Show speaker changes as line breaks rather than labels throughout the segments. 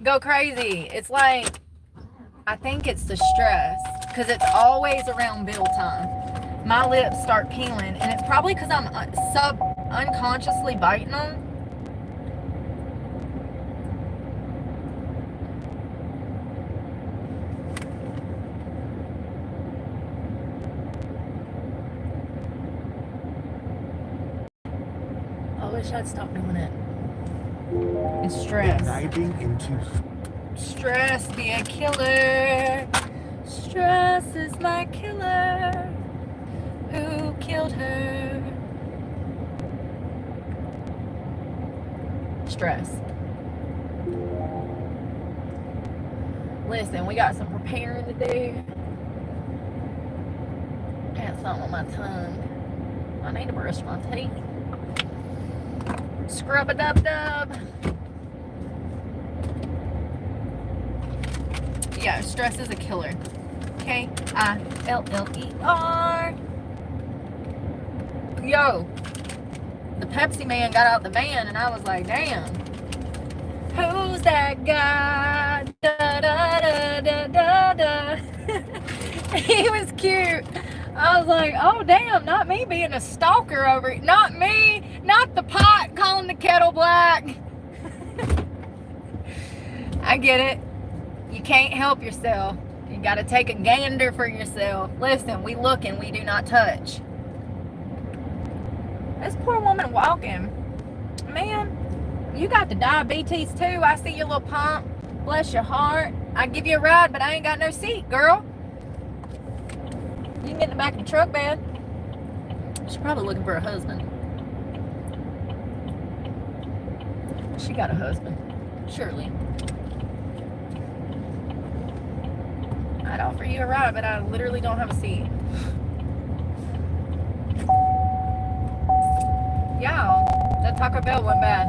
go crazy. It's like, I think it's the stress, because it's always around bill time. My lips start peeling, and it's probably because I'm unconsciously biting them. I wish I'd stop doing it. It's stress. Stress be a killer. Stress is my killer. Who killed her? Stress. Listen, we got some preparing to do. Got something on my tongue. I need to brush my teeth. Scrub-a-dub-dub. Yeah, stress is a killer. K-I-L-L-E-R. Yo, the Pepsi man got out the van, and I was like, damn, who's that guy? Da, da, da, da, da, da. He was cute. I was like, oh damn, not me being a stalker over it. Not me, not the pot calling the kettle black. I get it. You can't help yourself. You got to take a gander for yourself. Listen, we look and we do not touch. This poor woman walking. Man, you got the diabetes too. I see your little pump. Bless your heart. I give you a ride, but I ain't got no seat, girl. You can get in the back of the truck bed. She's probably looking for a husband. She got a husband. Surely. I'd offer you a ride, but I literally don't have a seat. Y'all, that Taco Bell went bad.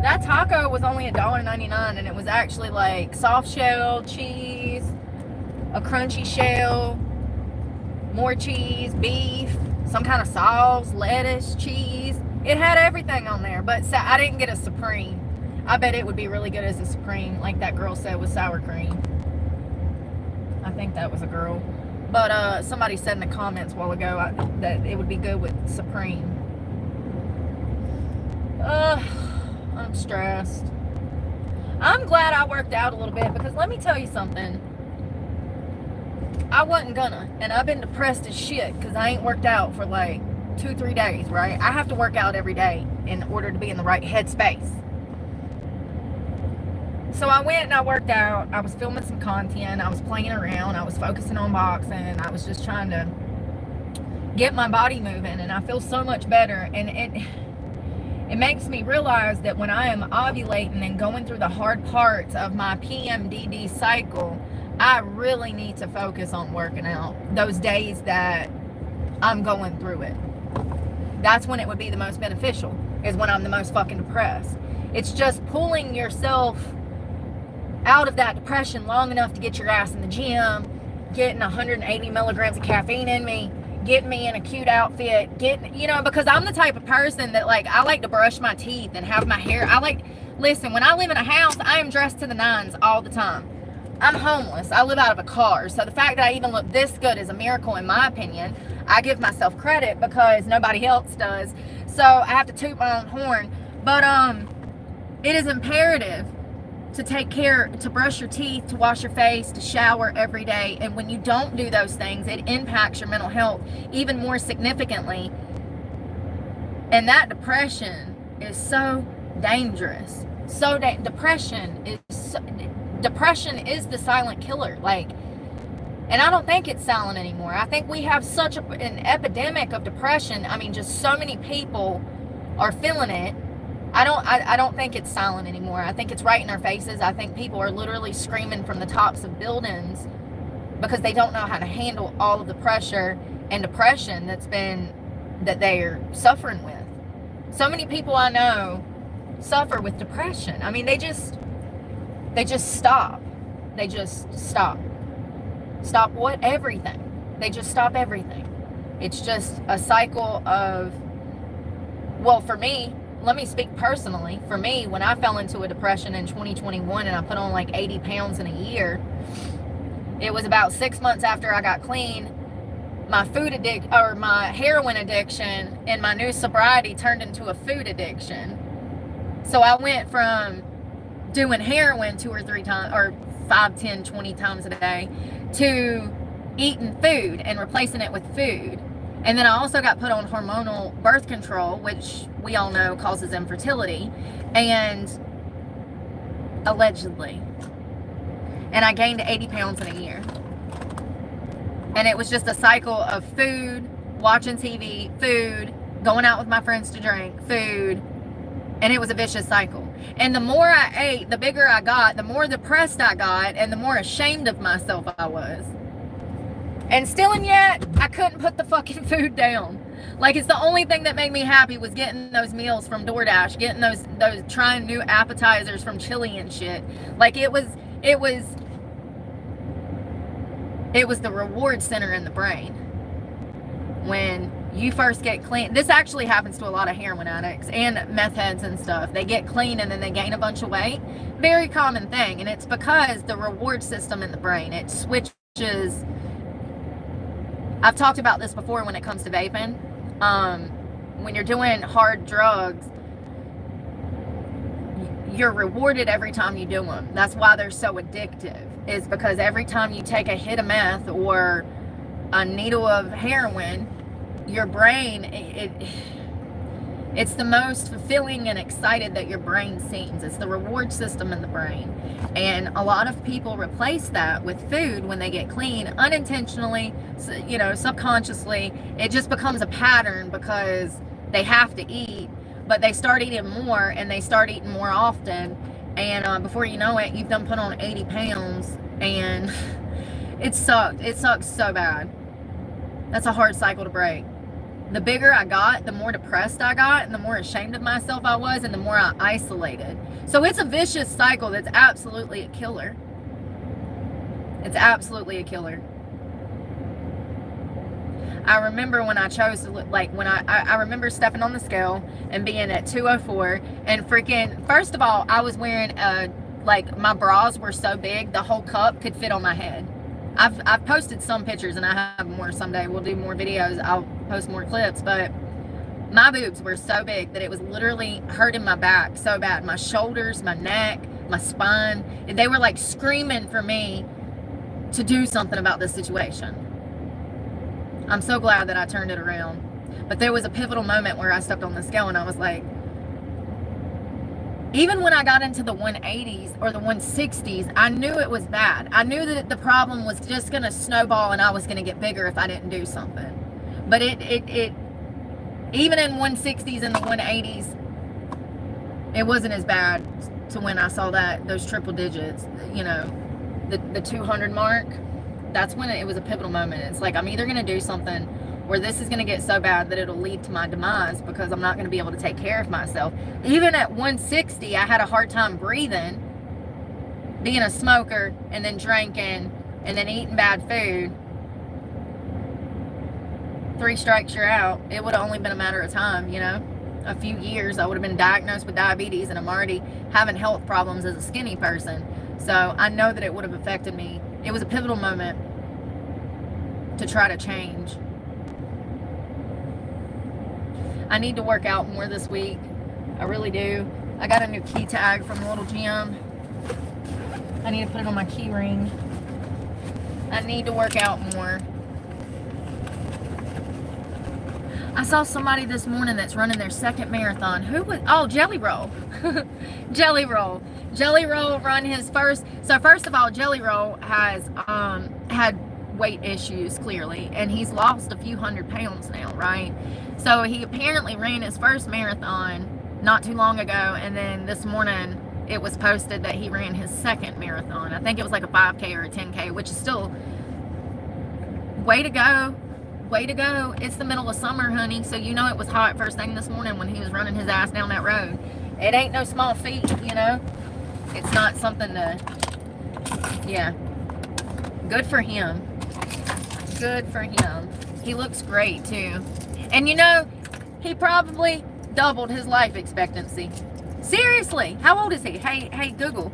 That taco was only $1.99, and it was actually like soft shell cheese, a crunchy shell, more cheese, beef, some kind of sauce, lettuce, cheese. It had everything on there, but I didn't get a Supreme. I bet it would be really good as a Supreme, like that girl said, with sour cream. I think that was a girl. But somebody said in the comments a while ago that it would be good with Supreme. I'm stressed. I'm glad I worked out a little bit, because let me tell you something. I wasn't gonna, and I've been depressed as shit because I ain't worked out for like 2-3 days, right? I have to work out every day in order to be in the right headspace. So I went and I worked out. I was filming some content. I was playing around. I was focusing on boxing. I was just trying to get my body moving, and I feel so much better. And it makes me realize that when I am ovulating and going through the hard parts of my PMDD cycle, I really need to focus on working out those days that I'm going through it. That's when it would be the most beneficial, is when I'm the most fucking depressed. It's just pulling yourself out of that depression long enough to get your ass in the gym, getting 180 milligrams of caffeine in me, getting me in a cute outfit, because I'm the type of person that, like, I like to brush my teeth and have my hair. Listen, when I live in a house, I am dressed to the nines all the time. I'm homeless. I live out of a car. So the fact that I even look this good is a miracle, in my opinion. I give myself credit because nobody else does. So I have to toot my own horn. But it is imperative to take care, to brush your teeth, to wash your face, to shower every day. And when you don't do those things, it impacts your mental health even more significantly. And that depression is so dangerous. Depression is the silent killer. And I don't think it's silent anymore. I think we have such an epidemic of depression. I mean, just so many people are feeling it. I don't think it's silent anymore. I think it's right in our faces. I think people are literally screaming from the tops of buildings because they don't know how to handle all of the pressure and depression that they're suffering with. So many people I know suffer with depression. I mean, they just stop. They just stop. Stop what? Everything. They just stop everything. It's just a cycle of, well, for me, let me speak personally. For me, when I fell into a depression in 2021 and I put on like 80 pounds in a year, it was about 6 months after I got clean. My my heroin addiction and my new sobriety turned into a food addiction. So I went from doing heroin 2 or 3 times, or 5, 10, 20 times a day, to eating food and replacing it with food. And then I also got put on hormonal birth control, which we all know causes infertility, and allegedly. And I gained 80 pounds in a year. And it was just a cycle of food, watching TV, food, going out with my friends to drink, food. And it was a vicious cycle. And the more I ate, the bigger I got, the more depressed I got, and the more ashamed of myself I was. And still and yet, I couldn't put the fucking food down. Like, it's the only thing that made me happy was getting those meals from DoorDash, getting those trying new appetizers from Chili and shit. Like, it was the reward center in the brain. When you first get clean, this actually happens to a lot of heroin addicts and meth heads and stuff. They get clean and then they gain a bunch of weight. Very common thing. And it's because the reward system in the brain, it switches. I've talked about this before when it comes to vaping. When you're doing hard drugs, you're rewarded every time you do them. That's why they're so addictive, is because every time you take a hit of meth or a needle of heroin, your brain, it's the most fulfilling and excited that your brain seems. It's the reward system in the brain. And a lot of people replace that with food when they get clean, unintentionally, subconsciously. It just becomes a pattern because they have to eat, but they start eating more and they start eating more often. And before you know it, you've done put on 80 pounds and it sucked. It sucks so bad. That's a hard cycle to break. The bigger I got, the more depressed I got, and the more ashamed of myself I was, and the more I isolated. So it's a vicious cycle that's absolutely a killer. It's absolutely a killer. I remember when I chose to look, like when I remember stepping on the scale and being at 204 and freaking, first of all, I was wearing like my bras were so big, the whole cup could fit on my head. I've posted some pictures and I have more someday. We'll do more videos. I'll post more clips, but my boobs were so big that it was literally hurting my back so bad. My shoulders, my neck, my spine, they were like screaming for me to do something about this situation. I'm so glad that I turned it around. But there was a pivotal moment where I stepped on the scale and I was like, even when I got into the 180s or the 160s, I knew it was bad. I knew that the problem was just going to snowball and I was going to get bigger if I didn't do something. But it even in 160s and the 180s, it wasn't as bad to when I saw those triple digits, the 200 mark. That's when it was a pivotal moment. It's like, I'm either going to do something or this is going to get so bad that it'll lead to my demise because I'm not going to be able to take care of myself. Even at 160, I had a hard time breathing, being a smoker and then drinking and then eating bad food. 3 strikes, you're out. It would have only been a matter of time, a few years. I would have been diagnosed with diabetes and I'm already having health problems as a skinny person. So I know that it would have affected me. It was a pivotal moment to try to change. I need to work out more this week. I really do. I got a new key tag from the little gym. I need to put it on my key ring. I need to work out more. I saw somebody this morning that's running their second marathon. Who was? Oh, Jelly Roll. Jelly Roll. Jelly Roll run his first. So first of all, Jelly Roll has had weight issues clearly, and he's lost a few 100 pounds now, right? So he apparently ran his first marathon not too long ago, and then this morning it was posted that he ran his second marathon. I think it was like a 5K or a 10K, which is still way to go. Way to go. It's the middle of summer, honey, so it was hot first thing this morning when he was running his ass down that road. It ain't no small feat, It's not something to, yeah. Good for him. Good for him. He looks great too. And he probably doubled his life expectancy. Seriously, how old is he? Hey Google.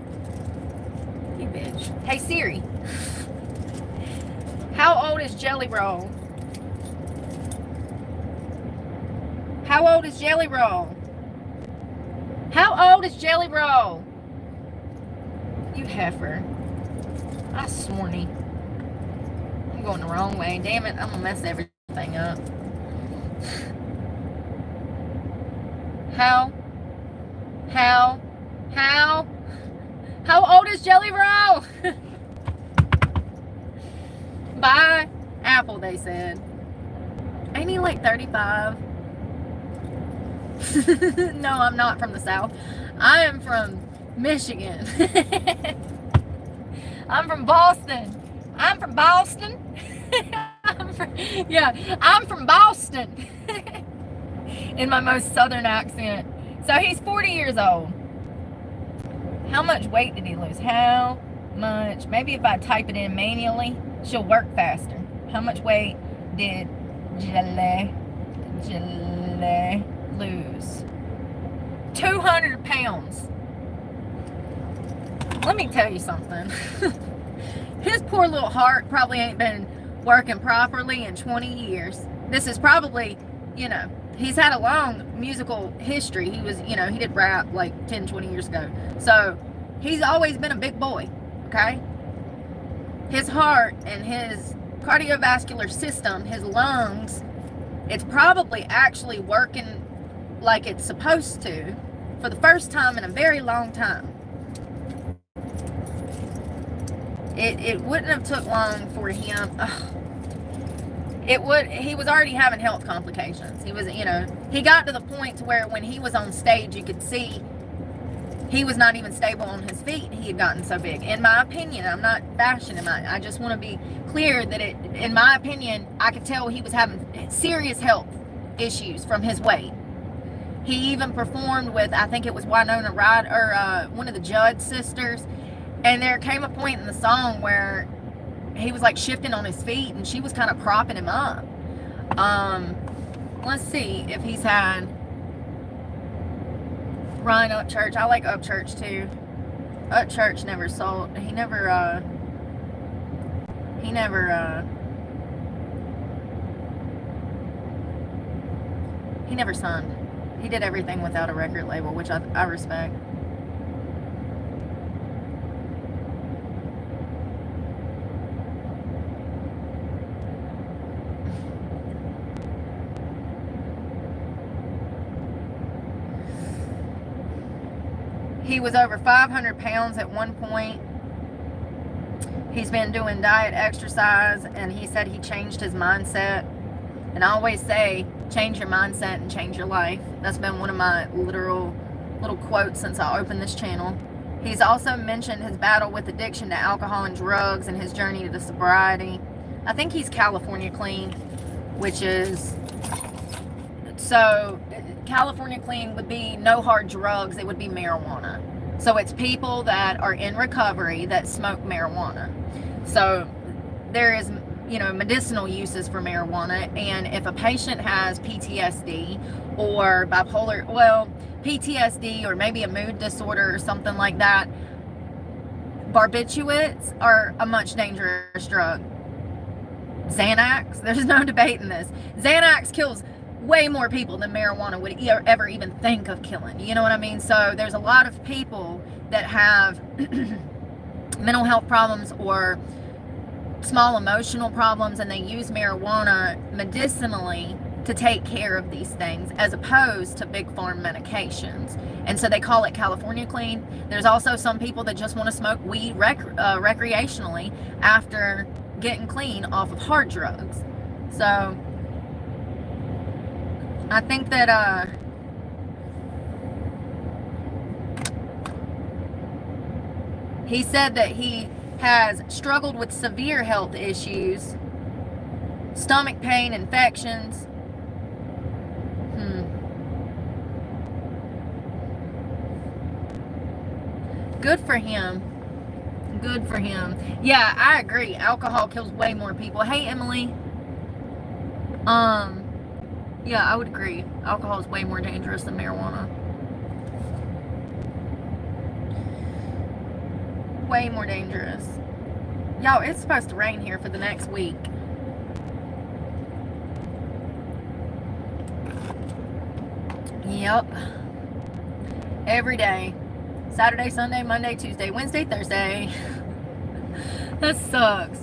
You bitch. Hey Siri. How old is Jelly Roll? How old is Jelly Roll? How old is Jelly Roll? You heifer. I sworny. I'm going the wrong way. Damn it, I'm gonna mess everything up. How old is Jelly Roll? Bye, Apple, they said. Ain't he like 35? No, I'm not from the South. I am from Michigan. I'm from Boston. I'm from Boston. I'm from Boston. In my most southern accent. So he's 40 years old. How much weight did he lose? How much? Maybe if I type it in manually, she'll work faster. How much weight did Jelly lose? 200 pounds. Let me tell you something. His poor little heart probably ain't been working properly in 20 years. This is probably, he's had a long musical history. He was, he did rap like 10, 20 years ago. So he's always been a big boy, okay? His heart and his cardiovascular system, his lungs, it's probably actually working like it's supposed to for the first time in a very long time. It wouldn't have took long for him. He was already having health complications. He was, he got to the point to where when he was on stage, you could see he was not even stable on his feet. He had gotten so big. In my opinion, I'm not bashing him. I just want to be clear that in my opinion, I could tell he was having serious health issues from his weight. He even performed with, I think it was Winona Ryder, or one of the Judd sisters. And there came a point in the song where he was like shifting on his feet and she was kind of propping him up. Let's see if he's had Ryan Upchurch. I like Upchurch too. Upchurch never sold. He never signed. He did everything without a record label, which I respect. He was over 500 pounds at one point. He's been doing diet, exercise, and he said he changed his mindset. And I always say, change your mindset and change your life. That's been one of my literal little quotes since I opened this channel. He's also mentioned his battle with addiction to alcohol and drugs and his journey to sobriety. I think he's California clean, which is, so California clean would be no hard drugs. It would be marijuana. So it's people that are in recovery that smoke marijuana. So there is, medicinal uses for marijuana. And if a patient has PTSD or PTSD or maybe a mood disorder or something like that, barbiturates are a much dangerous drug. Xanax, there's no debating this. Xanax kills way more people than marijuana would ever even think of killing. You know what I mean? So there's a lot of people that have mental health problems or small emotional problems, and they use marijuana medicinally to take care of these things as opposed to big farm medications. And so they call it California clean. There's also some people that just want to smoke weed recreationally after getting clean off of hard drugs. So I think that he said that he has struggled with severe health issues, stomach pain, infections. Good for him. Good for him. Yeah, I agree. Alcohol kills way more people. Hey, Emily. Yeah, I would agree. Alcohol is way more dangerous than marijuana. Way more dangerous. Y'all, it's supposed to rain here for the next week. Yep. Every day. Saturday, Sunday, Monday, Tuesday, Wednesday, Thursday. That sucks.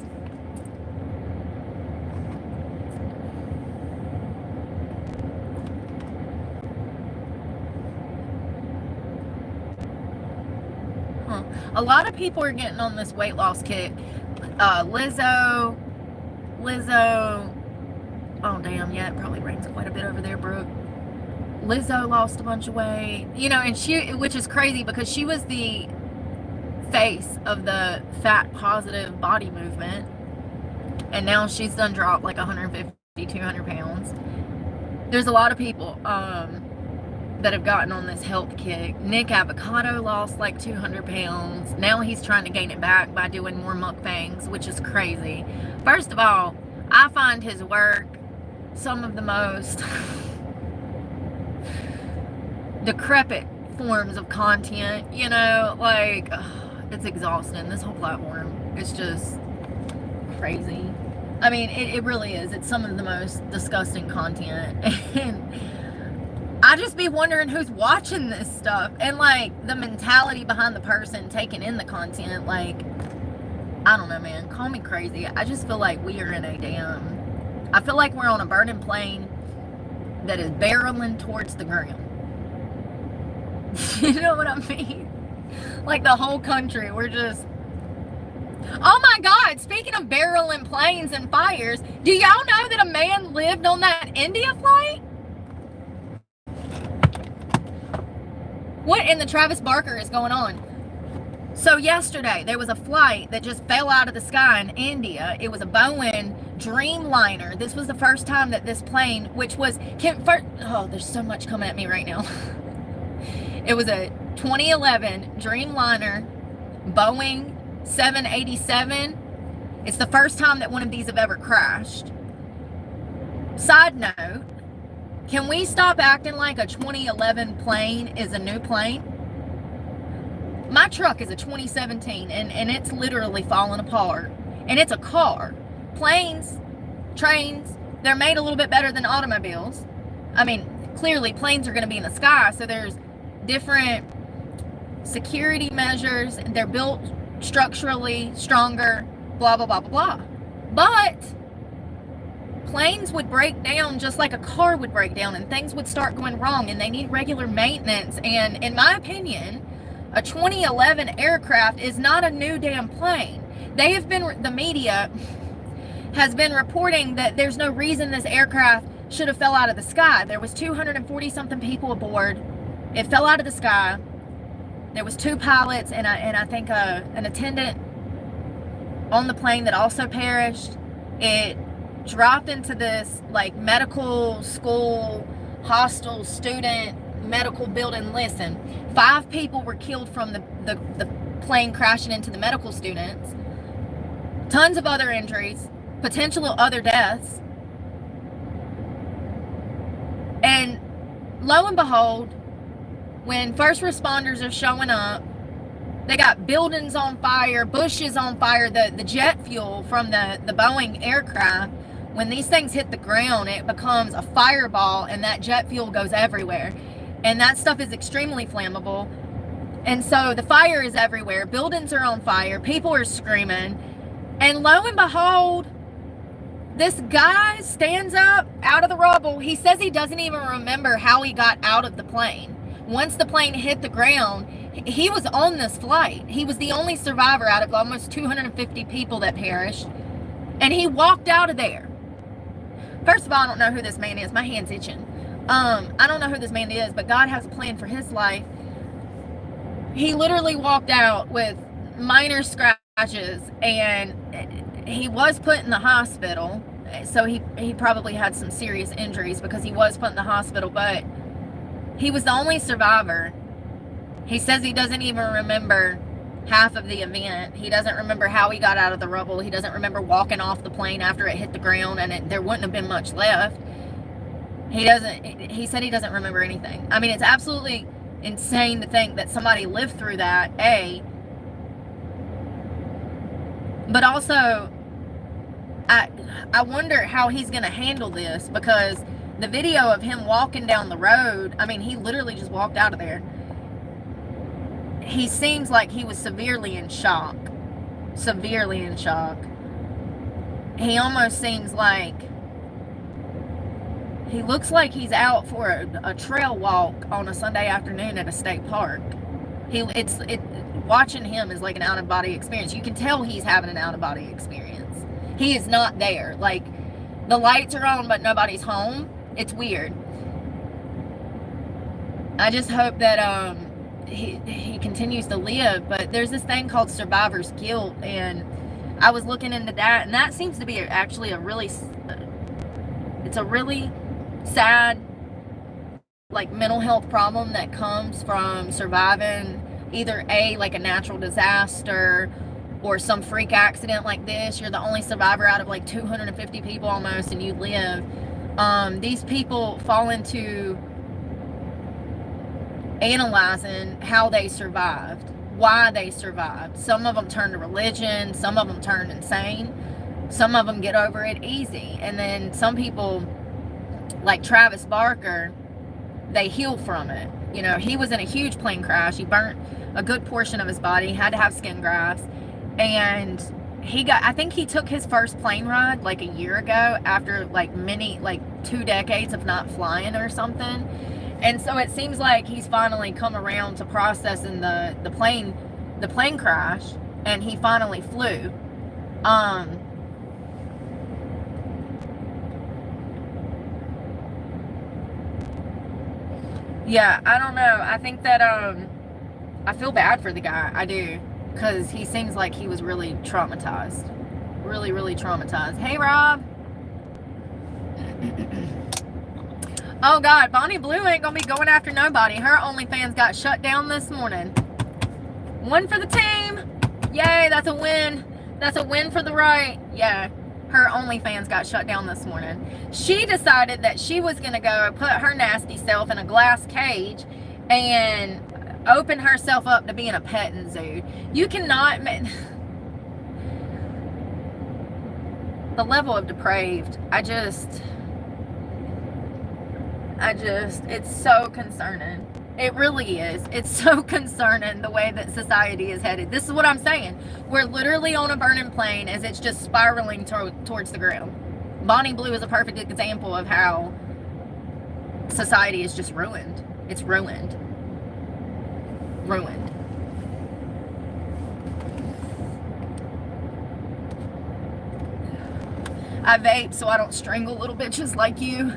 Huh. A lot of people are getting on this weight loss kick. Lizzo. Oh, damn, yeah, it probably rains quite a bit over there, Brooke. Lizzo lost a bunch of weight. You know, and which is crazy because she was the face of the fat positive body movement. And now she's done dropped like 150, 200 pounds. There's a lot of people that have gotten on this health kick. Nick Avocado lost like 200 pounds. Now he's trying to gain it back by doing more mukbangs, which is crazy. First of all, I find his work some of the most decrepit forms of content, you know, like, it's exhausting. This whole platform is just crazy. I mean, it really is. It's some of the most disgusting content. And I just be wondering who's watching this stuff and like the mentality behind the person taking in the content. Like, I don't know, man. Call me crazy. I just feel like we are in I feel like we're on a burning plane that is barreling towards the ground. You know what I mean? Like the whole country, we're just... Oh my God, speaking of barreling planes and fires, do y'all know that a man lived on that India flight? What in the Travis Barker is going on? So yesterday, there was a flight that just fell out of the sky in India. It was a Boeing Dreamliner. This was the first time that this plane, which was... Oh, there's so much coming at me right now. It was a 2011 Dreamliner Boeing 787. It's the first time that one of these have ever crashed. Side note, can we stop acting like a 2011 plane is a new plane? My truck is a 2017 and it's literally falling apart. And it's a car. Planes, trains, they're made a little bit better than automobiles. I mean, clearly planes are going to be in the sky, so there's different security measures. They're built structurally stronger, blah, blah, blah, blah, blah. But planes would break down just like a car would break down, and things would start going wrong, and they need regular maintenance. And in my opinion, a 2011 aircraft is not a new damn plane. The media has been reporting that there's no reason this aircraft should have fell out of the sky. There was 240 something people aboard. It fell out of the sky. There was 2 pilots and I think an attendant on the plane that also perished. It dropped into this like medical school, hostel, student medical building. Listen, 5 people were killed from the plane crashing into the medical students. Tons of other injuries, potential other deaths. And lo and behold, when first responders are showing up, they got buildings on fire, bushes on fire, the jet fuel from the Boeing aircraft. When these things hit the ground, it becomes a fireball, and that jet fuel goes everywhere. And that stuff is extremely flammable. And so the fire is everywhere. Buildings are on fire. People are screaming. And lo and behold, this guy stands up out of the rubble. He says he doesn't even remember how he got out of the plane. Once the plane hit the ground, he was on this flight. He was the only survivor out of almost 250 people that perished. And he walked out of there. First of all, I don't know who this man is. My hand's itching. I don't know who this man is, but God has a plan for his life. He literally walked out with minor scratches, and he was put in the hospital. So he probably had some serious injuries because he was put in the hospital, but he was the only survivor. He says he doesn't even remember half of the event. He doesn't remember how he got out of the rubble. He doesn't remember walking off the plane after it hit the ground, and there wouldn't have been much left. He said he doesn't remember anything. I mean, it's absolutely insane to think that somebody lived through that, A. But also, I wonder how he's going to handle this, because the video of him walking down the road, I mean, he literally just walked out of there. He seems like he was severely in shock. Severely in shock. He almost seems like, he looks like he's out for a trail walk on a Sunday afternoon at a state park. Watching him is like an out-of-body experience. You can tell he's having an out-of-body experience. He is not there. Like, the lights are on, but nobody's home. It's weird. I just hope that he continues to live. But there's this thing called survivor's guilt, and I was looking into that, and that seems to be actually it's a really sad, like, mental health problem that comes from surviving either like a natural disaster or some freak accident like this. You're the only survivor out of like 250 people almost, and you live. These people fall into analyzing how they survived, why they survived. Some of them turn to religion, some of them turn insane, some of them get over it easy, and then some people, like Travis Barker, they heal from it. You know, he was in a huge plane crash. He burnt a good portion of his body, had to have skin grafts, and I think he took his first plane ride like a year ago after like 2 decades of not flying or something. And so it seems like he's finally come around to processing the plane crash, and he finally flew. Yeah, I don't know. I think that I feel bad for the guy. I do, because he seems like he was really traumatized. Really, really traumatized. Hey, Rob. Oh, God. Bonnie Blue ain't going to be going after nobody. Her OnlyFans got shut down this morning. One for the team. Yay, that's a win. That's a win for the right. Yeah, her OnlyFans got shut down this morning. She decided that she was going to go put her nasty self in a glass cage and open herself up to being a petting zoo. You cannot... The level of depraved, it's so concerning. It really is. It's so concerning the way that society is headed. This is what I'm saying. We're literally on a burning plane as it's just spiraling towards the ground. Bonnie Blue is a perfect example of how society is just ruined. It's ruined. Ruined. I vape so I don't strangle little bitches like you.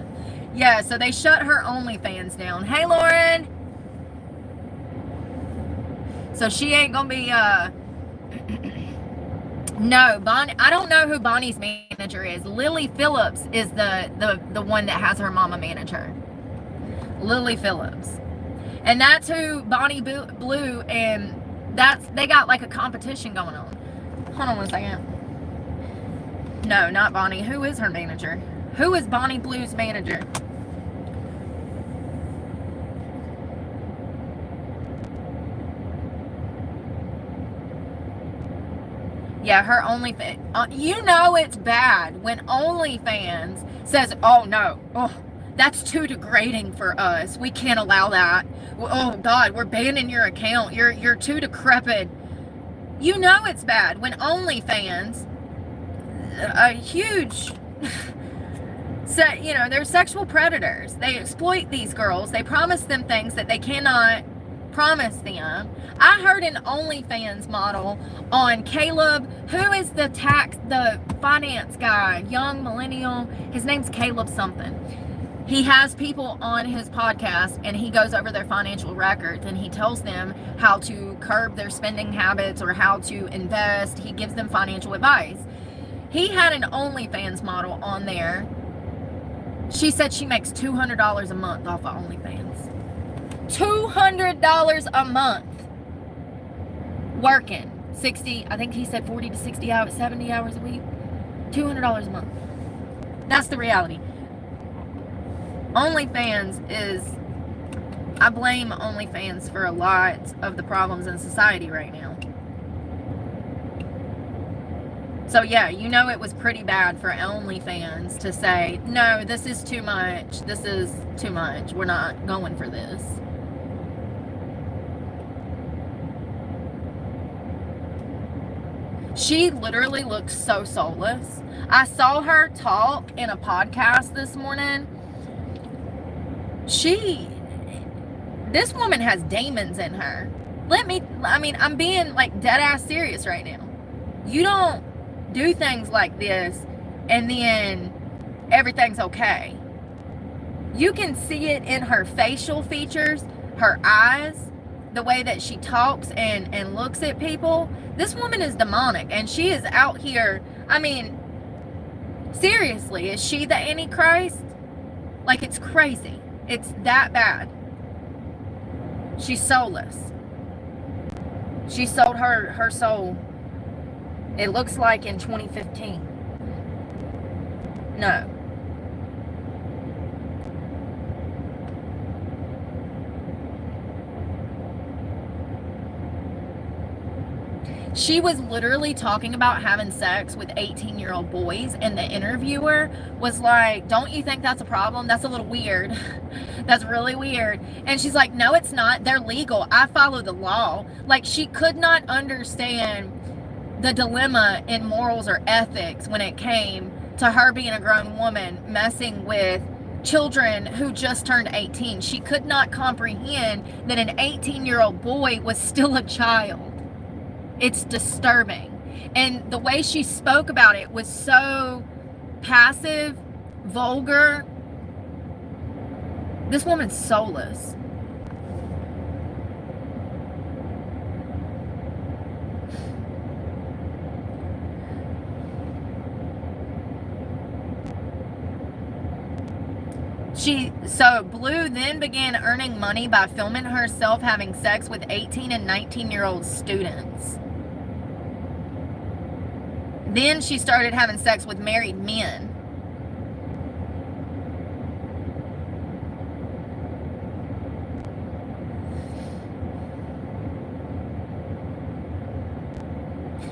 Yeah, so they shut her OnlyFans down. Hey, Lauren. So she ain't gonna be, no, Bonnie, I don't know who Bonnie's manager is. Lily Phillips is the one that has her mama manage her. Lily Phillips. And that's who Bonnie Blue, and they got like a competition going on. Hold on one second. No, not Bonnie. Who is her manager? Who is Bonnie Blue's manager? Yeah, her OnlyFans. You know it's bad when OnlyFans says, oh no, oh, that's too degrading for us. We can't allow that. Oh God, we're banning your account. You're too decrepit. You know it's bad when OnlyFans, a huge... So, you know, they're sexual predators. They exploit these girls. They promise them things that they cannot promise them. I heard an OnlyFans model on Caleb, who is the finance guy, young millennial. His name's Caleb something. He has people on his podcast, and he goes over their financial records, and he tells them how to curb their spending habits or how to invest. He gives them financial advice. He had an OnlyFans model on there. She said she makes $200 a month off of OnlyFans. $200 a month. Working 60, I think he said 40 to 60 hours, 70 hours a week. $200 a month. That's the reality. OnlyFans is, I blame OnlyFans for a lot of the problems in society right now. So yeah, you know it was pretty bad for OnlyFans to say, no, this is too much. This is too much. We're not going for this. She literally looks so soulless. I saw her talk in a podcast this morning. This woman has demons in her. I'm being like dead ass serious right now. You don't do things like this and then everything's okay. You can see it in her facial features, her eyes, the way that she talks and looks at people. This woman is demonic, and she is out here. I mean, seriously, is she the Antichrist? Like, it's crazy. It's that bad. She's soulless. She sold her soul, it looks like, in 2015. No. She was literally talking about having sex with 18-year-old boys, and the interviewer was like, don't you think that's a problem? That's a little weird. That's really weird. And she's like, no, it's not. They're legal. I follow the law. Like, she could not understand the dilemma in morals or ethics when it came to her being a grown woman messing with children who just turned 18. She could not comprehend that an 18-year-old boy was still a child. It's disturbing. And the way she spoke about it was so passive, vulgar. This woman's soulless. So Blue then began earning money by filming herself having sex with 18 and 19-year-old students. Then she started having sex with married men.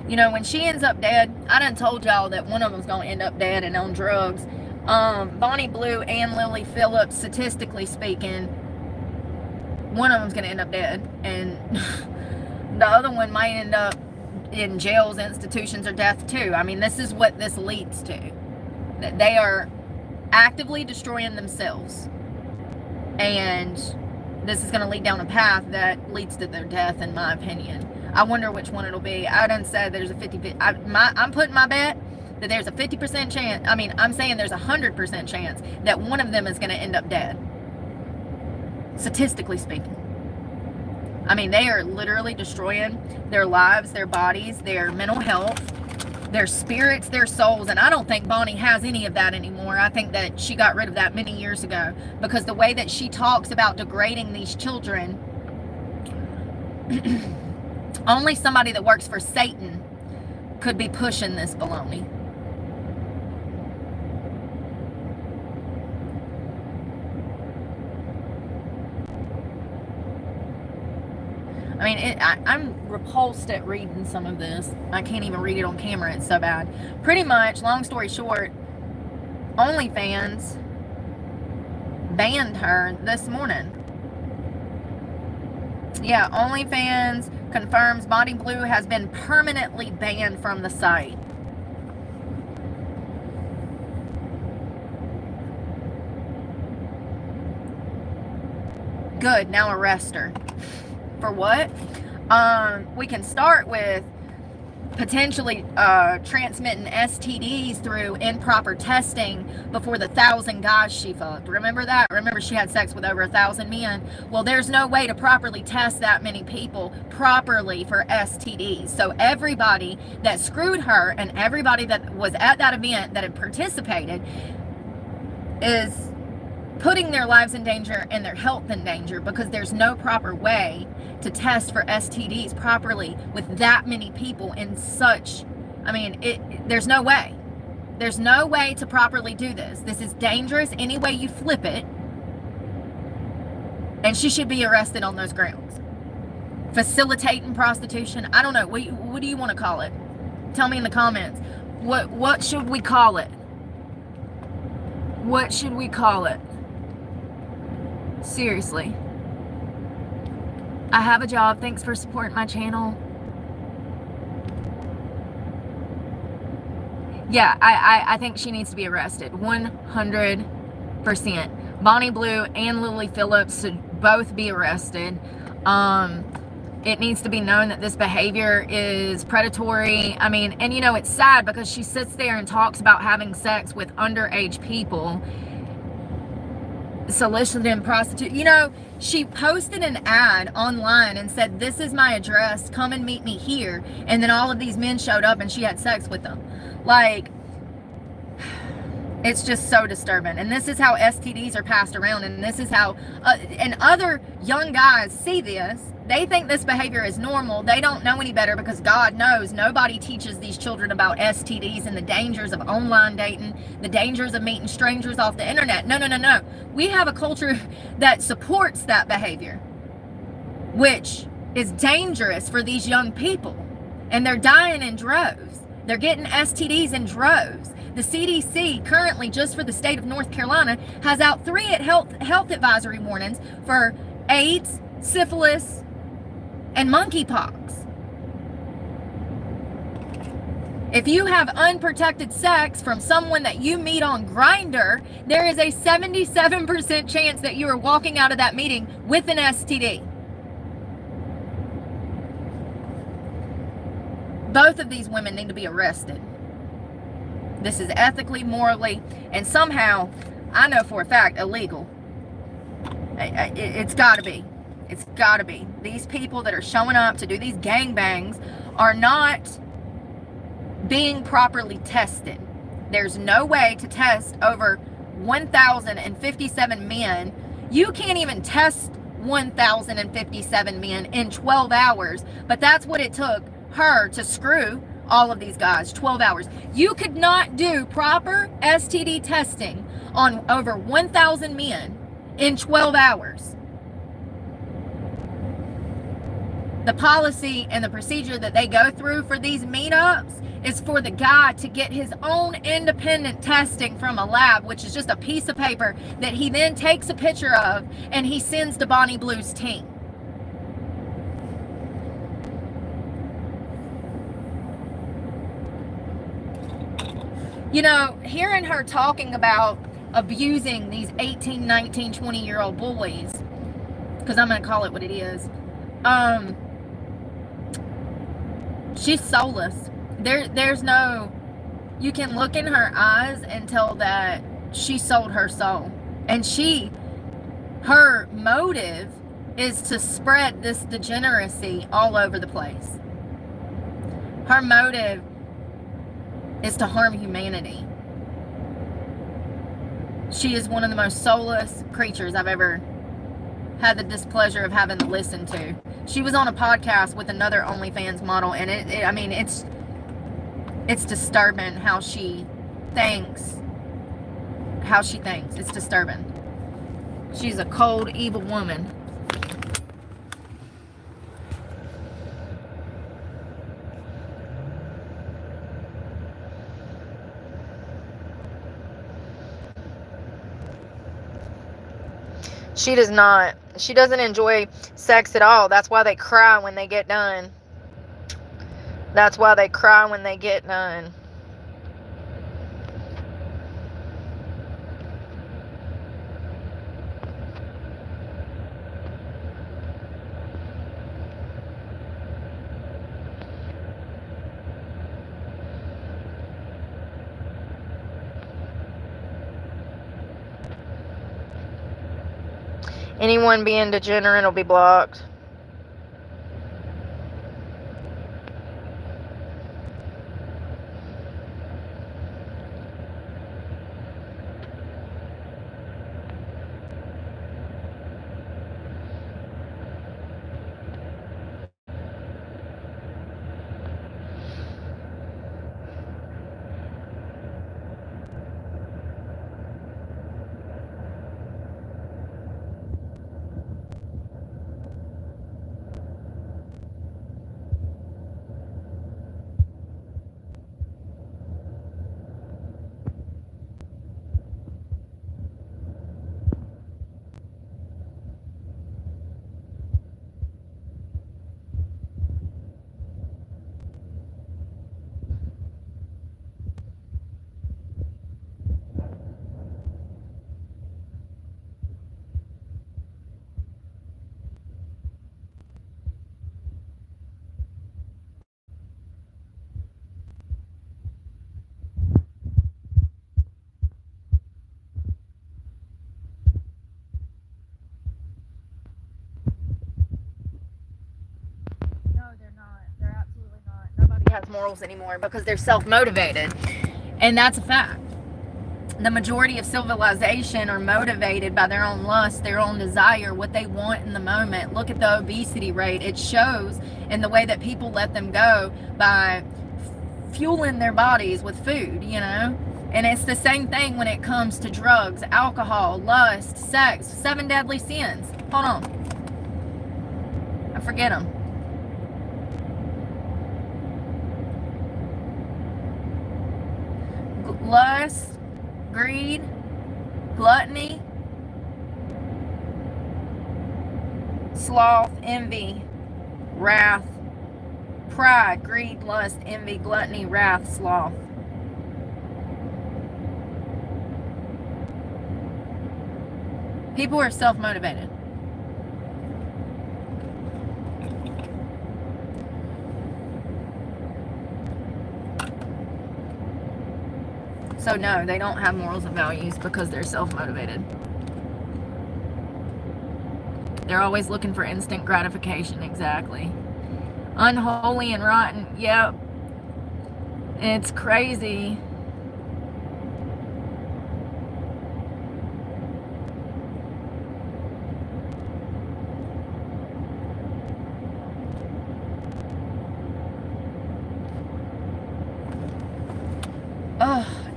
You know, when she ends up dead, I done told y'all that one of them's going to end up dead and on drugs. Bonnie Blue and Lily Phillips, statistically speaking, one of them's going to end up dead. And the other one might end up in jails, institutions, or death too. I mean, this is what this leads to. That they are actively destroying themselves. And this is going to lead down a path that leads to their death, in my opinion. I wonder which one it'll be. I done said there's a 50, I'm putting my bet that there's a 50% chance. I'm saying there's a 100% chance that one of them is going to end up dead. Statistically speaking. I mean, they are literally destroying their lives, their bodies, their mental health, their spirits, their souls. And I don't think Bonnie has any of that anymore. I think that she got rid of that many years ago, because the way that she talks about degrading these children, only somebody that works for Satan could be pushing this baloney. I mean, I'm repulsed at reading some of this. I can't even read it on camera. It's so bad. Pretty much, long story short, OnlyFans banned her this morning. Yeah, OnlyFans confirms Bonnie Blue has been permanently banned from the site. Good, now arrest her. For what? We can start with potentially transmitting STDs through improper testing before the 1,000 guys she fucked. Remember that? Remember she had sex with over 1,000 men? Well, there's no way to properly test that many people properly for STDs. So everybody that screwed her and everybody that was at that event that had participated is putting their lives in danger and their health in danger, because there's no proper way to test for STDs properly with that many people in such, there's no way. There's no way to properly do this. This is dangerous any way you flip it. And she should be arrested on those grounds. Facilitating prostitution, I don't know. What do you want to call it? Tell me in the comments. What should we call it? What should we call it? Seriously. I have a job. Thanks for supporting my channel. Yeah, I think she needs to be arrested. 100%. Bonnie Blue and Lily Phillips should both be arrested. It needs to be known that this behavior is predatory. I mean, and you know, it's sad because she sits there and talks about having sex with underage people, soliciting prostitute. You know, she posted an ad online and said, "This is my address, come and meet me here." And then all of these men showed up and she had sex with them. Like, it's just so disturbing. And this is how STDs are passed around, and this is how and other young guys see this. They think this behavior is normal. They don't know any better, because God knows nobody teaches these children about STDs and the dangers of online dating, the dangers of meeting strangers off the internet. No. We have a culture that supports that behavior, which is dangerous for these young people. And they're dying in droves. They're getting STDs in droves. The CDC currently, just for the state of North Carolina, has out 3 health advisory warnings for AIDS, syphilis, and monkeypox. If you have unprotected sex from someone that you meet on Grindr, there is a 77% chance that you are walking out of that meeting with an STD. Both of these women need to be arrested. This is ethically, morally, and somehow, I know for a fact, illegal. It's got to be. It's got to be. These people that are showing up to do these gangbangs are not being properly tested. There's no way to test over 1,057 men. You can't even test 1,057 men in 12 hours, but that's what it took her to screw all of these guys. 12 hours. You could not do proper STD testing on over 1,000 men in 12 hours. The policy and the procedure that they go through for these meetups is for the guy to get his own independent testing from a lab, which is just a piece of paper that he then takes a picture of and he sends to Bonnie Blue's team. You know, hearing her talking about abusing these 18, 19, 20-year-old bullies, because I'm going to call it what it is, she's soulless. There's no, you can look in her eyes and tell that she sold her soul. And her motive is to spread this degeneracy all over the place. Her motive is to harm humanity. She is one of the most soulless creatures I've ever had the displeasure of having to listen to. She was on a podcast with another OnlyFans model, and it's disturbing how she thinks. It's disturbing. She's a cold, evil woman. She does not. She doesn't enjoy sex at all. That's why they cry when they get done. That's why they cry when they get done. Anyone being degenerate will be blocked. morals anymore because they're self-motivated. And that's a fact. The majority of civilization are motivated by their own lust, their own desire, what they want in the moment. Look at the obesity rate. It shows in the way that people let them go by fueling their bodies with food, you know? And it's the same thing when it comes to drugs, alcohol, lust, sex, 7 deadly sins. Hold on. I forget them. Lust, greed, gluttony, sloth, envy, wrath, pride, greed, lust, envy, gluttony, wrath, sloth. People are self-motivated. So no, they don't have morals and values because they're self-motivated. They're always looking for instant gratification, exactly. Unholy and rotten, yep. It's crazy.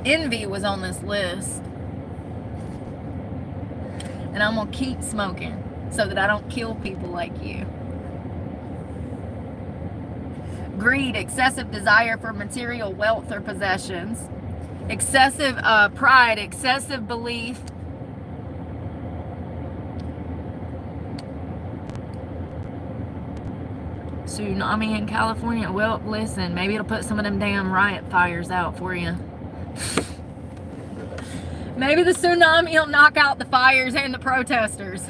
Envy was on this list. And I'm going to keep smoking so that I don't kill people like you. Greed, excessive desire for material wealth or possessions. Excessive pride, excessive belief. Tsunami in California. Well, listen, maybe it'll put some of them damn riot fires out for you. Maybe the tsunami will knock out the fires and the protesters.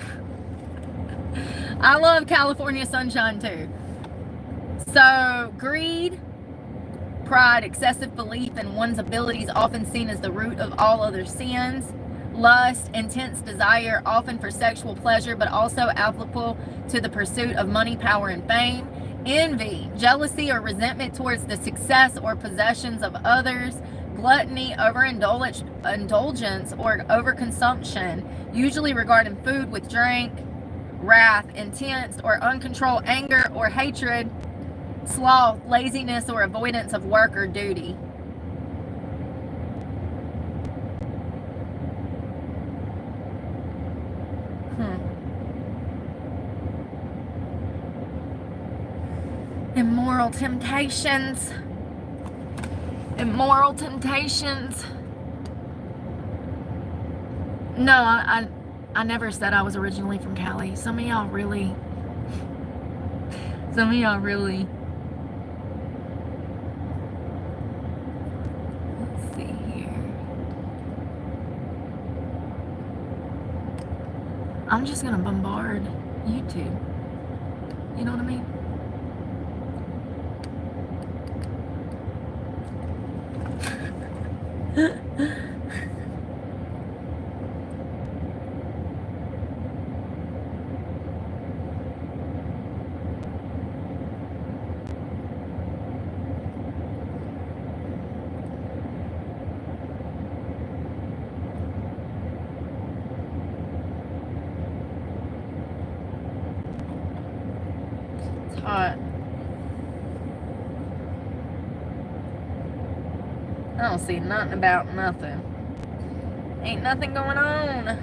I love California sunshine too. So, greed, pride, excessive belief in one's abilities, often seen as the root of all other sins. Lust, intense desire, often for sexual pleasure, but also applicable to the pursuit of money, power, and fame. Envy, jealousy or resentment towards the success or possessions of others. Gluttony, overindulgence or overconsumption, usually regarding food with drink. Wrath, intense or uncontrolled anger or hatred. Sloth, laziness or avoidance of work or duty. Immoral temptations. Immoral temptations. No, I never said I was originally from Cali. Some of y'all really. Let's see here. I'm just gonna bombard YouTube. You know what I mean? It's hot. I don't see nothing about nothing. Ain't nothing going on.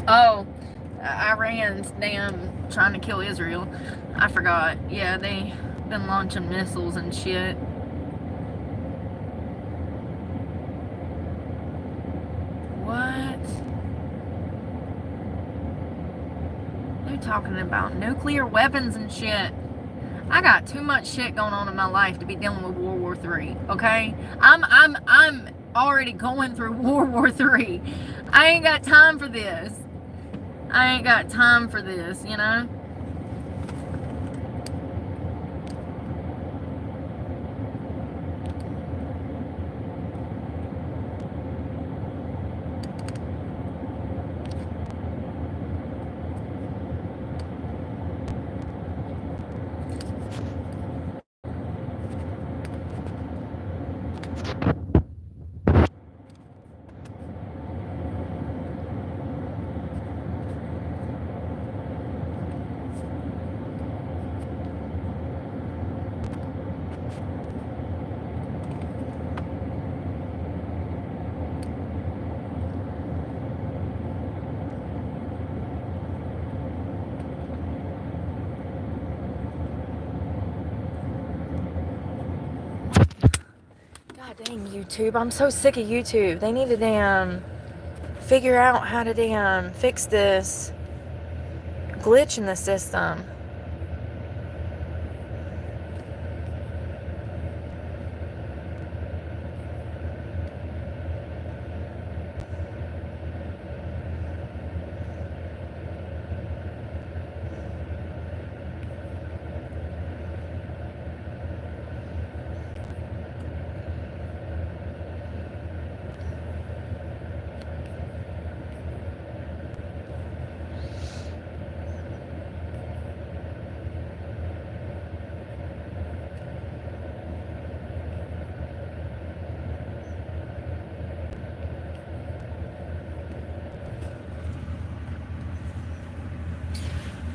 Oh, Iran's damn trying to kill Israel. I forgot. Yeah, they been launching missiles and shit. What? They're talking about nuclear weapons and shit. I got too much shit going on in my life to be dealing with World War III, okay? I'm already going through World War III. I ain't got time for this. You know? Dang YouTube, I'm so sick of YouTube. They need to damn figure out how to damn fix this glitch in the system.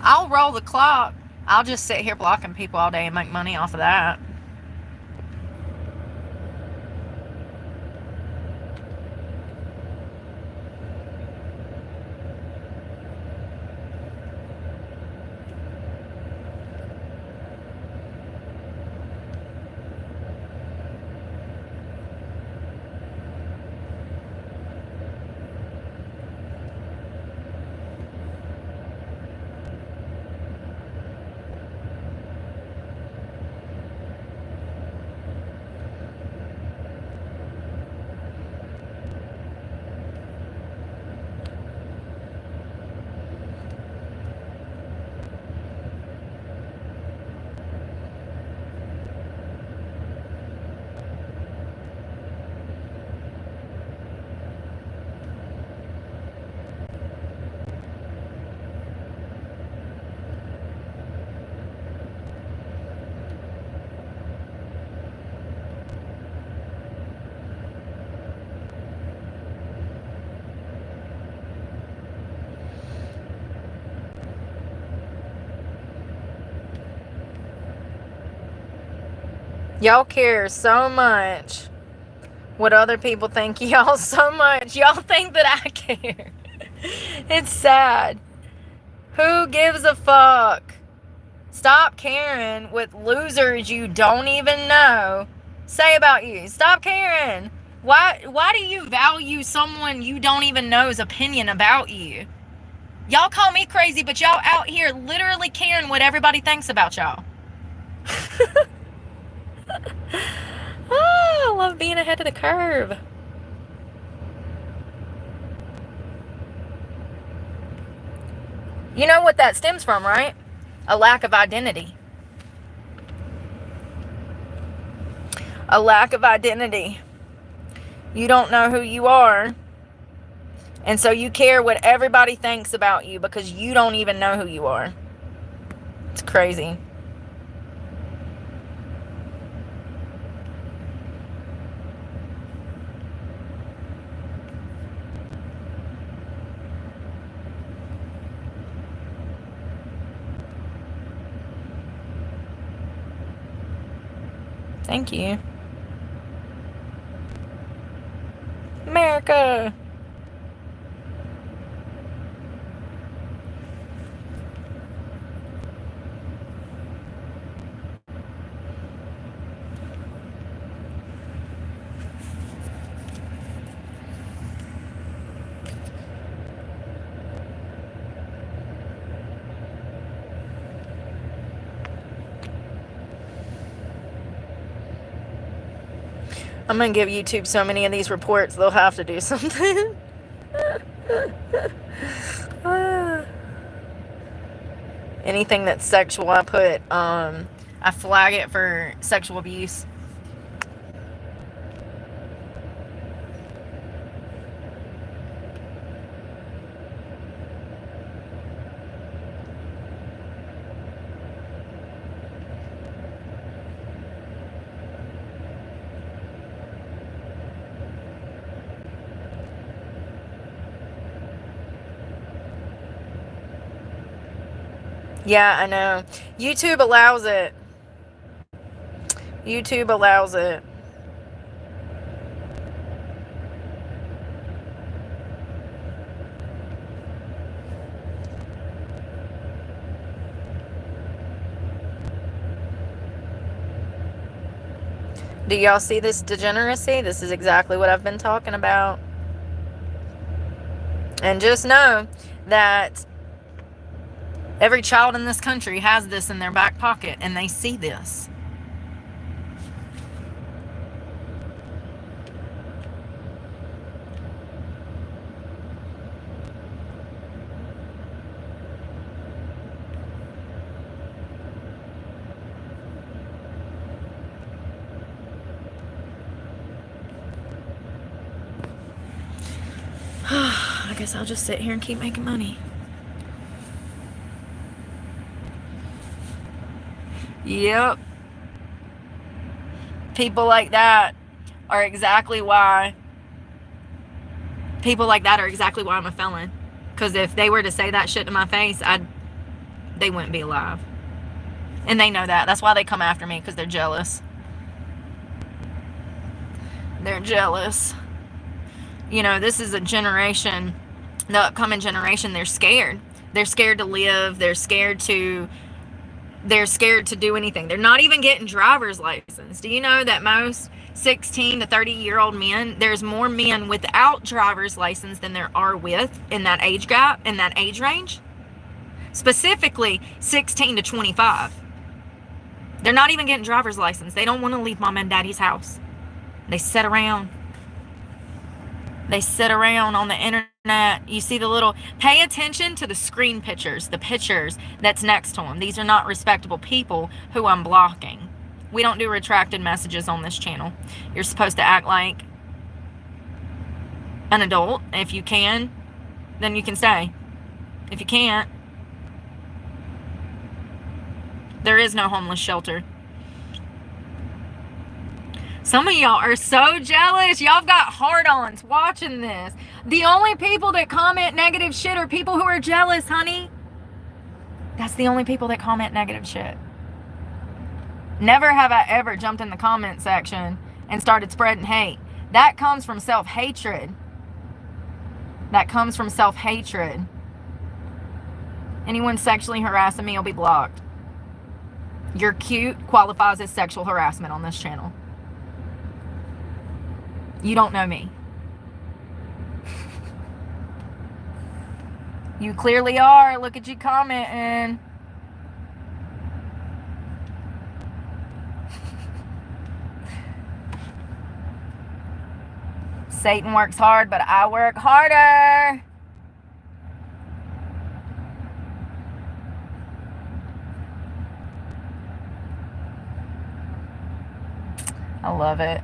I'll roll the clock. I'll just sit here blocking people all day and make money off of that. Y'all care so much what other people think y'all so much. Y'all think that I care. It's sad. Who gives a fuck? Stop caring what losers you don't even know say about you. Stop caring. Why do you value someone you don't even know's opinion about you? Y'all call me crazy, but y'all out here literally caring what everybody thinks about y'all. Oh, I love being ahead of the curve. You know what that stems from, right? A lack of identity. A lack of identity. You don't know who you are. And so you care what everybody thinks about you because you don't even know who you are. It's crazy. Thank you. America. I'm going to give YouTube so many of these reports, they'll have to do something. Anything that's sexual, I flag it for sexual abuse. Yeah, I know. YouTube allows it. YouTube allows it. Do y'all see this degeneracy? This is exactly what I've been talking about. And just know that every child in this country has this in their back pocket, and they see this. I guess I'll just sit here and keep making money. Yep. People like that are exactly why I'm a felon. Because if they were to say that shit to my face, they wouldn't be alive. And they know that. That's why they come after me, because they're jealous. They're jealous. You know, this is a generation, the upcoming generation, they're scared. They're scared to live. They're scared to do anything. They're not even getting driver's license. Do you know that most 16 to 30-year-old men, there's more men without driver's license than there are with in that age gap, in that age range? Specifically 16 to 25. They're not even getting driver's license. They don't want to leave mom and daddy's house. They sit around. They sit around on the internet. You see the little, pay attention to the screen pictures, the pictures that's next to them. These are not respectable people who I'm blocking. We don't do retracted messages on this channel. You're supposed to act like an adult. If you can, then you can stay. If you can't, there is no homeless shelter. Some of y'all are so jealous. Y'all have got hard-ons watching this. The only people that comment negative shit are people who are jealous, honey. That's the only people that comment negative shit. Never have I ever jumped in the comment section and started spreading hate. That comes from self-hatred. That comes from self-hatred. Anyone sexually harassing me will be blocked. You're cute qualifies as sexual harassment on this channel. You don't know me. You clearly are. Look at you commenting. Satan works hard, but I work harder. I love it.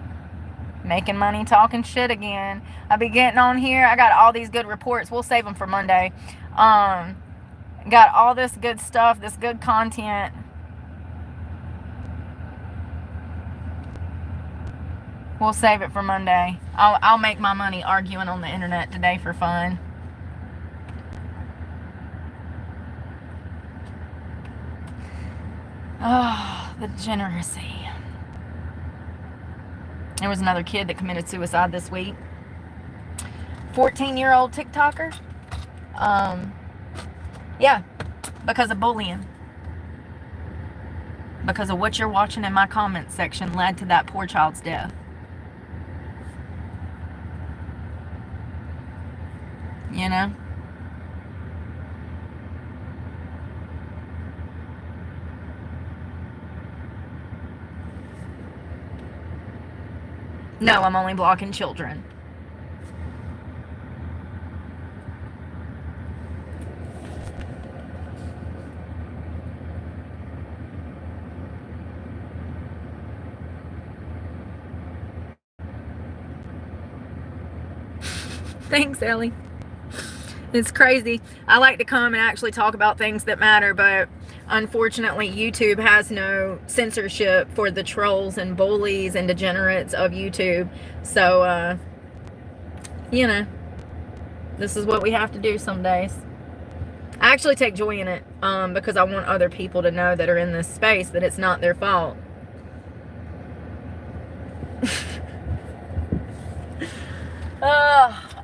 Making money, talking shit again. I'll be getting on here. I got all these good reports. We'll save them for Monday. Got all this good stuff, this good content. We'll save it for Monday. I'll make my money arguing on the internet today for fun. Oh, the degeneracy. There was another kid that committed suicide this week. 14-year-old TikToker. Yeah, because of bullying. Because of what you're watching in my comment section led to that poor child's death. You know? No, I'm only blocking children. Thanks, Ellie. It's crazy. I like to come and actually talk about things that matter, but unfortunately YouTube has no censorship for the trolls and bullies and degenerates of YouTube. So, you know, this is what we have to do some days. I actually take joy in it because I want other people to know that are in this space that it's not their fault.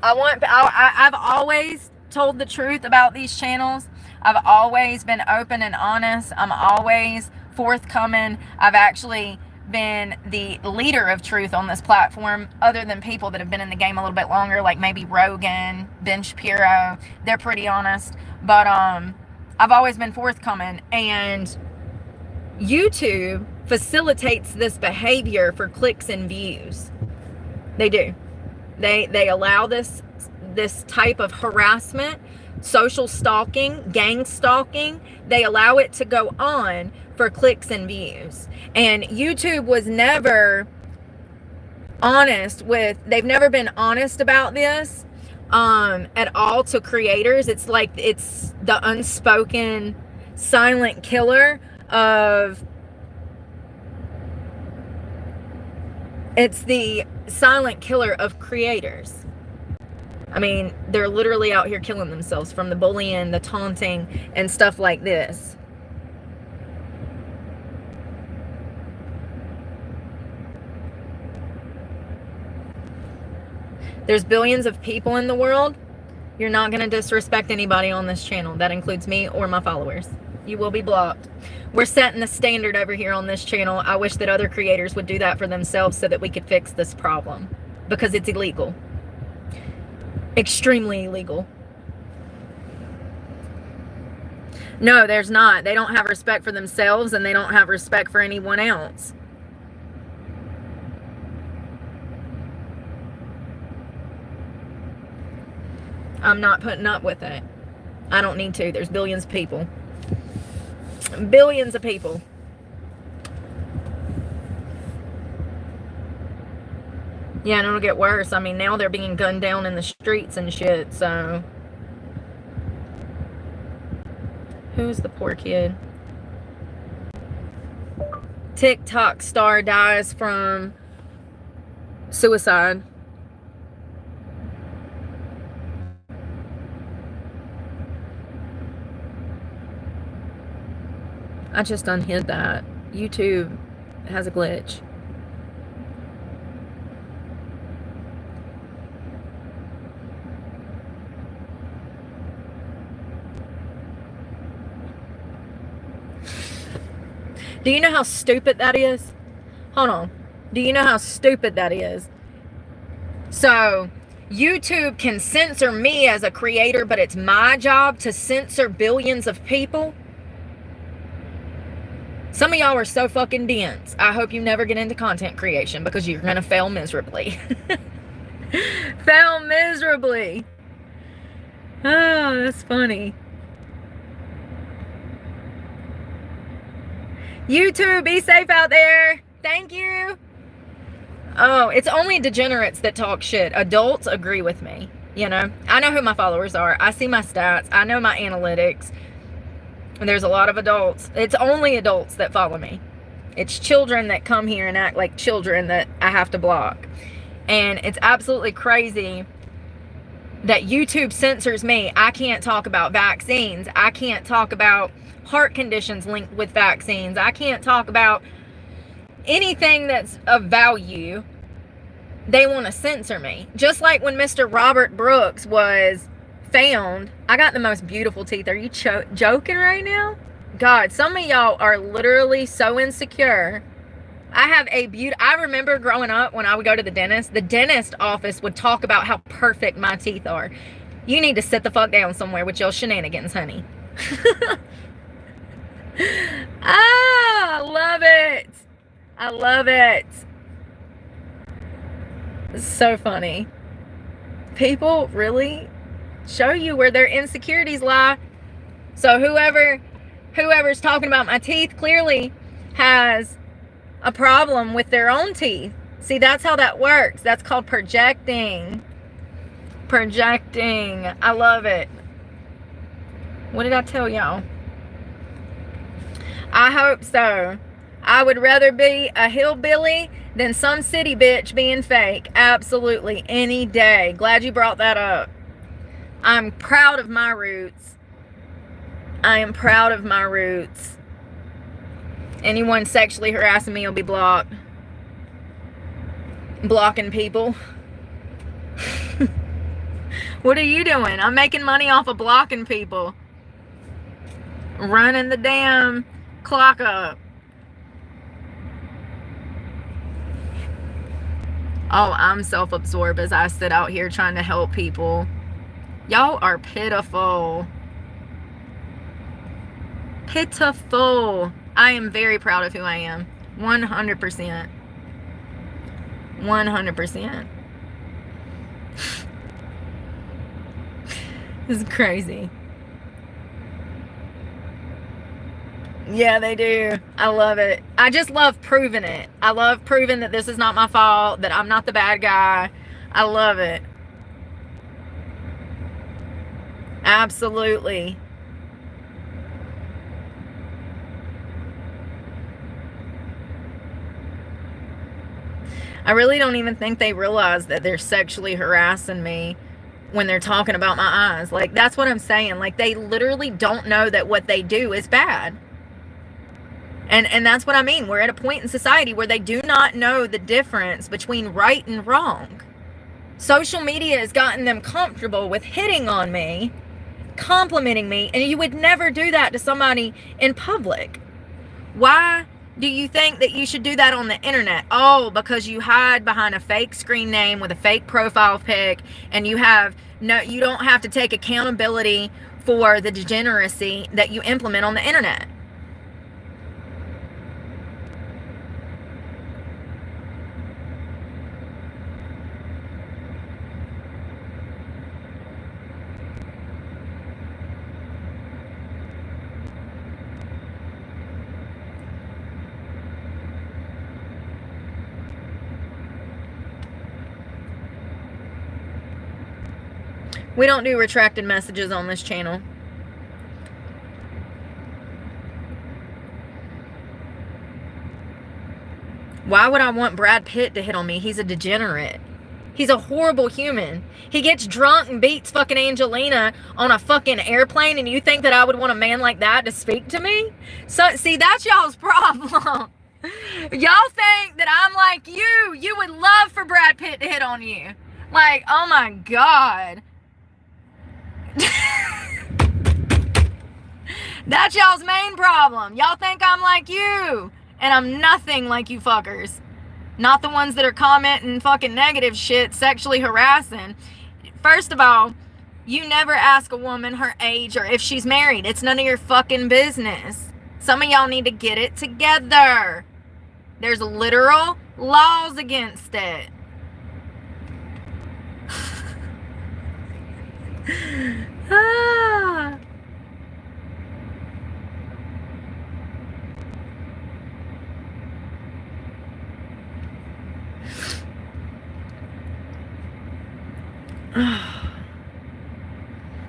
I've always told the truth about these channels. I've always been open and honest. I'm always forthcoming. I've actually been the leader of truth on this platform, other than people that have been in the game a little bit longer, like maybe Rogan, Ben Shapiro. They're pretty honest. But I've always been forthcoming, and YouTube facilitates this behavior for clicks and views. They do. They allow this type of harassment, social stalking, gang stalking. They allow it to go on for clicks and views. And YouTube was never honest with, they've never been honest about this at all to creators. It's like it's the unspoken silent killer of, it's the silent killer of creators. I mean, they're literally out here killing themselves from the bullying, the taunting, and stuff like this. There's billions of people in the world. You're not going to disrespect anybody on this channel. That includes me or my followers. You will be blocked. We're setting the standard over here on this channel. I wish that other creators would do that for themselves so that we could fix this problem, because it's illegal. Extremely illegal. No, there's not. They don't have respect for themselves, and they don't have respect for anyone else. I'm not putting up with it. I don't need to. There's billions of people. Billions of people. Yeah, and it'll get worse. I mean, now they're being gunned down in the streets and shit, so. Who's the poor kid? TikTok star dies from suicide. I just unhid that. YouTube has a glitch. Do you know how stupid that is? Hold on. Do you know how stupid that is? So, YouTube can censor me as a creator, but it's my job to censor billions of people? Some of y'all are so fucking dense. I hope you never get into content creation, because you're going to fail miserably. Fail miserably. Oh, that's funny. YouTube, be safe out there. Thank you. Oh, it's only degenerates that talk shit. Adults agree with me. You know, I know who my followers are. I see my stats. I know my analytics. And there's a lot of adults. It's only adults that follow me. It's children that come here and act like children that I have to block. And it's absolutely crazy that YouTube censors me. I can't talk about vaccines. I can't talk about heart conditions linked with vaccines. I can't talk about anything that's of value. They want to censor me. Just like when Mr. Robert Brooks was found. I got the most beautiful teeth. Are you joking right now? God, some of y'all are literally so insecure. I have a I remember growing up when I would go to the dentist office would talk about how perfect my teeth are. You need to sit the fuck down somewhere with your shenanigans, honey. I love it. I love it. It's so funny. People really show you where their insecurities lie. So whoever's talking about my teeth clearly has a problem with their own teeth. See, that's how that works. That's called projecting. Projecting. I love it. What did I tell y'all? I hope so. I would rather be a hillbilly than some city bitch being fake. Absolutely. Any day. Glad you brought that up. I'm proud of my roots. I am proud of my roots. Anyone sexually harassing me will be blocked. Blocking people. What are you doing? I'm making money off of blocking people. Running the damn clock up. Oh, I'm self-absorbed as I sit out here trying to help people. Y'all are pitiful. Pitiful. I am very proud of who I am. 100%. 100%. This is crazy. Yeah, they do. I love it. I just love proving it. I love proving that this is not my fault, that I'm not the bad guy. I love it. Absolutely. I really don't even think they realize that they're sexually harassing me when they're talking about my eyes. Like, that's what I'm saying. Like, they literally don't know that what they do is bad. And that's what I mean. We're at a point in society where they do not know the difference between right and wrong. Social media has gotten them comfortable with hitting on me, complimenting me, and you would never do that to somebody in public. Why do you think that you should do that on the internet? Oh, because you hide behind a fake screen name with a fake profile pic, and you don't have to take accountability for the degeneracy that you implement on the internet. We don't do retracted messages on this channel. Why would I want Brad Pitt to hit on me? He's a degenerate. He's a horrible human. He gets drunk and beats fucking Angelina on a fucking airplane, and you think that I would want a man like that to speak to me? So, see, that's y'all's problem. Y'all think that I'm like you. You would love for Brad Pitt to hit on you. Like, oh my God. That's y'all's main problem. Y'all think I'm like you, and I'm nothing like you fuckers. Not the ones that are commenting fucking negative shit, sexually harassing. First of all, you never ask a woman her age or if she's married. It's none of your fucking business. Some of y'all need to get it together. There's literal laws against it. Ah.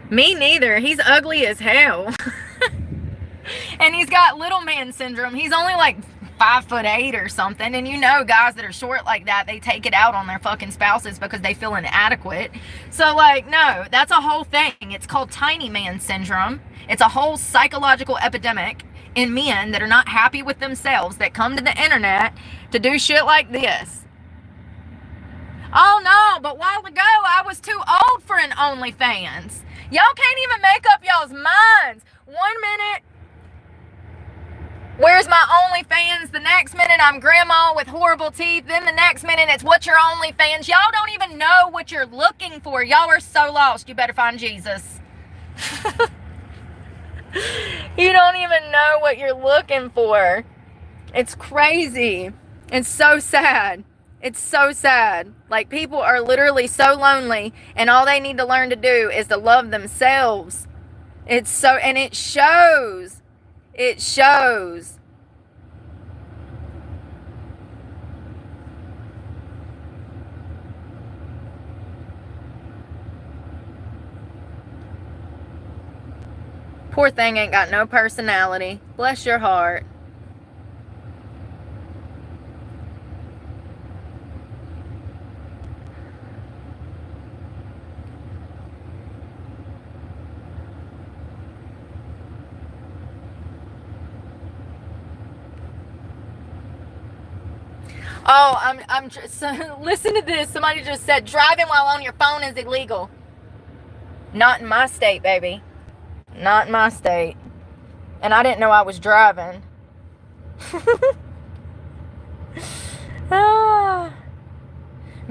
Me neither. He's ugly as hell. And he's got little man syndrome. He's only like 5'8" or something. And you know, guys that are short like that, they take it out on their fucking spouses because they feel inadequate. So, like, no, that's a whole thing. It's called tiny man syndrome. It's a whole psychological epidemic in men that are not happy with themselves that come to the internet to do shit like this. Oh no, but a while ago I was too old for an OnlyFans. Y'all can't even make up y'all's minds. 1 minute, where's my OnlyFans? The next minute I'm grandma with horrible teeth. Then the next minute it's what's your OnlyFans? Y'all don't even know what you're looking for. Y'all are so lost. You better find Jesus. You don't even know what you're looking for. It's crazy. It's so sad. It's so sad. Like, people are literally so lonely, and all they need to learn to do is to love themselves. It's so, and it shows. It shows. Poor thing ain't got no personality. Bless your heart. Oh, so, listen to this. Somebody just said driving while on your phone is illegal. Not in my state, baby. Not in my state. And I didn't know I was driving.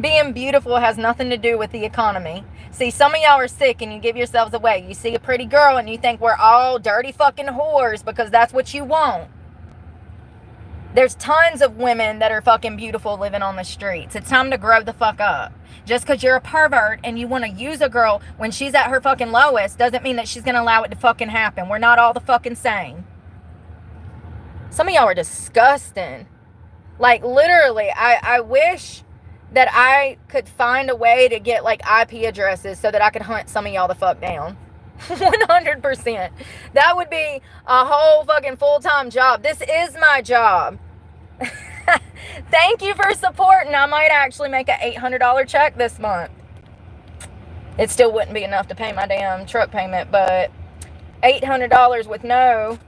Being beautiful has nothing to do with the economy. See, some of y'all are sick and you give yourselves away. You see a pretty girl and you think we're all dirty fucking whores because that's what you want. There's tons of women that are fucking beautiful living on the streets. It's time to grow the fuck up. Just because you're a pervert and you want to use a girl when she's at her fucking lowest doesn't mean that she's going to allow it to fucking happen. We're not all the fucking same. Some of y'all are disgusting. Like, literally, I wish that I could find a way to get, like, IP addresses so that I could hunt some of y'all the fuck down. 100%. That would be a whole fucking full-time job. This is my job. Thank you for supporting. I might actually make an $800 check this month. It still wouldn't be enough to pay my damn truck payment, but $800 with no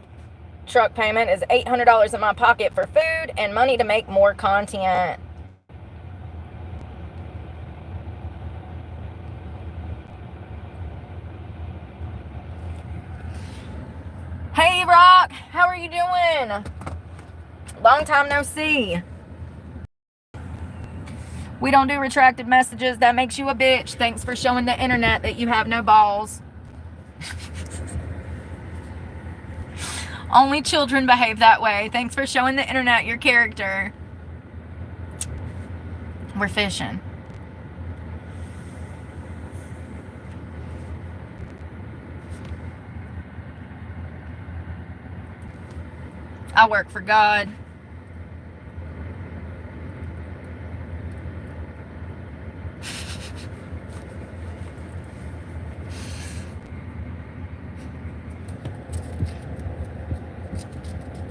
truck payment is $800 in my pocket for food and money to make more content. Hey Rock, how are you doing? Long time no see. We don't do retracted messages. That makes you a bitch. Thanks for showing the internet that you have no balls. Only children behave that way. Thanks for showing the internet your character. We're fishing. I work for God.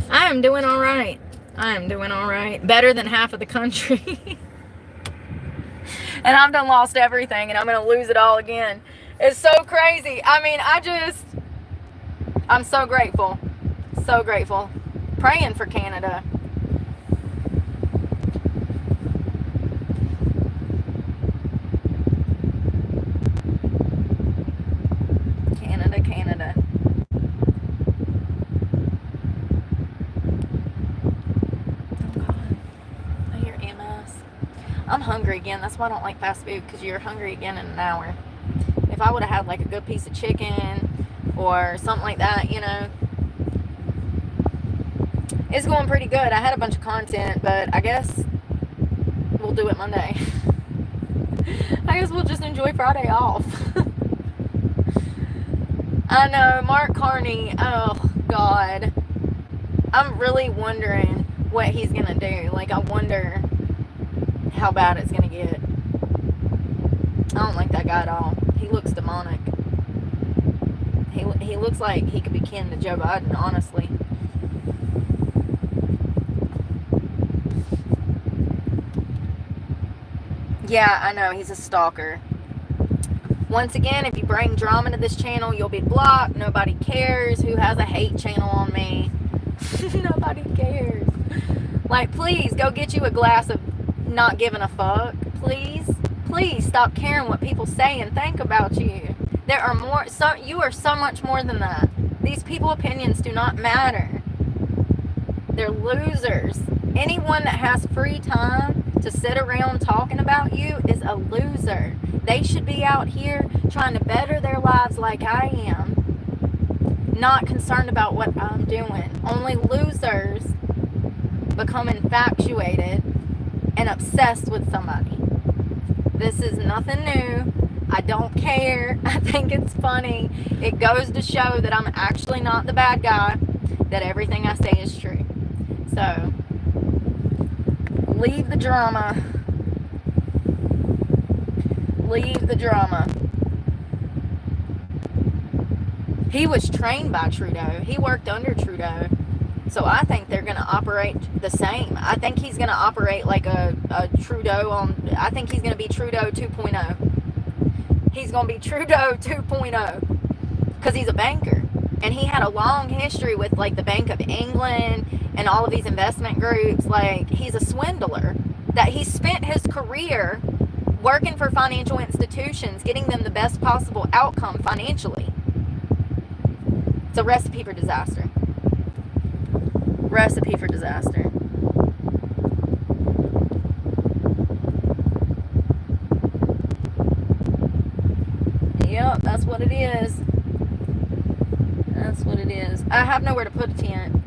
I am doing all right. I am doing all right. Better than half of the country. And I've done lost everything and I'm going to lose it all again. It's so crazy. I mean, I'm so grateful. So grateful. Praying for Canada. Canada. Oh God. I hear EMS. I'm hungry again. That's why I don't like fast food, because you're hungry again in an hour. If I would have had like a good piece of chicken or something like that, you know. It's going pretty good. I had a bunch of content, but I guess we'll do it Monday. I guess we'll just enjoy Friday off. I know, Mark Carney, oh God. I'm really wondering what he's going to do. Like, I wonder how bad it's going to get. I don't like that guy at all. He looks demonic. He looks like he could be kin to Joe Biden, honestly. Yeah, I know, he's a stalker. Once again, if you bring drama to this channel, you'll be blocked. Nobody cares. Who has a hate channel on me? Nobody cares. Like, please, go get you a glass of not giving a fuck. Please. Please stop caring what people say and think about you. There are more, you are so much more than that. These people's opinions do not matter. They're losers. Anyone that has free time to sit around talking about you is a loser. They should be out here trying to better their lives like I am, not concerned about what I'm doing. Only losers become infatuated and obsessed with somebody. This is nothing new. I don't care. I think it's funny. It goes to show that I'm actually not the bad guy, that everything I say is true. So, leave the drama. Leave the drama. He was trained by Trudeau. He worked under Trudeau. So I think they're going to operate the same. I think he's going to operate like a Trudeau on... I think he's going to be Trudeau 2.0. He's going to be Trudeau 2.0. Because he's a banker. And he had a long history with like the Bank of England and all of these investment groups. Like, he's a swindler. That he spent his career working for financial institutions, getting them the best possible outcome financially. It's a recipe for disaster. Recipe for disaster. what it is. That's what it is. I have nowhere to put a tent.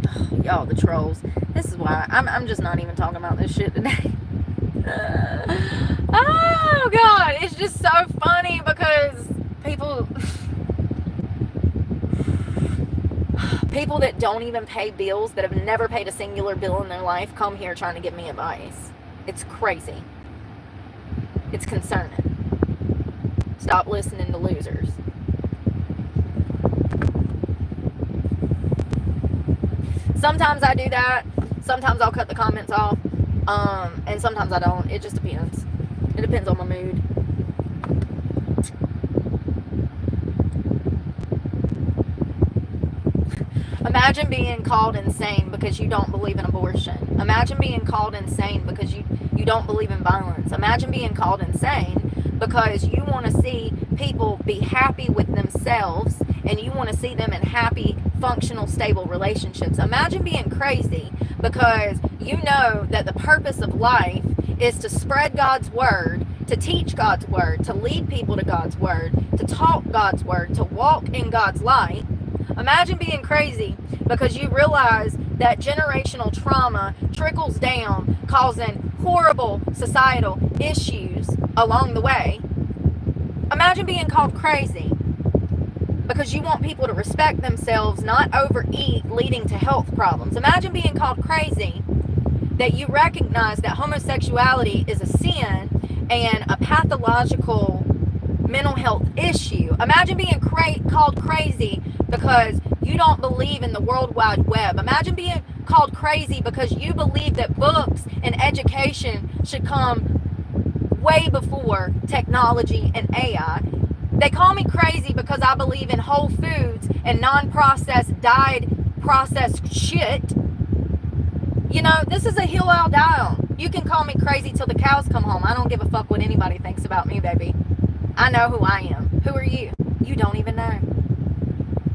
Oh, y'all, the trolls. This is why I'm just not even talking about this shit today. Oh, God. It's just so funny because people that don't even pay bills, that have never paid a singular bill in their life, come here trying to give me advice. It's crazy. It's concerning. Stop listening to losers. Sometimes I do that. Sometimes I'll cut the comments off. And sometimes I don't. It just depends. It depends on my mood. Imagine being called insane because you don't believe in abortion. Imagine being called insane because you don't believe in violence. Imagine being called insane because you want to see people be happy with themselves and you want to see them in happy, functional, stable relationships. Imagine being crazy because you know that the purpose of life is to spread God's word, to teach God's word, to lead people to God's word, to talk God's word, to walk in God's light. Imagine being crazy because you realize that generational trauma trickles down, causing horrible societal issues along the way. Imagine being called crazy because you want people to respect themselves, not overeat, leading to health problems. Imagine being called crazy that you recognize that homosexuality is a sin and a pathological mental health issue. Imagine being called crazy because you don't believe in the World Wide Web. Imagine being called crazy because you believe that books and education should come way before technology and AI. They call me crazy because I believe in whole foods and non-processed, dyed, processed shit. You know, this is a hill I'll die on. You can call me crazy till the cows come home. I don't give a fuck what anybody thinks about me, baby. I know who I am. Who are you? You don't even know.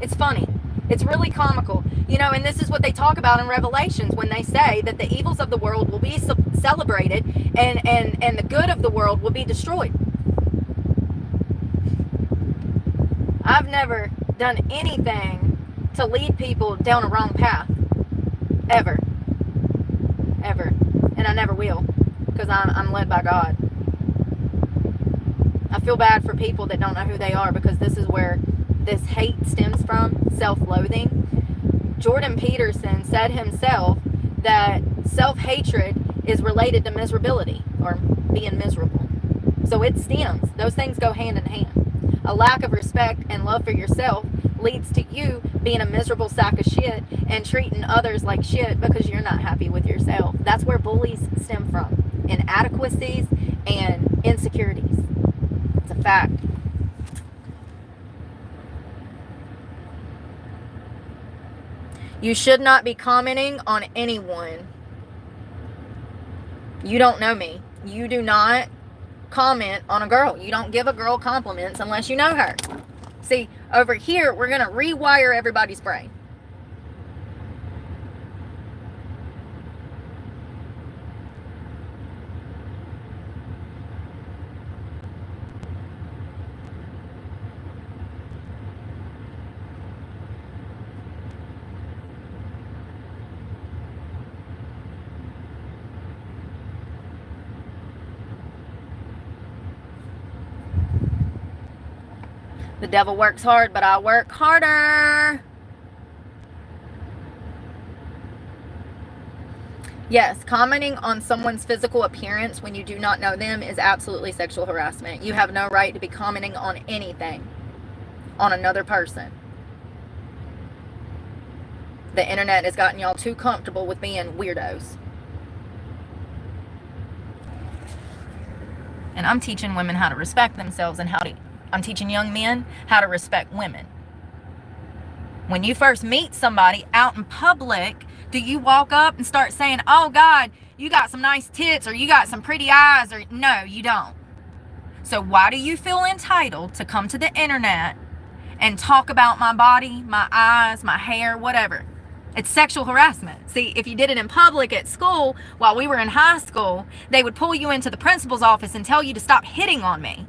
It's funny. It's really comical. You know, and this is what they talk about in Revelations when they say that the evils of the world will be celebrated and the good of the world will be destroyed. I've never done anything to lead people down a wrong path. Ever. Ever. And I never will. Because I'm led by God. I feel bad for people that don't know who they are because this is where this hate stems from, self-loathing. Jordan Peterson said himself that self-hatred is related to miserability or being miserable. So it stems. Those things go hand in hand. A lack of respect and love for yourself leads to you being a miserable sack of shit and treating others like shit because you're not happy with yourself. That's where bullies stem from. Inadequacies and insecurities. It's a fact. You should not be commenting on anyone. You don't know me. You do not comment on a girl. You don't give a girl compliments unless you know her. See, over here, we're going to rewire everybody's brain. The devil works hard, but I work harder. Yes, commenting on someone's physical appearance when you do not know them is absolutely sexual harassment. You have no right to be commenting on anything on another person. The internet has gotten y'all too comfortable with being weirdos. And I'm teaching women how to respect themselves and I'm teaching young men how to respect women. When you first meet somebody out in public, do you walk up and start saying, oh God, you got some nice tits or you got some pretty eyes? Or no, you don't. So why do you feel entitled to come to the internet and talk about my body, my eyes, my hair, whatever? It's sexual harassment. See, if you did it in public at school while we were in high school, they would pull you into the principal's office and tell you to stop hitting on me.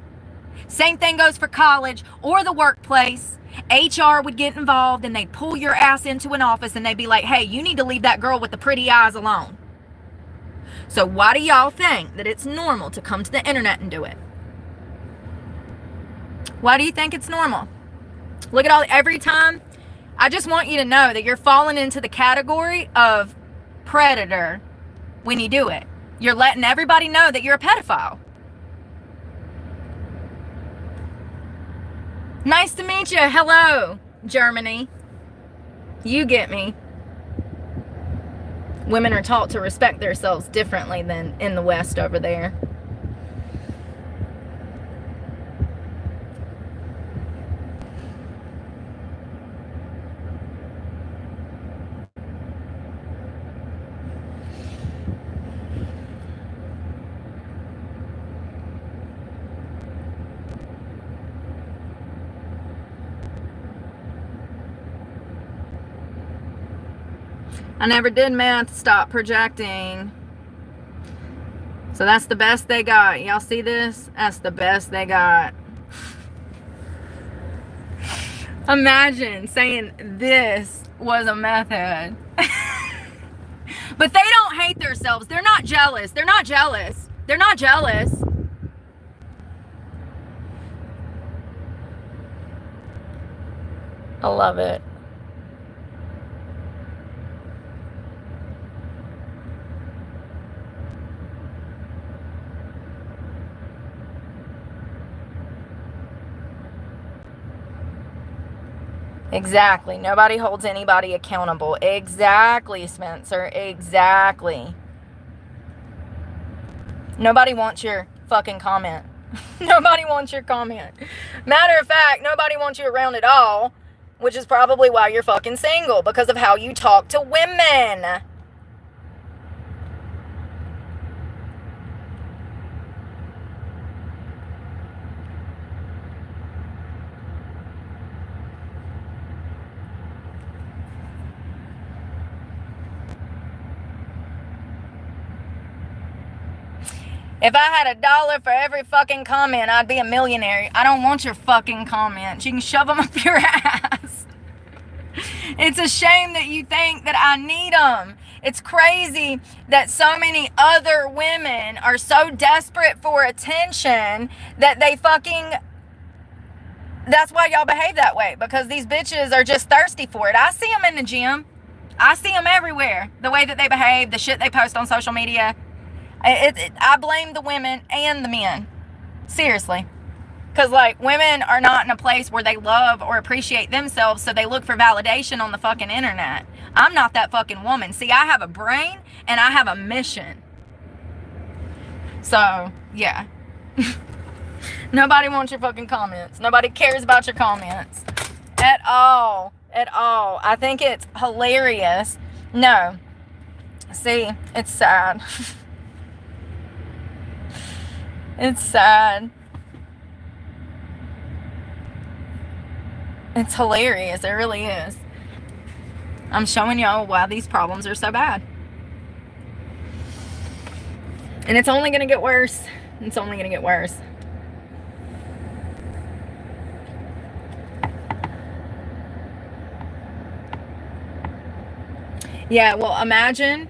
Same thing goes for college or the workplace. HR would get involved and they'd pull your ass into an office and they'd be like, hey, you need to leave that girl with the pretty eyes alone. So why do y'all think that it's normal to come to the internet and do it? Why do you think it's normal? Look at every time. I just want you to know that you're falling into the category of predator when you do it. You're letting everybody know that you're a pedophile. Nice to meet you. Hello, Germany. You get me. Women are taught to respect themselves differently than in the West over there. I never did math. Stop projecting. So that's the best they got. Y'all see this? That's the best they got. Imagine saying this was a method. But they don't hate themselves. They're not jealous. They're not jealous. They're not jealous. I love it. Exactly. Nobody holds anybody accountable. Exactly, Spencer. Exactly. Nobody wants your fucking comment. Nobody wants your comment. Matter of fact, nobody wants you around at all, which is probably why you're fucking single, because of how you talk to women. If I had $1 for every fucking comment, I'd be a millionaire. I don't want your fucking comments. You can shove them up your ass. It's a shame that you think that I need them. It's crazy that so many other women are so desperate for attention that they fucking... That's why y'all behave that way. Because these bitches are just thirsty for it. I see them in the gym. I see them everywhere. The way that they behave, the shit they post on social media. I blame the women and the men. Seriously. Because, like, women are not in a place where they love or appreciate themselves, so they look for validation on the fucking internet. I'm not that fucking woman. See, I have a brain and I have a mission. So, yeah. Nobody wants your fucking comments. Nobody cares about your comments. At all. At all. I think it's hilarious. No. See, it's sad. It's sad. It's hilarious. It really is. I'm showing y'all why these problems are so bad. And it's only going to get worse. It's only going to get worse. Yeah, well, imagine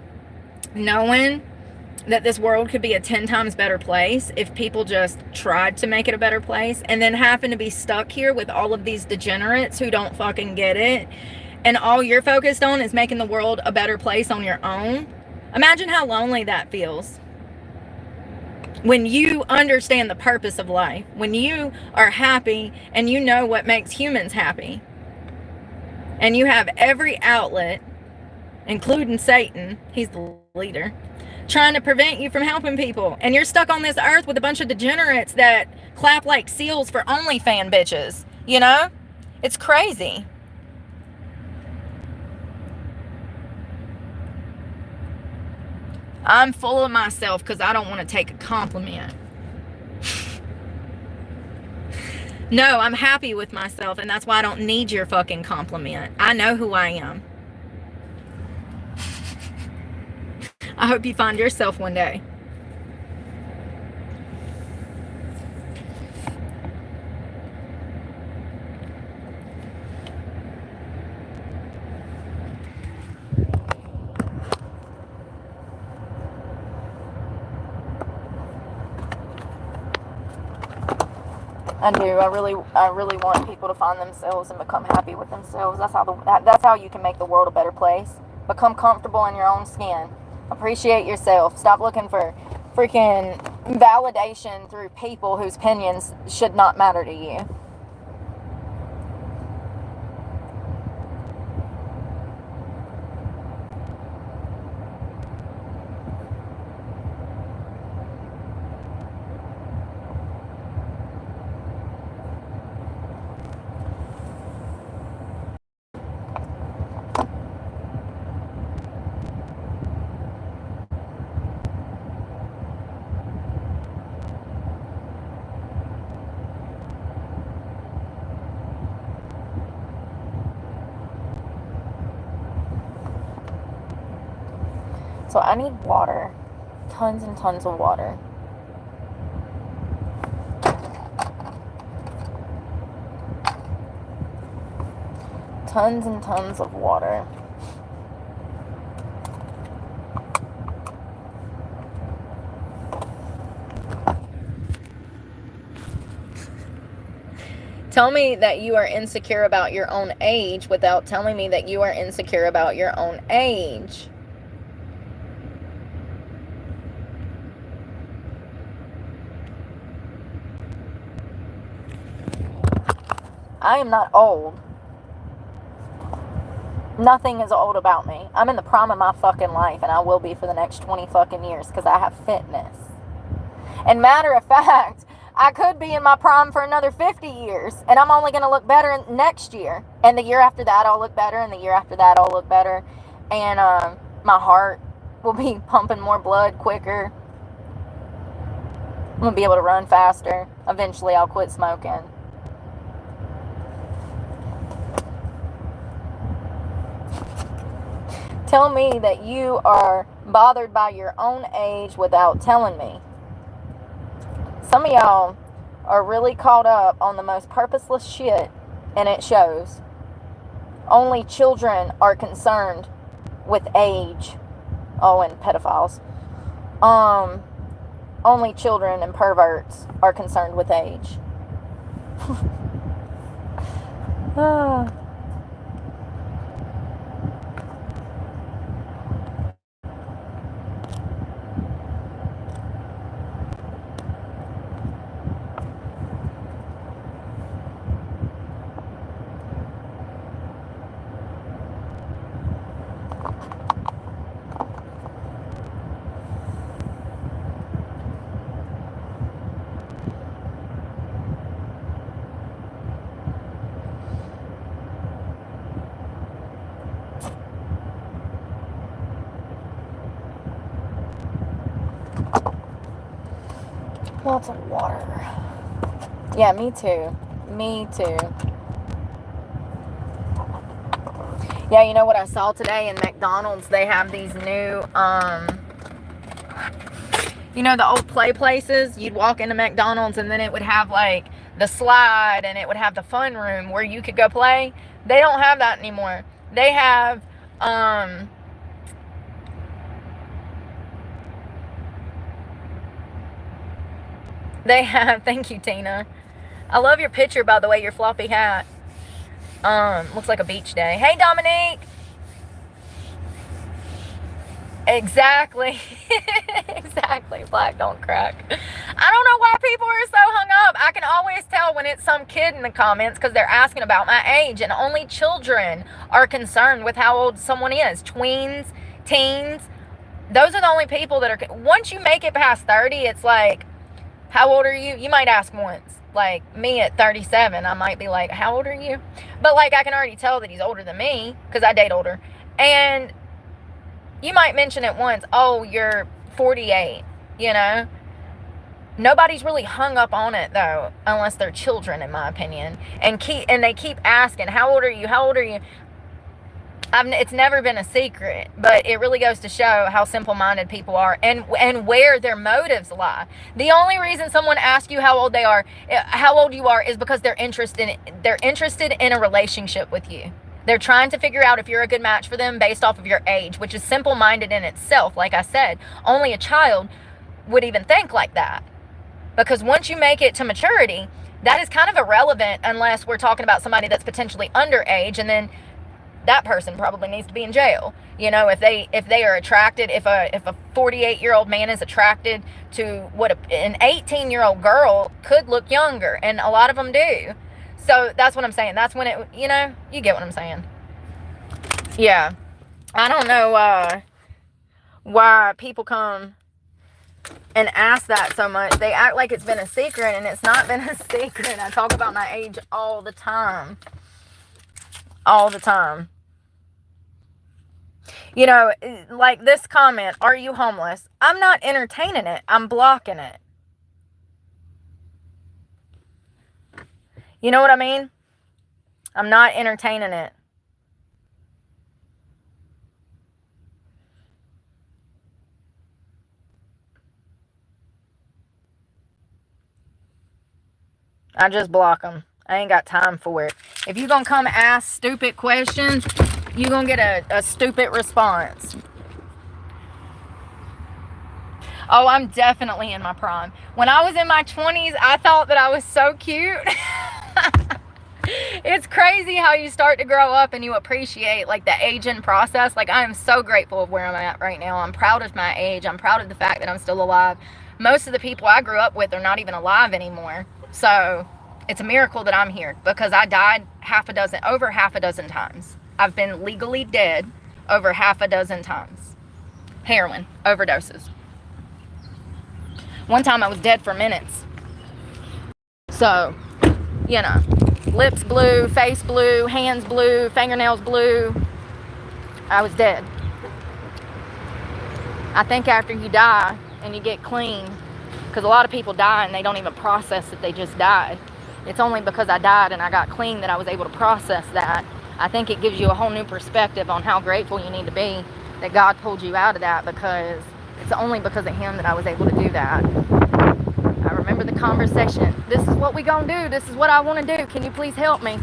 knowing that this world could be a 10 times better place if people just tried to make it a better place, and then happen to be stuck here with all of these degenerates who don't fucking get it, and all you're focused on is making the world a better place on your own. Imagine how lonely that feels. When you understand the purpose of life, when you are happy and you know what makes humans happy, and you have every outlet, including Satan, he's the leader, trying to prevent you from helping people, and you're stuck on this earth with a bunch of degenerates that clap like seals for OnlyFans bitches, you know? It's crazy. I'm full of myself because I don't want to take a compliment. No, I'm happy with myself, and that's why I don't need your fucking compliment. I know who I am. I hope you find yourself one day. I do. I really want people to find themselves and become happy with themselves. That's how you can make the world a better place. Become comfortable in your own skin. Appreciate yourself. Stop looking for freaking validation through people whose opinions should not matter to you. So I need water. Tons and tons of water. Tons and tons of water. Tell me that you are insecure about your own age without telling me that you are insecure about your own age. I am not old. Nothing is old about me. I'm in the prime of my fucking life, and I will be for the next 20 fucking years because I have fitness. And matter of fact, I could be in my prime for another 50 years, and I'm only going to look better next year. And the year after that, I'll look better, and the year after that, I'll look better. And my heart will be pumping more blood quicker. I'm going to be able to run faster. Eventually, I'll quit smoking. Tell me that you are bothered by your own age without telling me. Some of y'all are really caught up on the most purposeless shit, and it shows. Only children are concerned with age. Oh, and pedophiles. Only children and perverts are concerned with age. Lots of water. Yeah, me too. Me too. Yeah, you know what I saw today in McDonald's? They have these new, you know, the old play places? You'd walk into McDonald's and then it would have like the slide and it would have the fun room where you could go play. They don't have that anymore. They have, thank you, Tina. I love your picture, by the way, your floppy hat. Looks like a beach day. Hey, Dominique. Exactly. Exactly. Black don't crack. I don't know why people are so hung up. I can always tell when it's some kid in the comments because they're asking about my age, and only children are concerned with how old someone is. Tweens, teens, those are the only people that are... Once you make it past 30, it's like, how old are you? You might ask once. Like, me at 37, I might be like, how old are you? But, like, I can already tell that he's older than me because I date older. And you might mention it once, oh, you're 48, you know? Nobody's really hung up on it, though, unless they're children, in my opinion. And they keep asking, how old are you? How old are you? It's never been a secret, but it really goes to show how simple-minded people are and where their motives lie. The only reason someone asks you how old you are, is because they're interested in a relationship with you. They're trying to figure out if you're a good match for them based off of your age, which is simple-minded in itself. Like I said, only a child would even think like that. Because once you make it to maturity, that is kind of irrelevant unless we're talking about somebody that's potentially underage, and then that person probably needs to be in jail. You know, if they are attracted, if a 48-year-old man is attracted to what an 18-year-old girl could look younger, and a lot of them do. So that's what I'm saying. That's when it, you know, you get what I'm saying. Yeah. I don't know why people come and ask that so much. They act like it's been a secret, and it's not been a secret. I talk about my age all the time. All the time. You know, like this comment, are you homeless? I'm not entertaining it. I'm blocking it. You know what I mean? I'm not entertaining it. I just block them. I ain't got time for it. If you're going to come ask stupid questions, you're going to get a stupid response. Oh, I'm definitely in my prime. When I was in my 20s, I thought that I was so cute. It's crazy how you start to grow up and you appreciate like the aging process. Like, I am so grateful of where I'm at right now. I'm proud of my age. I'm proud of the fact that I'm still alive. Most of the people I grew up with are not even alive anymore. So it's a miracle that I'm here, because I died over half a dozen times. I've been legally dead over half a dozen times. Heroin overdoses. One time I was dead for minutes. So, you know, lips blue, face blue, hands blue, fingernails blue. I was dead. I think after you die and you get clean, because a lot of people die and they don't even process that they just died. It's only because I died and I got clean that I was able to process that. I think it gives you a whole new perspective on how grateful you need to be that God pulled you out of that, because it's only because of Him that I was able to do that. I remember the conversation. This is what we gonna do. This is what I want to do. Can you please help me?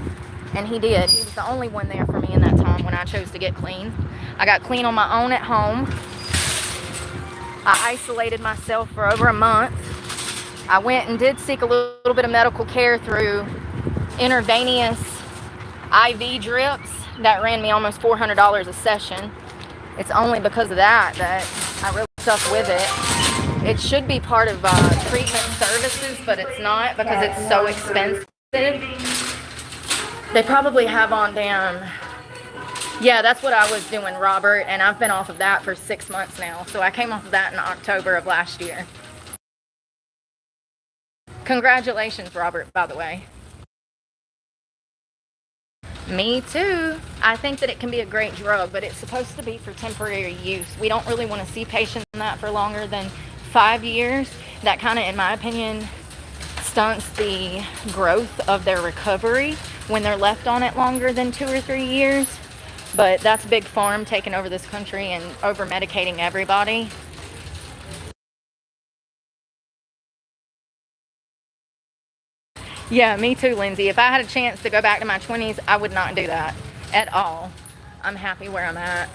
And He did. He was the only one there for me in that time when I chose to get clean. I got clean on my own at home. I isolated myself for over a month. I went and did seek a little bit of medical care through intravenous IV drips that ran me almost $400 a session. It's only because of that I really stuck with it. It should be part of treatment services, but it's not, because it's so expensive. They probably have on down. Yeah, that's what I was doing, Robert, and I've been off of that for 6 months now. So I came off of that in October of last year. Congratulations, Robert, by the way. Me too. I think that it can be a great drug, but it's supposed to be for temporary use. We don't really want to see patients on that for longer than 5 years. That kind of, in my opinion, stunts the growth of their recovery when they're left on it longer than 2 or 3 years. But that's Big Pharma taking over this country and over medicating everybody. Yeah, me too, Lindsay. If I had a chance to go back to my 20s, I would not do that at all. I'm happy where I'm at.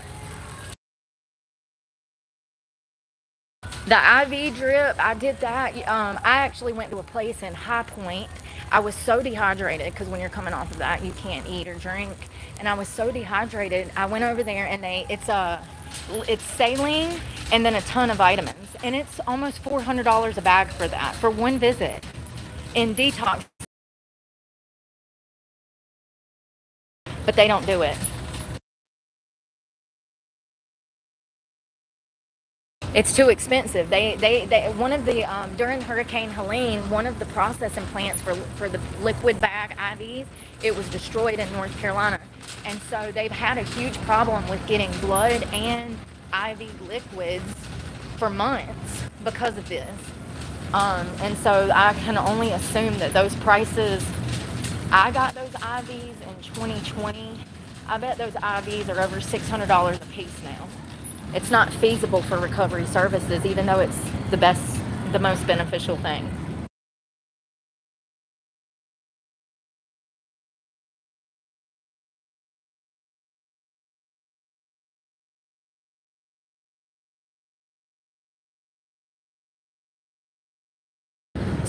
The IV drip, I did that. I actually went to a place in High Point. I was so dehydrated, because when you're coming off of that, you can't eat or drink. And I was so dehydrated. I went over there, and it's saline and then a ton of vitamins. And it's almost $400 a bag for that, for one visit in detox. But they don't do it. It's too expensive. They one of the during Hurricane Helene, one of the processing plants for the liquid bag IVs, it was destroyed in North Carolina, and so they've had a huge problem with getting blood and IV liquids for months because of this. And so I can only assume that those prices. I got those IVs in 2020. I bet those IVs are over $600 a piece now. It's not feasible for recovery services, even though it's the most beneficial thing.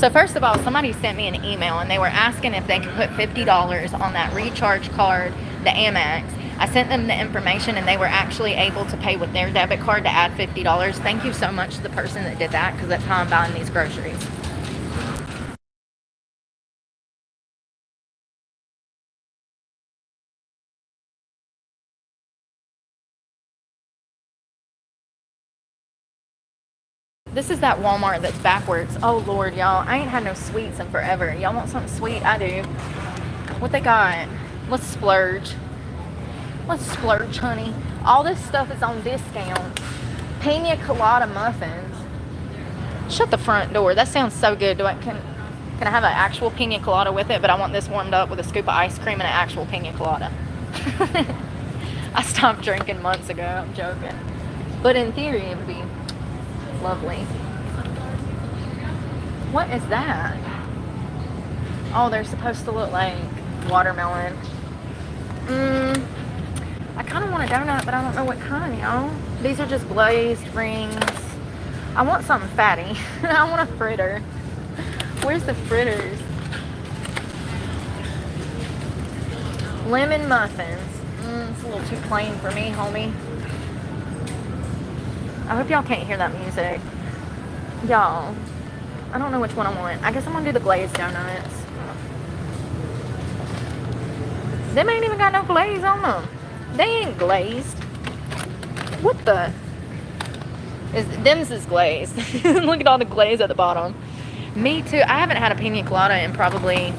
So first of all, somebody sent me an email and they were asking if they could put $50 on that recharge card, the Amex. I sent them the information and they were actually able to pay with their debit card to add $50. Thank you so much to the person that did that, because that's how I'm buying these groceries. This is that Walmart that's backwards. Oh, Lord, y'all. I ain't had no sweets in forever. Y'all want something sweet? I do. What they got? Let's splurge. Let's splurge, honey. All this stuff is on discount. Pina colada muffins. Shut the front door. That sounds so good. Can I have an actual pina colada with it? But I want this warmed up with a scoop of ice cream and an actual pina colada. I stopped drinking months ago. I'm joking. But in theory, it would be lovely. What is that? Oh, they're supposed to look like watermelon. I kind of want a donut, but I don't know what kind, y'all. These are just glazed rings. I want something fatty. I want a fritter. Where's the fritters? Lemon muffins. It's a little too plain for me, homie. I hope y'all can't hear that music. Y'all, I don't know which one I want. I guess I'm gonna do the glazed donuts. Them ain't even got no glaze on them. They ain't glazed. What the? Them's is glazed. Look at all the glaze at the bottom. Me too. I haven't had a pina colada in probably...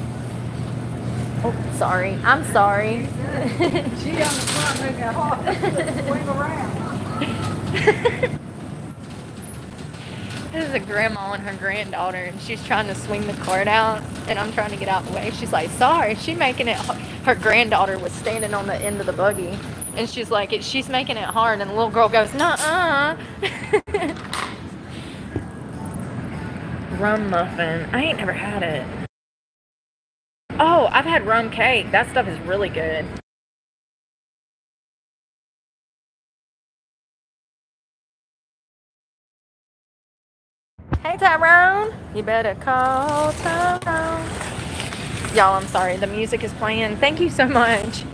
Oh, sorry. I'm sorry.
She on the front making it hot. Swing around.
This is a grandma and her granddaughter, and she's trying to swing the cart out, and I'm trying to get out the way. She's like, sorry. She's making it... Her granddaughter was standing on the end of the buggy, and she's like, she's making it hard, and the little girl goes, nuh-uh. Rum muffin. I ain't never had it. Oh, I've had rum cake. That stuff is really good. Hey, Tyrone. You better call Tyrone. Y'all, I'm sorry. The music is playing. Thank you so much.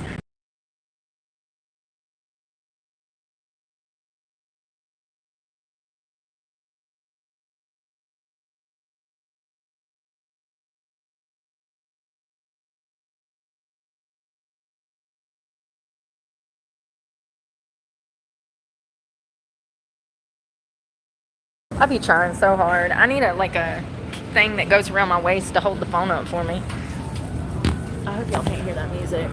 I be trying so hard. I need a thing that goes around my waist to hold the phone up for me. I hope y'all can't hear that music.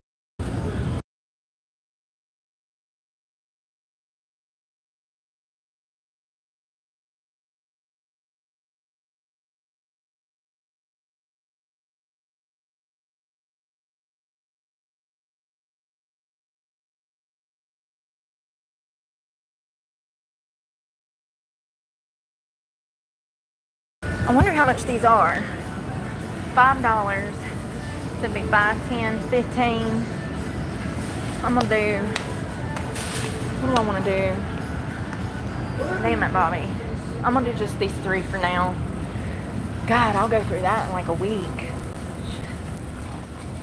I wonder how much these are. $5. Could be 5, 10, 15. I'm gonna do... What do I want to do? Damn it, Bobby. I'm gonna do just these 3 for now. God, I'll go through that in like a week.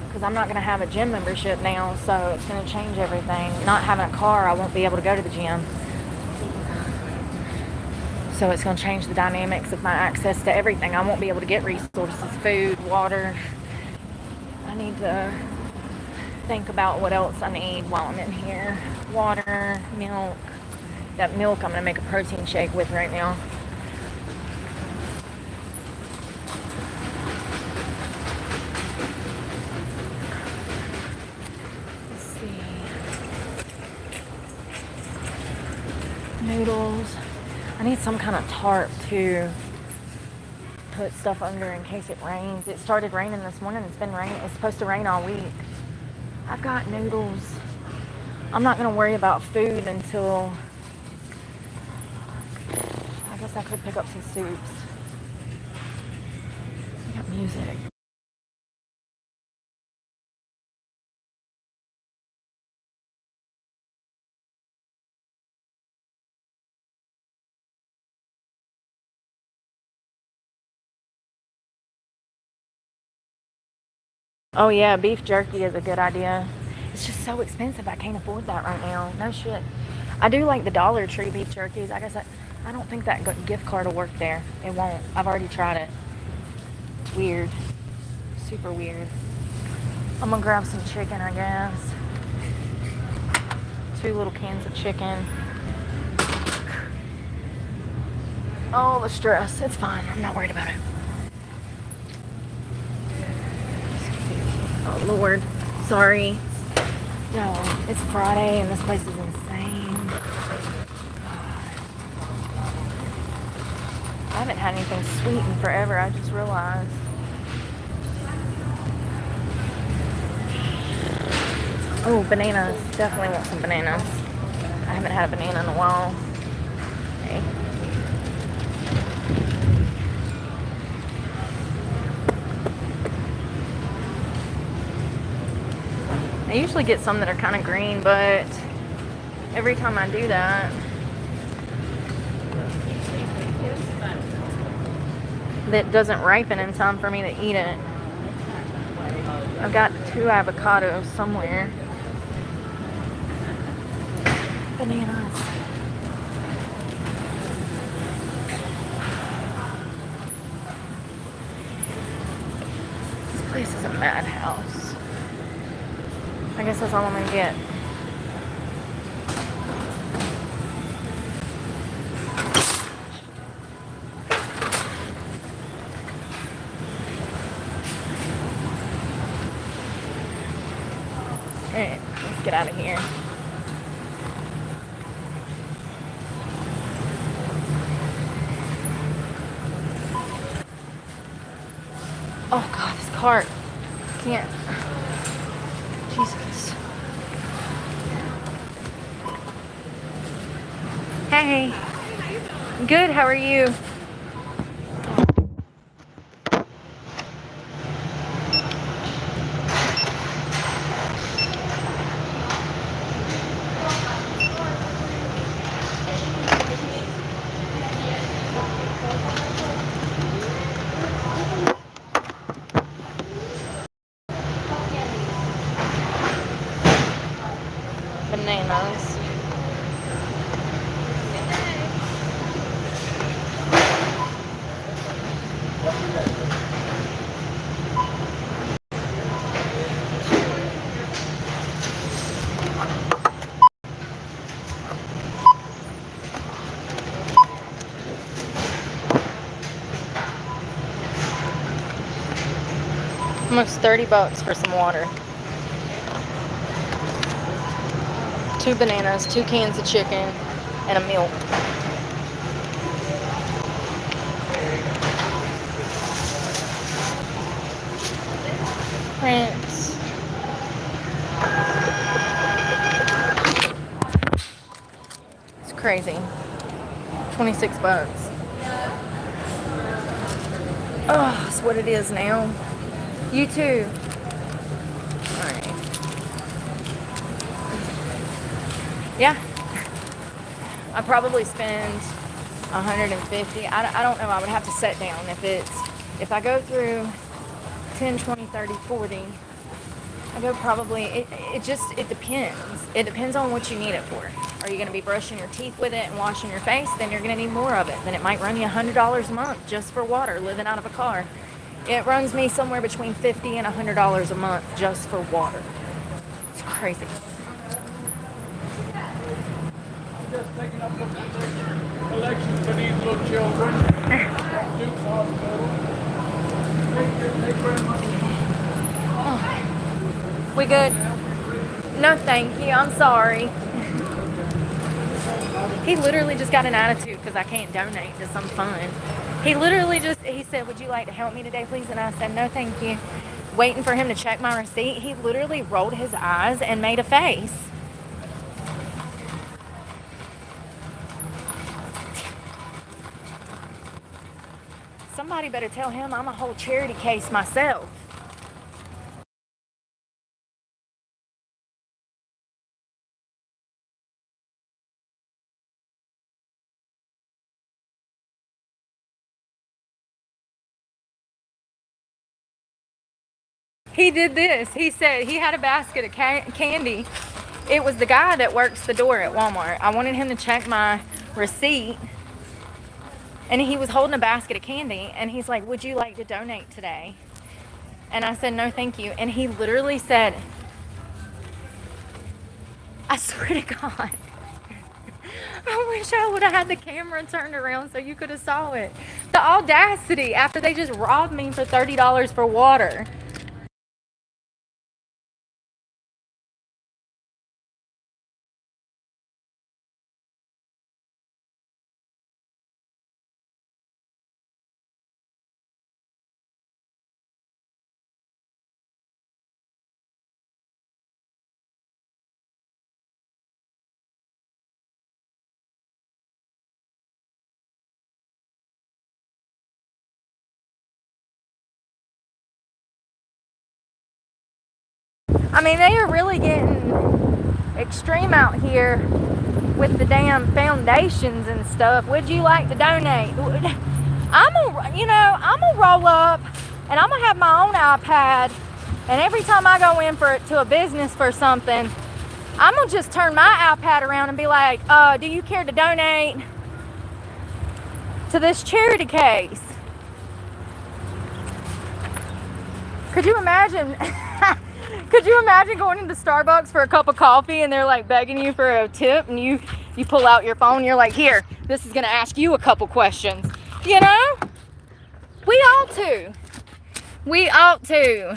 Because I'm not gonna have a gym membership now, so it's gonna change everything. Not having a car, I won't be able to go to the gym. So it's going to change the dynamics of my access to everything. I won't be able to get resources, food, water. I need to think about what else I need while I'm in here. Water, milk. That milk I'm going to make a protein shake with right now. Let's see. Noodles. I need some kind of tarp to put stuff under in case it rains. It started raining this morning. It's been raining. It's supposed to rain all week. I've got noodles. I'm not going to worry about food until... I guess I could pick up some soups. I got music. Oh yeah, beef jerky is a good idea. It's just so expensive. I can't afford that right now. No shit. I do like the Dollar Tree beef jerkies. I guess I don't think that gift card will work there. It won't. I've already tried it. It's weird. Super weird. I'm gonna grab some chicken, I guess. 2 little cans of chicken. Oh, the stress. It's fine. I'm not worried about it. Oh, Lord. Sorry. No, it's Friday and this place is insane. I haven't had anything sweet in forever. I just realized. Oh, bananas. Definitely want some bananas. I haven't had a banana in a while. Okay. I usually get some that are kind of green, but every time I do that, that doesn't ripen in time for me to eat it. I've got 2 avocados somewhere. Bananas. This place is a madhouse. I guess that's all I'm gonna get. Alright, let's get out of here. Oh God, this cart. Can't. Jesus. Hey. Good, how are you? Bananas. Almost $30 for some water. 2 bananas, 2 cans of chicken, and a milk. Prince. It's crazy. $26. Oh, that's what it is now. You too. Alright. Yeah. I probably spend 150. I don't know. I would have to set down if I go through 10, 20, 30, 40. I go probably, it depends. It depends on what you need it for. Are you going to be brushing your teeth with it and washing your face? Then you're going to need more of it. Then it might run you $100 a month just for water, living out of a car. It runs me somewhere between $50 and $100 a month just for water. It's crazy.
Just taking up the collection for these little children. Duke's Hospital. Thank you very much.
We good? No, thank you. I'm sorry. He literally just got an attitude because I can't donate to some fund. He said, would you like to help me today, please? And I said, no, thank you. Waiting for him to check my receipt. He literally rolled his eyes and made a face. Somebody better tell him I'm a whole charity case myself. He did this. He said he had a basket of candy. It was the guy that works the door at Walmart. I wanted him to check my receipt. And he was holding a basket of candy. And he's like, would you like to donate today? And I said, no, thank you. And he literally said, I swear to God, I wish I would have had the camera turned around so you could have saw it. The audacity after they just robbed me for $30 for water. I mean, they are really getting extreme out here with the damn foundations and stuff. Would you like to donate? I'm gonna roll up and I'm gonna have my own iPad, and every time I go in to a business for something, I'm gonna just turn my iPad around and be like, do you care to donate to this charity case? Could you imagine? Could you imagine going into Starbucks for a cup of coffee and they're like begging you for a tip, and you pull out your phone and you're like, here, this is gonna ask you a couple questions. You know? We ought to. We ought to.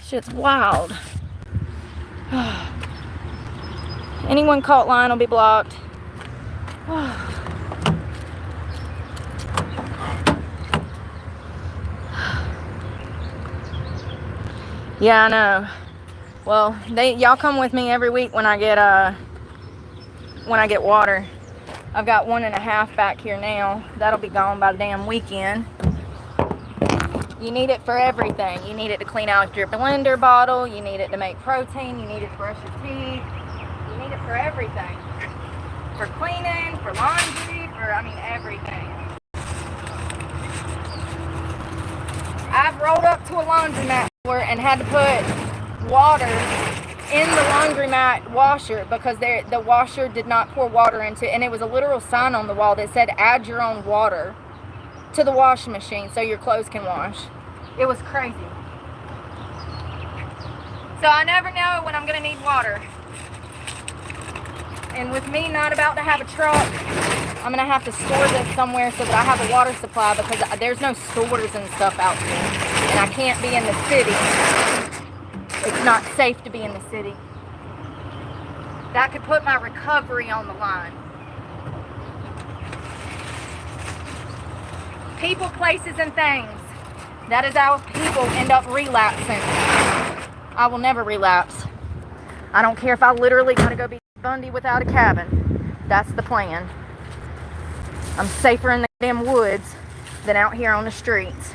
Shit's wild. Anyone caught lying will be blocked. Yeah, I know. Well, y'all come with me every week when I get water. I've got 1.5 back here now. That'll be gone by the damn weekend. You need it for everything. You need it to clean out your blender bottle. You need it to make protein. You need it to brush your teeth. You need it for everything. For cleaning, for laundry, everything. I've rolled up to a laundromat and had to put water in the laundromat washer because the washer did not pour water into it, and it was a literal sign on the wall that said add your own water to the washing machine so your clothes can wash. It was crazy. So I never know when I'm gonna need water, and with me not about to have a truck, I'm gonna have to store this somewhere so that I have a water supply, because there's no stores and stuff out here. And I can't be in the city. It's not safe to be in the city. That could put my recovery on the line. People, places, and things. That is how people end up relapsing. I will never relapse. I don't care if I literally gotta go be Bundy without a cabin. That's the plan. I'm safer in the damn woods than out here on the streets.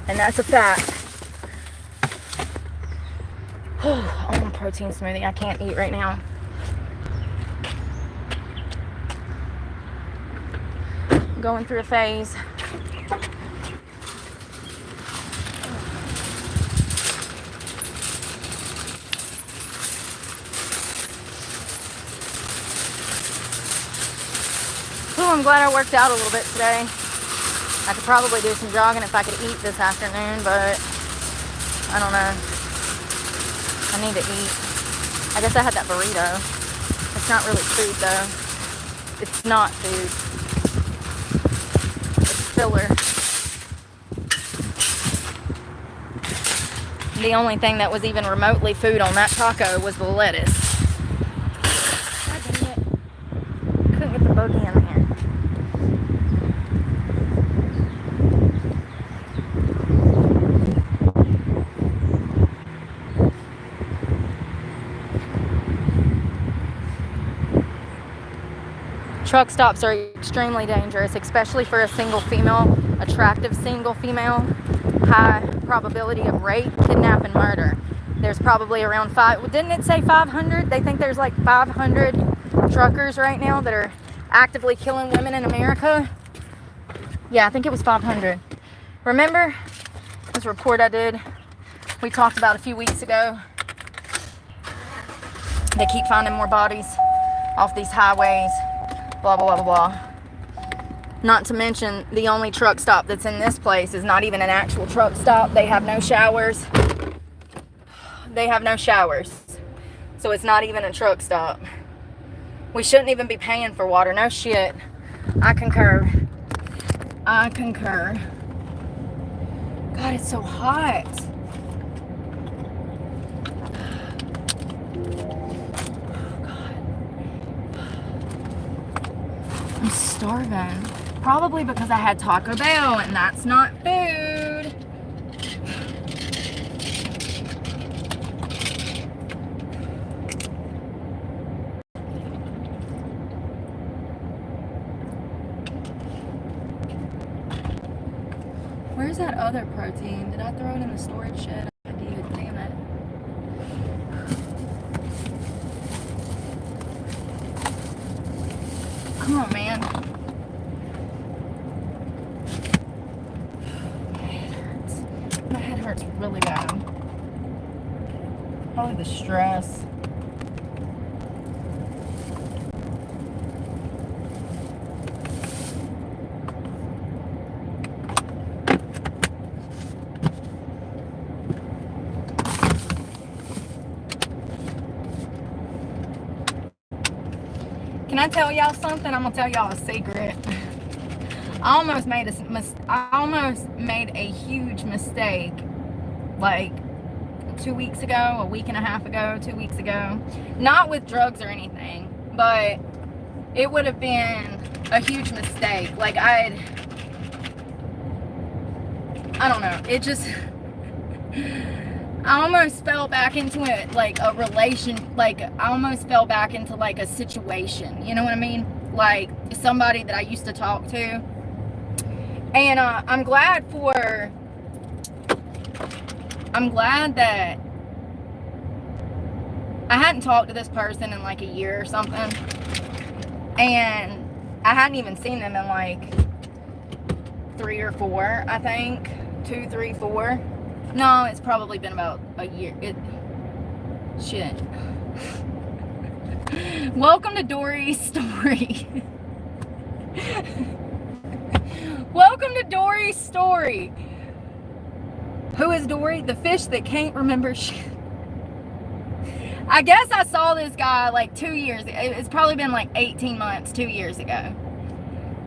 And that's a fact. I want a protein smoothie. I can't eat right now. I'm going through a phase. Oh, I'm glad I worked out a little bit today. I could probably do some jogging if I could eat this afternoon, but I don't know. I need to eat. I guess I had that burrito. It's not really food though. It's not food. It's filler. The only thing that was even remotely food on that taco was the lettuce. God dang it. Couldn't get the bogey in there. Truck stops are extremely dangerous, especially for a single female, attractive single female. High probability of rape, kidnap, and murder. There's probably around didn't it say 500? They think there's like 500 truckers right now that are actively killing women in America. Yeah, I think it was 500. Remember this report I did we talked about a few weeks ago. They keep finding more bodies off these highways, blah, blah, blah, blah, blah. Not to mention, the only truck stop that's in this place is not even an actual truck stop. They have no showers. They have no showers. So it's not even a truck stop. We shouldn't even be paying for water. No shit. I concur. I concur. God, it's so hot. I'm starving. Probably because I had Taco Bell, and that's not food. Where's that other protein? Did I throw it in the storage shed? I did, damn it. Come on, man. My head hurts really bad. Probably the stress. Can I tell y'all something? I'm gonna tell y'all a secret. I almost made a huge mistake like 2 weeks ago, a week and a half ago, 2 weeks ago. Not with drugs or anything, but it would have been a huge mistake. Like I don't know. It just, I almost fell back into it, like a I almost fell back into like a situation. You know what I mean? Like somebody that I used to talk to. And I'm glad that I hadn't talked to this person in like a year or something. And I hadn't even seen them in like 3 or 4, I think. 2, 3, 4. No, it's probably been about a year. Shit. Welcome to Dory's story. Welcome to Dory's story. Who is Dory? The fish that can't remember shit. I guess I saw this guy like 2 years. It's probably been like 18 months, 2 years ago.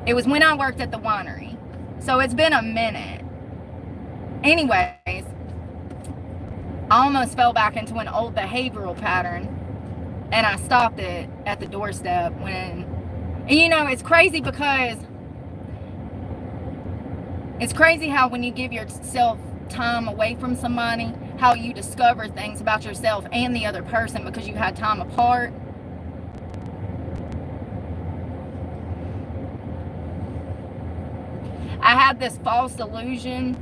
It was when I worked at the winery. So it's been a minute. Anyways, I almost fell back into an old behavioral pattern. And I stopped it at the doorstep when... And you know, it's crazy because... It's crazy how when you give yourself time away from somebody, how you discover things about yourself and the other person because you had time apart. I had this false illusion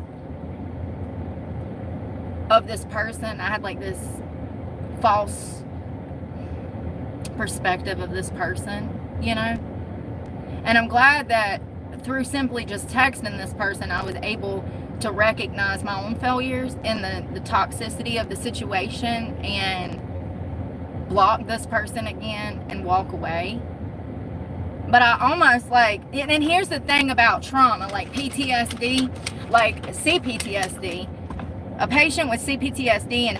of this person. I had like this false perspective of this person, you know? And I'm glad that through simply just texting this person, I was able to recognize my own failures and the toxicity of the situation and block this person again and walk away. But I almost like, and here's the thing about trauma, like PTSD, like CPTSD, a patient with CPTSD and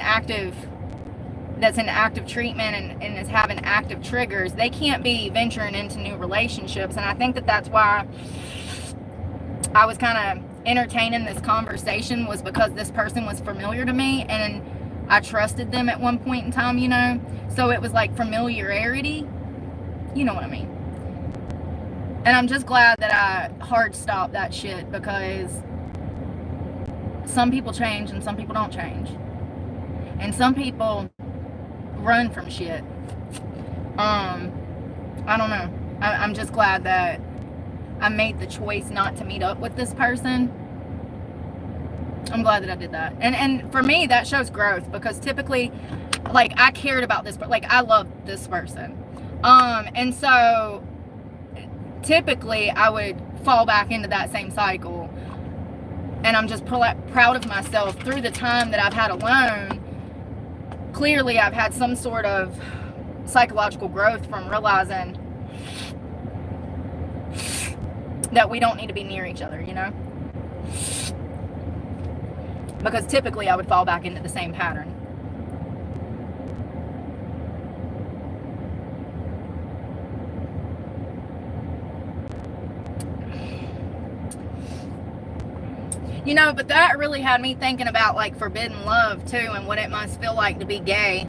that's in active treatment and is having active triggers, they can't be venturing into new relationships. And I think that's why I was kind of entertaining this conversation, was because this person was familiar to me and I trusted them at one point in time, you know? So it was like familiarity, you know what I mean? And I'm just glad that I hard stopped that shit, because some people change and some people don't change. And some people run from shit. I don't know. I'm just glad that I made the choice not to meet up with this person. I'm glad that I did that. And for me, that shows growth, because typically, like, I cared about this, but like, I loved this person. And so typically I would fall back into that same cycle. and I'm just proud of myself through the time that I've had alone. Clearly, I've had some sort of psychological growth from realizing that we don't need to be near each other, you know? Because typically I would fall back into the same pattern. You know, but that really had me thinking about like forbidden love too, and what it must feel like to be gay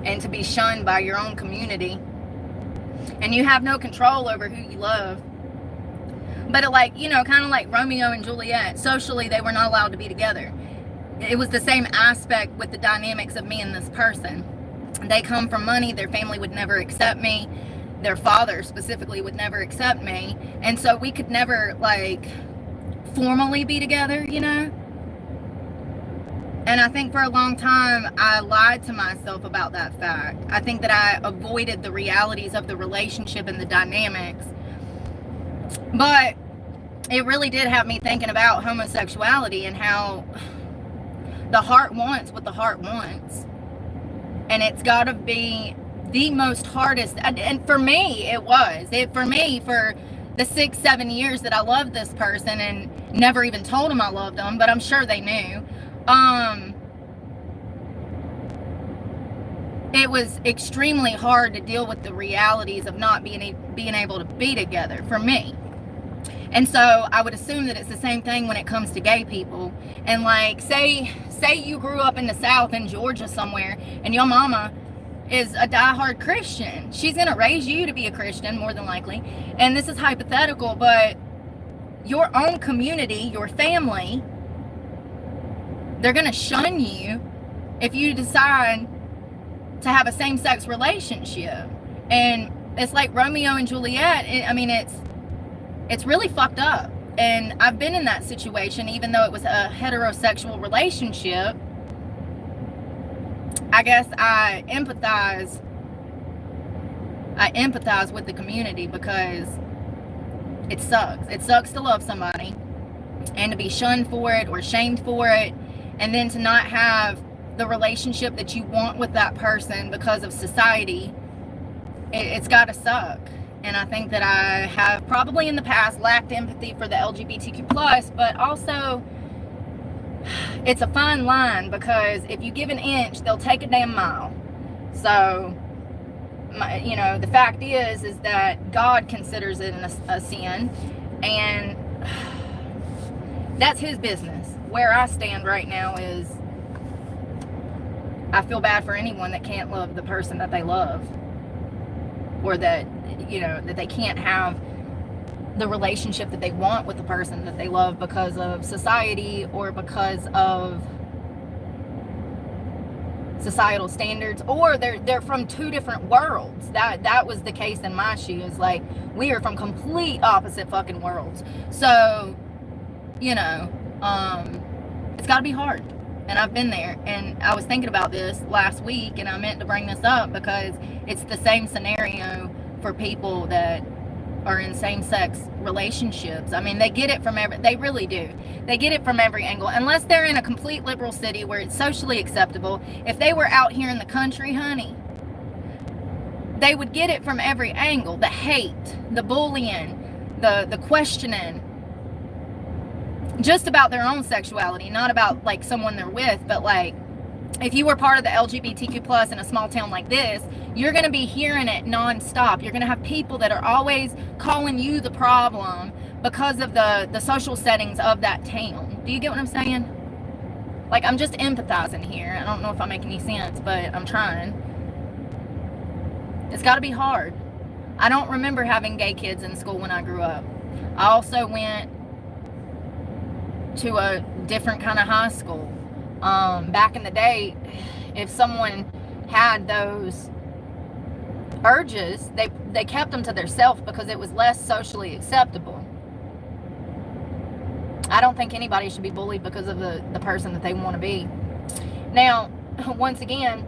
and to be shunned by your own community, and you have no control over who you love. But it, like, you know, kind of like Romeo and Juliet, socially they were not allowed to be together. It was the same aspect with the dynamics of me and this person. They come from money, their family would never accept me, their father specifically would never accept me, and so we could never like formally be together, you know? And I think for a long time I lied to myself about that fact. I think that I avoided the realities of the relationship and the dynamics. But it really did have me thinking about homosexuality and how the heart wants what the heart wants. And it's got to be the most hardest. And for me, it was. For me, for the 6-7 years that I loved this person and never even told them I loved them, but I'm sure they knew. It was extremely hard to deal with the realities of not being able to be together for me. And so I would assume that it's the same thing when it comes to gay people. And like, say you grew up in the South in Georgia somewhere, and your mama is a diehard Christian. She's going to raise you to be a Christian, more than likely. And this is hypothetical, but your own community, your family, they're going to shun you if you decide to have a same-sex relationship. And it's like Romeo and Juliet. I mean, it's really fucked up. And I've been in that situation, even though it was a heterosexual relationship. I guess I empathize with the community, because it sucks. It sucks to love somebody and to be shunned for it or shamed for it, and then to not have the relationship that you want with that person because of society. It's got to suck. And I think that I have probably in the past lacked empathy for the LGBTQ+, but also it's a fine line, because if you give an inch, they'll take a damn mile. So, you know, the fact is that God considers it a sin, and that's his business. Where I stand right now is I feel bad for anyone that can't love the person that they love, or that, you know, that they can't have the relationship that they want with the person that they love because of society or because of societal standards, or they're from two different worlds. That was the case in my shoes. Like, we are from complete opposite fucking worlds. So, you know, it's got to be hard. And I've been there. And I was thinking about this last week, and I meant to bring this up because it's the same scenario for people that are in same-sex relationships. I mean, they get it from they really do. They get it from every angle. Unless they're in a complete liberal city where it's socially acceptable. If they were out here in the country, honey, they would get it from every angle. The hate, the bullying, the questioning, just about their own sexuality, not about like someone they're with, but like, if you were part of the LGBTQ+ in a small town like this, you're going to be hearing it nonstop. You're going to have people that are always calling you the problem because of the social settings of that town. Do you get what I'm saying? Like, I'm just empathizing here. I don't know if I make any sense, but I'm trying. It's got to be hard. I don't remember having gay kids in school when I grew up. I also went to a different kind of high school. Back in the day, if someone had those urges, they kept them to themselves because it was less socially acceptable. I don't think anybody should be bullied because of the person that they want to be. Now, once again,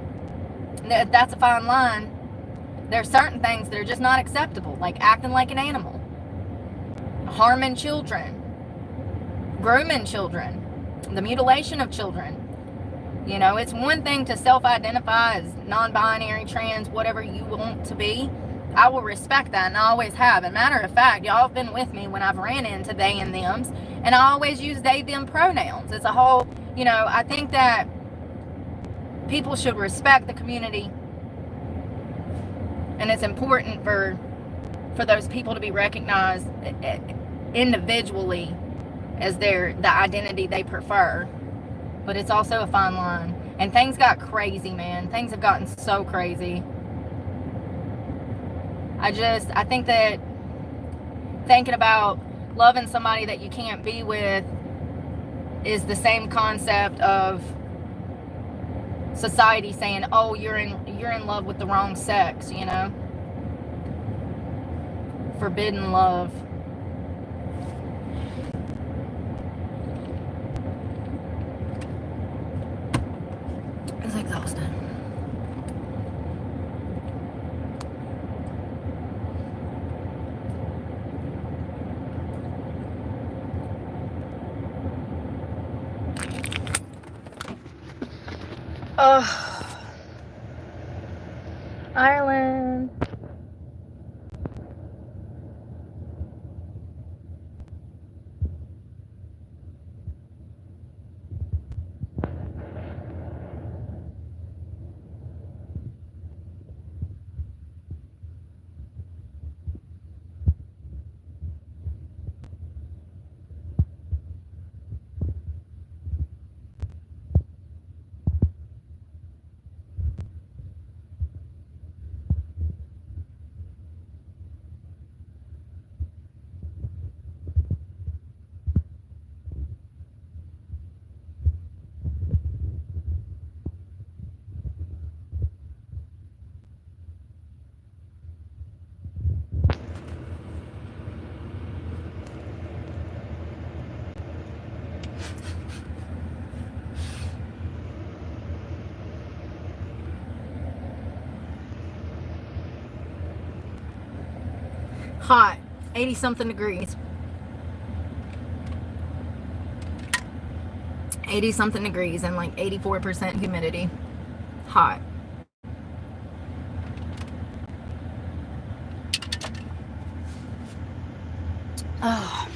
that's a fine line. There are certain things that are just not acceptable, like acting like an animal, harming children, grooming children, the mutilation of children. You know, it's one thing to self-identify as non-binary, trans, whatever you want to be. I will respect that, and I always have. And matter of fact, y'all have been with me when I've ran into they and thems, and I always use they, them pronouns. It's a whole, you know, I think that people should respect the community, and it's important for those people to be recognized individually as the identity they prefer. But it's also a fine line. And things got crazy, man. Things have gotten so crazy. I think that thinking about loving somebody that you can't be with is the same concept of society saying, oh, you're in love with the wrong sex, you know? Forbidden love. It's exhausting. Ireland. Hot. 80 something degrees. 80 something degrees and like 84% humidity. Hot. Oh.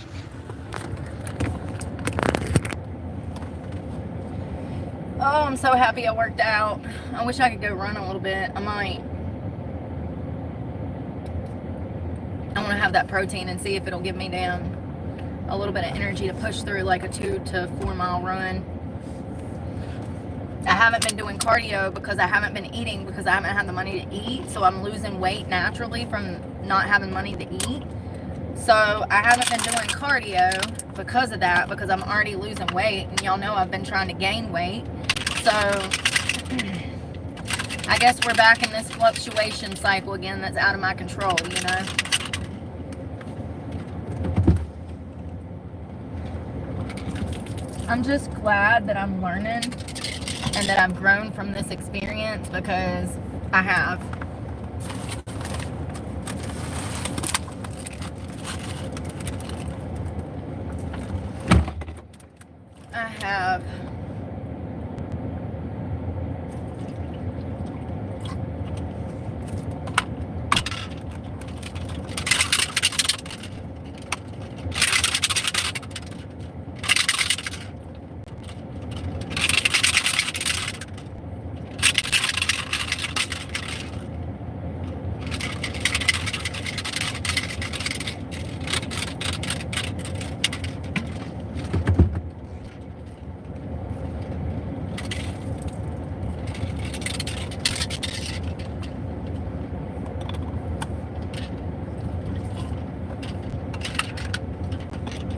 Oh, I'm so happy I worked out. I wish I could go run a little bit. I might. I want to have that protein and see if it'll give me down a little bit of energy to push through like a 2 to 4 mile run. I haven't been doing cardio because I haven't been eating because I haven't had the money to eat. So I'm losing weight naturally from not having money to eat. So I haven't been doing cardio because of that, because I'm already losing weight. And y'all know I've been trying to gain weight. So I guess we're back in this fluctuation cycle again that's out of my control, you know. I'm just glad that I'm learning and that I've grown from this experience, because I have. I have.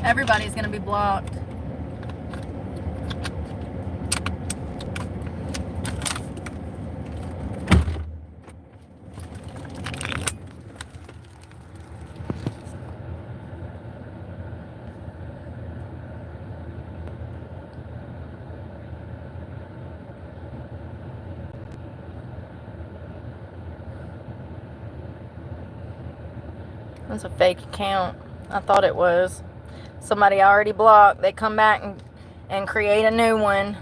Everybody's going to be blocked. That's a fake account. I thought it was. Somebody already blocked, they come back and create a new one.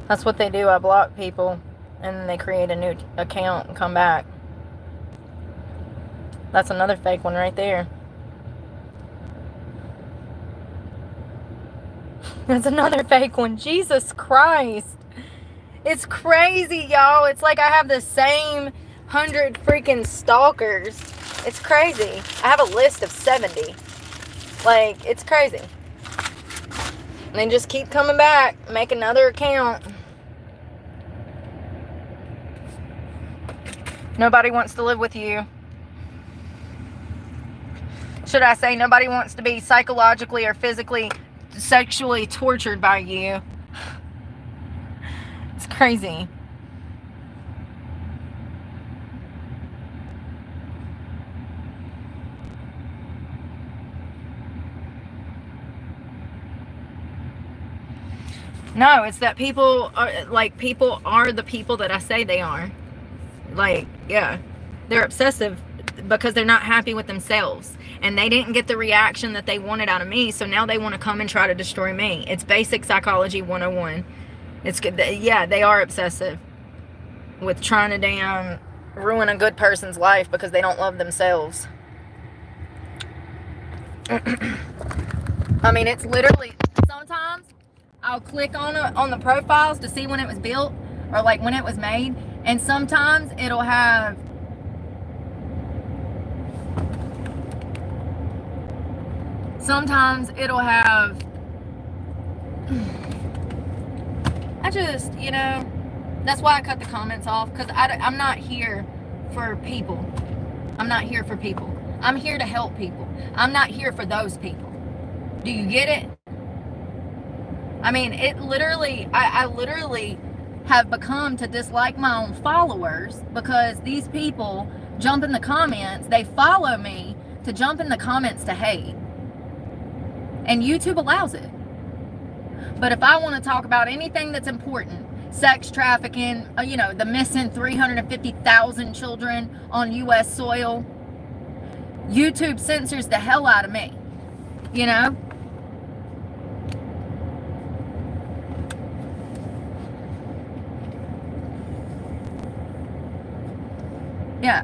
That's what they do. I block people and then they create a new account and come back. That's another fake one right there. That's another fake one. Jesus Christ. It's crazy, y'all. It's like I have the same 100 freaking stalkers. It's crazy. I have a list of 70. Like, it's crazy. And they just keep coming back. Make another account. Nobody wants to live with you. Should I say nobody wants to be psychologically or physically, sexually tortured by you. It's crazy. No, it's that people are the people that I say they are. Like, yeah, they're obsessive because they're not happy with themselves and they didn't get the reaction that they wanted out of me, so now they want to come and try to destroy me. It's basic psychology 101. It's good. Yeah, they are obsessive with trying to damn ruin a good person's life because they don't love themselves. I mean, it's literally, sometimes I'll click on the profiles to see when it was built or like when it was made, and sometimes it'll have I just, that's why I cut the comments off, because I'm not here for people. I'm not here for people. I'm here to help people. I'm not here for those people. Do you get it? I mean, it literally, I literally have become to dislike my own followers because these people jump in the comments. They follow me to jump in the comments to hate. And YouTube allows it. But if I want to talk about anything that's important, sex trafficking, the missing 350,000 children on U.S. soil, YouTube censors the hell out of me. Yeah,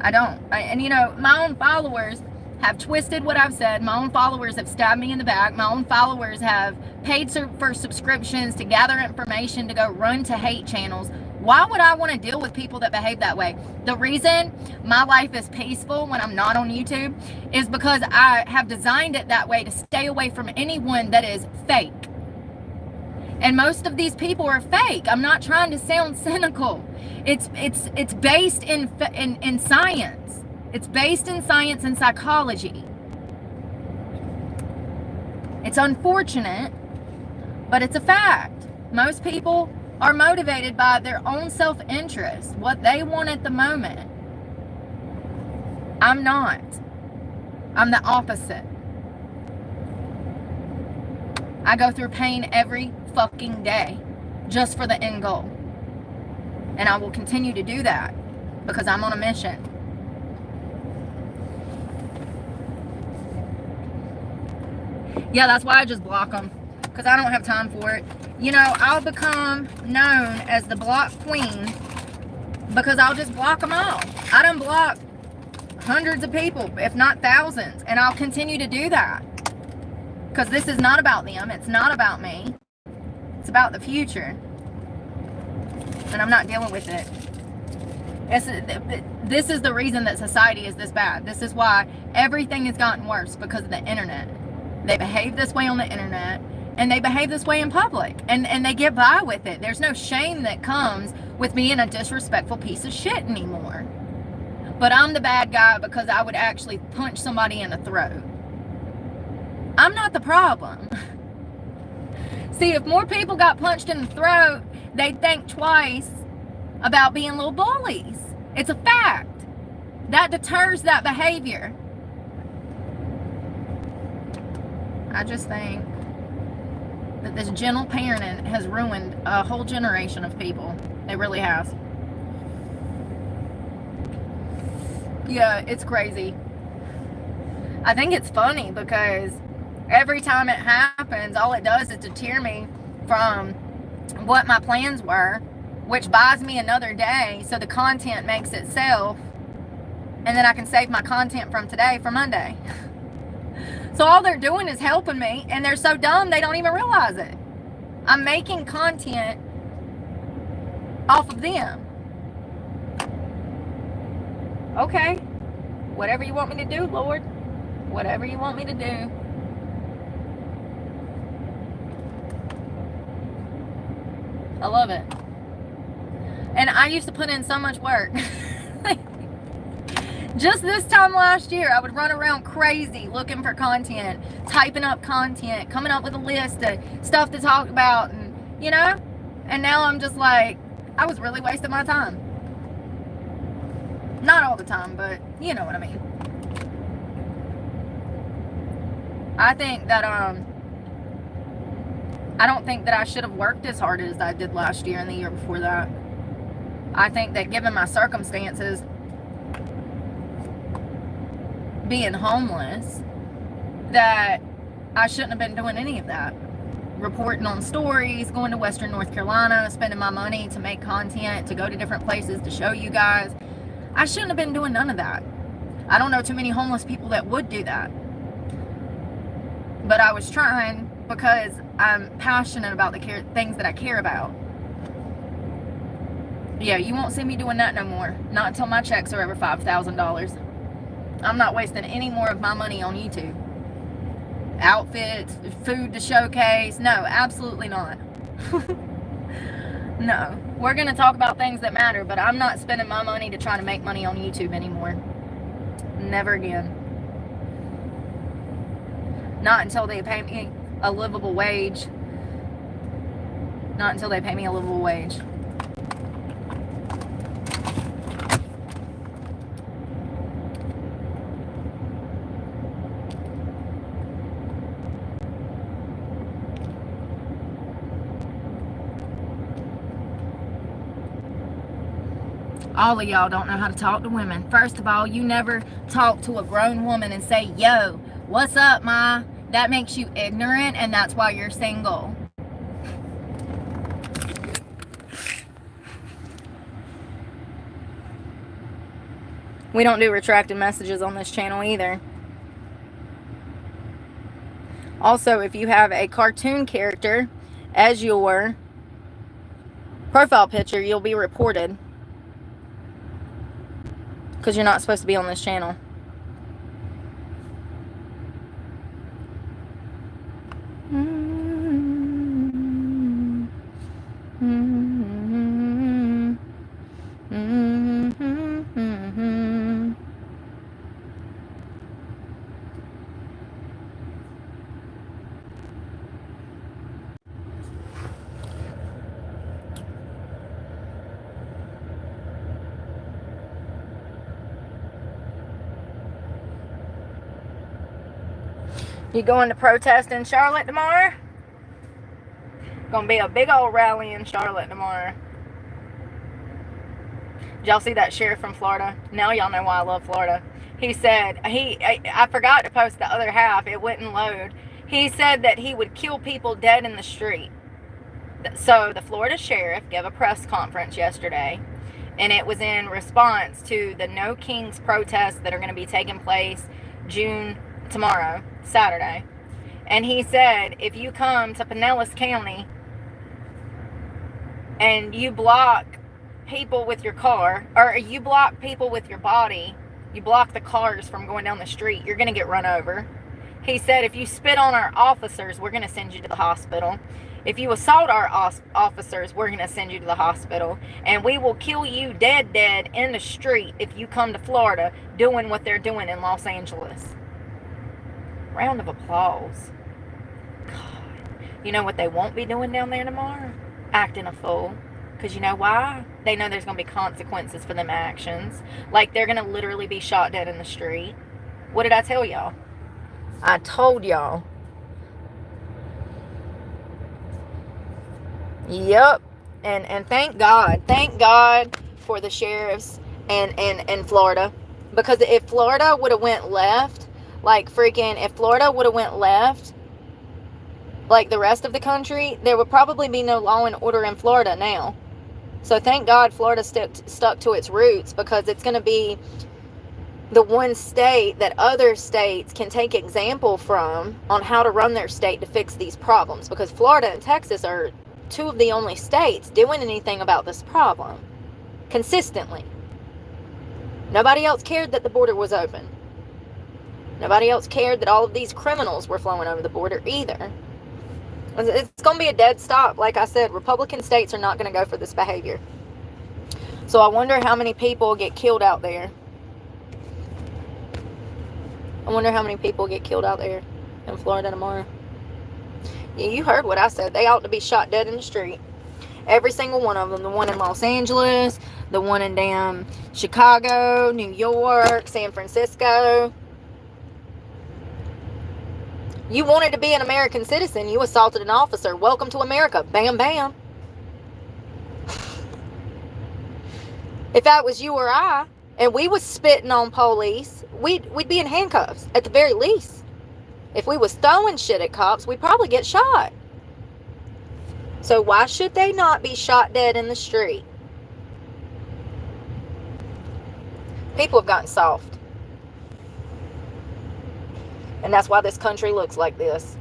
I don't. My own followers have twisted what I've said. My own followers have stabbed me in the back. My own followers have paid for subscriptions to gather information to go run to hate channels. Why would I want to deal with people that behave that way? The reason my life is peaceful when I'm not on YouTube is because I have designed it that way to stay away from anyone that is fake. And most of these people are fake. I'm not trying to sound cynical. It's based in science. It's based in science and psychology. It's unfortunate, but it's a fact. Most people are motivated by their own self-interest, what they want at the moment. I'm not. I'm the opposite. I go through pain every fucking day just for the end goal. And I will continue to do that because I'm on a mission. Yeah, that's why I just block them, because I don't have time for it. I'll become known as the block queen because I'll just block them all. I done blocked hundreds of people, if not thousands, and I'll continue to do that because this is not about them. It's not about me. It's about the future, and I'm not dealing with it. This is the reason that society is this bad. This is why everything has gotten worse, because of the internet. They behave this way on the internet, and they behave this way in public, and they get by with it. There's no shame that comes with being a disrespectful piece of shit anymore. But I'm the bad guy because I would actually punch somebody in the throat. I'm not the problem. See, if more people got punched in the throat, they'd think twice about being little bullies. It's a fact. That deters that behavior. I just think that this gentle parenting has ruined a whole generation of people. It really has. Yeah, it's crazy. I think it's funny because every time it happens, all it does is deter me from what my plans were, which buys me another day, so the content makes itself, and then I can save my content from today for Monday. So all they're doing is helping me, and they're so dumb they don't even realize it. I'm making content off of them. Okay, whatever you want me to do, Lord. Whatever you want me to do. I love it. And I used to put in so much work. Just this time last year, I would run around crazy looking for content, typing up content, coming up with a list of stuff to talk about, and you know? And now I'm just like, I was really wasting my time. Not all the time, but you know what I mean. I think that, I don't think that I should have worked as hard as I did last year and the year before that. I think that given my circumstances, being homeless, that I shouldn't have been doing any of that. Reporting on stories, going to Western North Carolina, spending my money to make content, to go to different places to show you guys. I shouldn't have been doing none of that. I don't know too many homeless people that would do that. But I was trying because I'm passionate about the things that I care about. Yeah, you won't see me doing that no more. Not until my checks are over $5,000. I'm not wasting any more of my money on YouTube. Outfits, food to showcase. No, absolutely not. No. We're going to talk about things that matter, but I'm not spending my money to try to make money on YouTube anymore. Never again. Not until they pay me a livable wage. Not until they pay me a livable wage. All of y'all don't know how to talk to women. First of all, you never talk to a grown woman and say, yo, what's up, ma? That makes you ignorant, and that's why you're single. We don't do retracted messages on this channel either. Also, if you have a cartoon character as your profile picture, you'll be reported. Because you're not supposed to be on this channel. You going to protest in Charlotte tomorrow? Gonna be a big old rally in Charlotte tomorrow. Did y'all see that sheriff from Florida? Now y'all know why I love Florida. He said, I forgot to post the other half. It wouldn't load. He said that he would kill people dead in the street. So the Florida sheriff gave a press conference yesterday, and it was in response to the No Kings protests that are going to be taking place tomorrow, Saturday. And he said, if you come to Pinellas County and you block people with your car, or you block people with your body, you block the cars from going down the street, you're going to get run over. He said, if you spit on our officers, we're going to send you to the hospital. If you assault our officers, we're going to send you to the hospital. And we will kill you dead in the street if you come to Florida doing what they're doing in Los Angeles. Round of applause. God. You know what they won't be doing down there tomorrow? Acting a fool. Because you know why? They know there's going to be consequences for them actions. Like they're going to literally be shot dead in the street. What did I tell y'all? I told y'all. Yep. And thank God for the sheriffs in Florida. Because if Florida would have went left, like if Florida would have went left, like the rest of the country, there would probably be no law and order in Florida now. So thank God Florida stuck to its roots, because it's going to be the one state that other states can take example from on how to run their state to fix these problems. Because Florida and Texas are two of the only states doing anything about this problem consistently. Nobody else cared that the border was open. Nobody else cared that all of these criminals were flowing over the border either. It's going to be a dead stop. Like I said, Republican states are not going to go for this behavior. So I wonder how many people get killed out there. I wonder how many people get killed out there in Florida tomorrow. Yeah, you heard what I said. They ought to be shot dead in the street. Every single one of them. The one in Los Angeles, the one in damn Chicago, New York, San Francisco. You wanted to be an American citizen. You assaulted an officer. Welcome to America. Bam, bam. If that was you or I, and we was spitting on police, we'd be in handcuffs at the very least. If we was throwing shit at cops, we'd probably get shot. So why should they not be shot dead in the street? People have gotten soft. And that's why this country looks like this.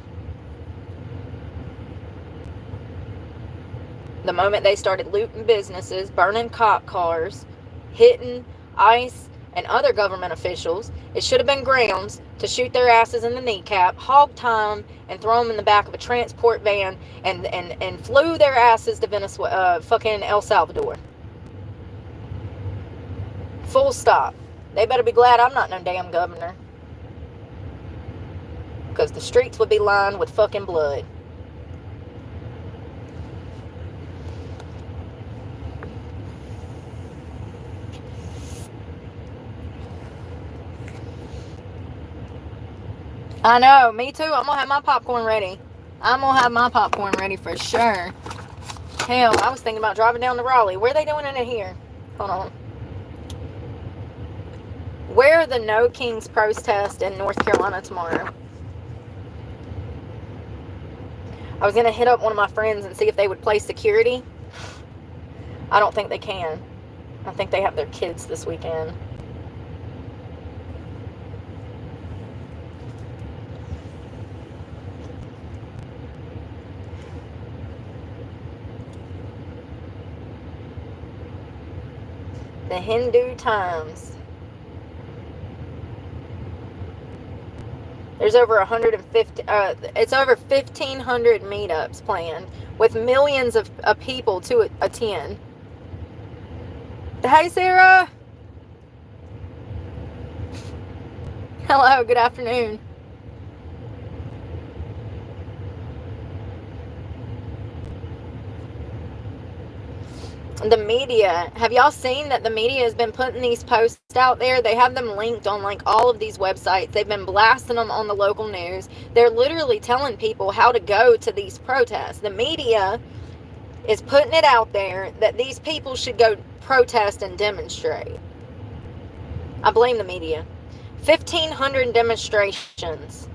The moment they started looting businesses, burning cop cars, hitting ICE and other government officials, it should have been grounds to shoot their asses in the kneecap, hog time, and throw them in the back of a transport van and flew their asses to Venezuela, fucking El Salvador. Full stop. They better be glad I'm not no damn governor. Because the streets would be lined with fucking blood. I know, me too. I'm gonna have my popcorn ready. I'm gonna have my popcorn ready for sure. Hell, I was thinking about driving down to Raleigh. Where are they doing it here? Hold on. Where are the No Kings protest in North Carolina tomorrow? I was going to hit up one of my friends and see if they would play security. I don't think they can. I think they have their kids this weekend. The Hindu Times. There's over 150, it's over 1,500 meetups planned with millions of people to attend. Hey, Sarah. Hello, good afternoon. The media, have y'all seen that the media has been putting these posts out there? They have them linked on like all of these websites. They've been blasting them on the local news. They're literally telling people how to go to these protests. The media is putting it out there that these people should go protest and demonstrate. I blame the media. 1,500 demonstrations.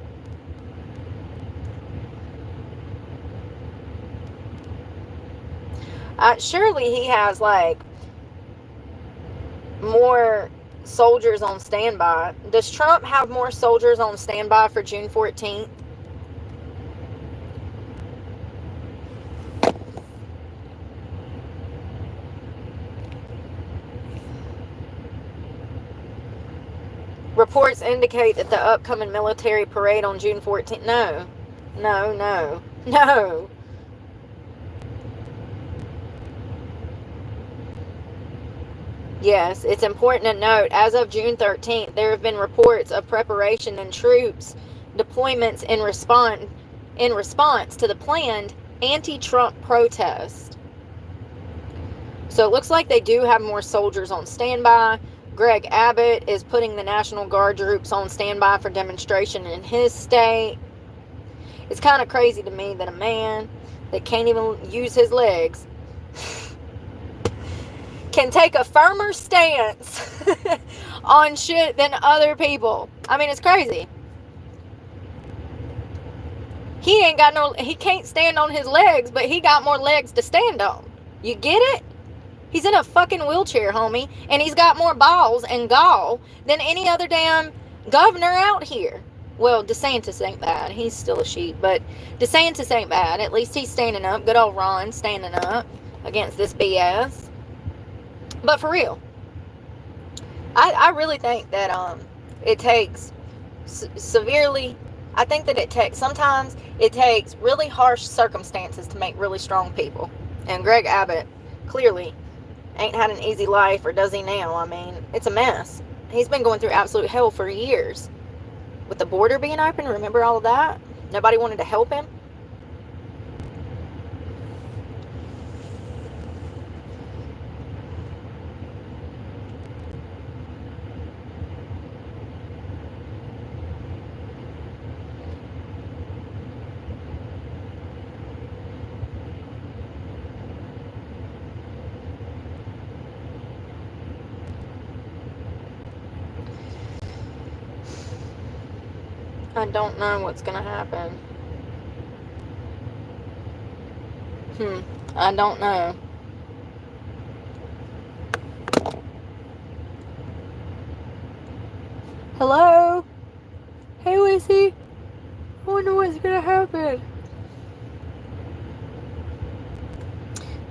Surely he has like more soldiers on standby. Does Trump have more soldiers on standby for June 14th? Reports indicate that the upcoming military parade on June 14th. No. Yes, it's important to note, as of June 13th, there have been reports of preparation and troops deployments in response to the planned anti-Trump protest. So it looks like they do have more soldiers on standby. Greg Abbott is putting the National Guard troops on standby for demonstration in his state. It's kind of crazy to me that a man that can't even use his legs can take a firmer stance on shit than other people. I mean, it's crazy. He can't stand on his legs, but he got more legs to stand on. You get it? He's in a fucking wheelchair, homie, and he's got more balls and gall than any other damn governor out here. Well, DeSantis ain't bad. He's still a sheep, but DeSantis ain't bad. At least he's standing up. Good old Ron standing up against this BS. But for real, I really think that it takes severely. I think that sometimes it takes really harsh circumstances to make really strong people. And Greg Abbott clearly ain't had an easy life, or does he now? I mean, it's a mess. He's been going through absolute hell for years. With the border being open, remember all of that? Nobody wanted to help him. I don't know what's gonna happen. I don't know. Hello? Hey, Lacey. I wonder what's gonna happen.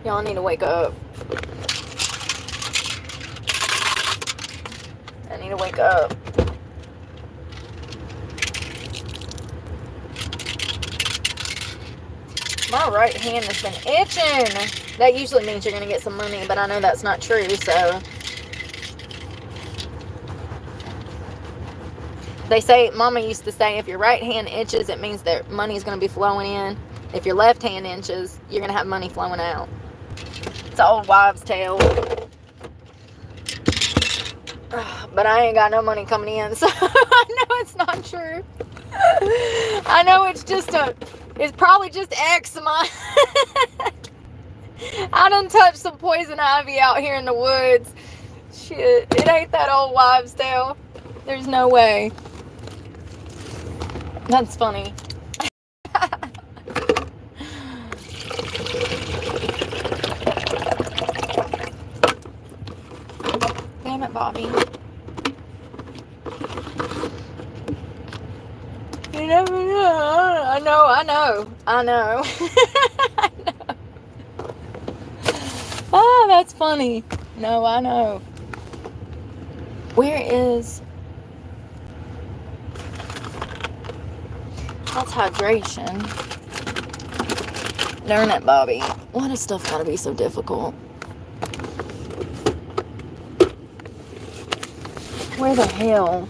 Y'all need to wake up. I need to wake up. My right hand has been itching. That usually means you're going to get some money, but I know that's not true, so. They say, Mama used to say, if your right hand itches, it means that money's going to be flowing in. If your left hand itches, you're going to have money flowing out. It's an old wives' tale. But I ain't got no money coming in, so I know it's not true. I know it's probably just eczema. I done touched some poison ivy out here in the woods. Shit, it ain't that old wives' tale. There's no way. That's funny. Damn it, Bobby. You never know. I know. I know. Oh, that's funny. No, I know. Where is... That's hydration. Darn it, Bobby. Why does stuff gotta be so difficult? Where the hell?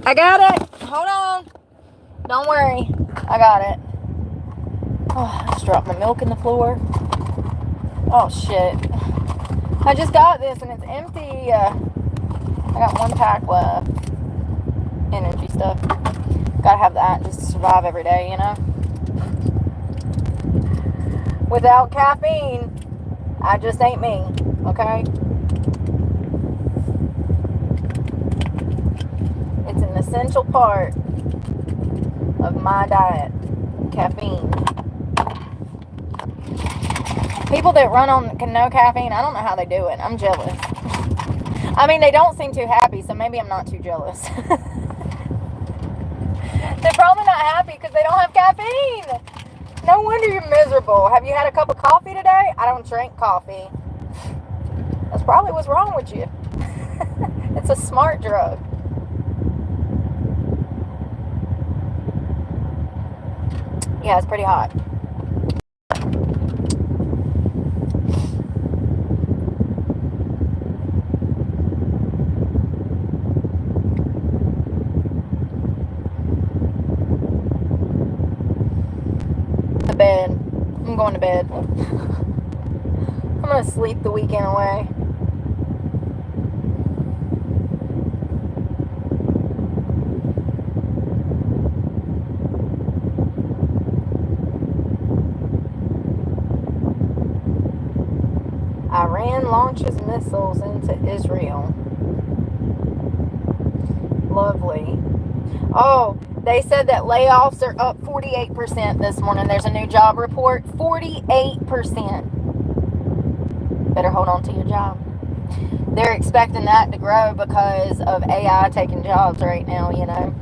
I got it. Hold on. Don't worry. I got it. Oh, I just dropped my milk in the floor. Oh, shit. I just got this and it's empty. I got one pack left. Energy stuff. Gotta have that just to survive every day, you know? Without caffeine, I just ain't me. Okay? It's an essential part of my diet. Caffeine. People that run on no caffeine, I don't know how they do it. I'm jealous. I mean, they don't seem too happy, so maybe I'm not too jealous. They're probably not happy because they don't have caffeine. No wonder you're miserable. Have you had a cup of coffee today? I don't drink coffee. That's probably what's wrong with you. It's a smart drug. Yeah, it's pretty hot. The bed. I'm going to bed. I'm going to sleep the weekend away. Iran launches missiles into Israel. Lovely. Oh, they said that layoffs are up 48% this morning. There's a new job report. 48%. Better hold on to your job. They're expecting that to grow because of AI taking jobs right now, you know.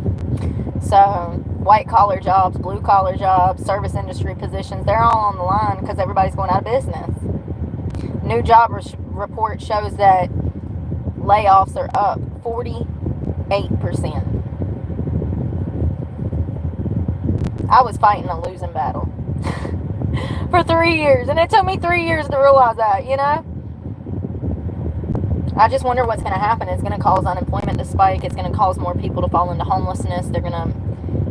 So, white-collar jobs, blue-collar jobs, service industry positions, they're all on the line because everybody's going out of business. New job report shows that layoffs are up 48%. I was fighting a losing battle for 3 years, and it took me 3 years to realize that, you know. I just wonder what's going to happen. It's going to cause unemployment to spike. It's going to cause more people to fall into homelessness. They're going to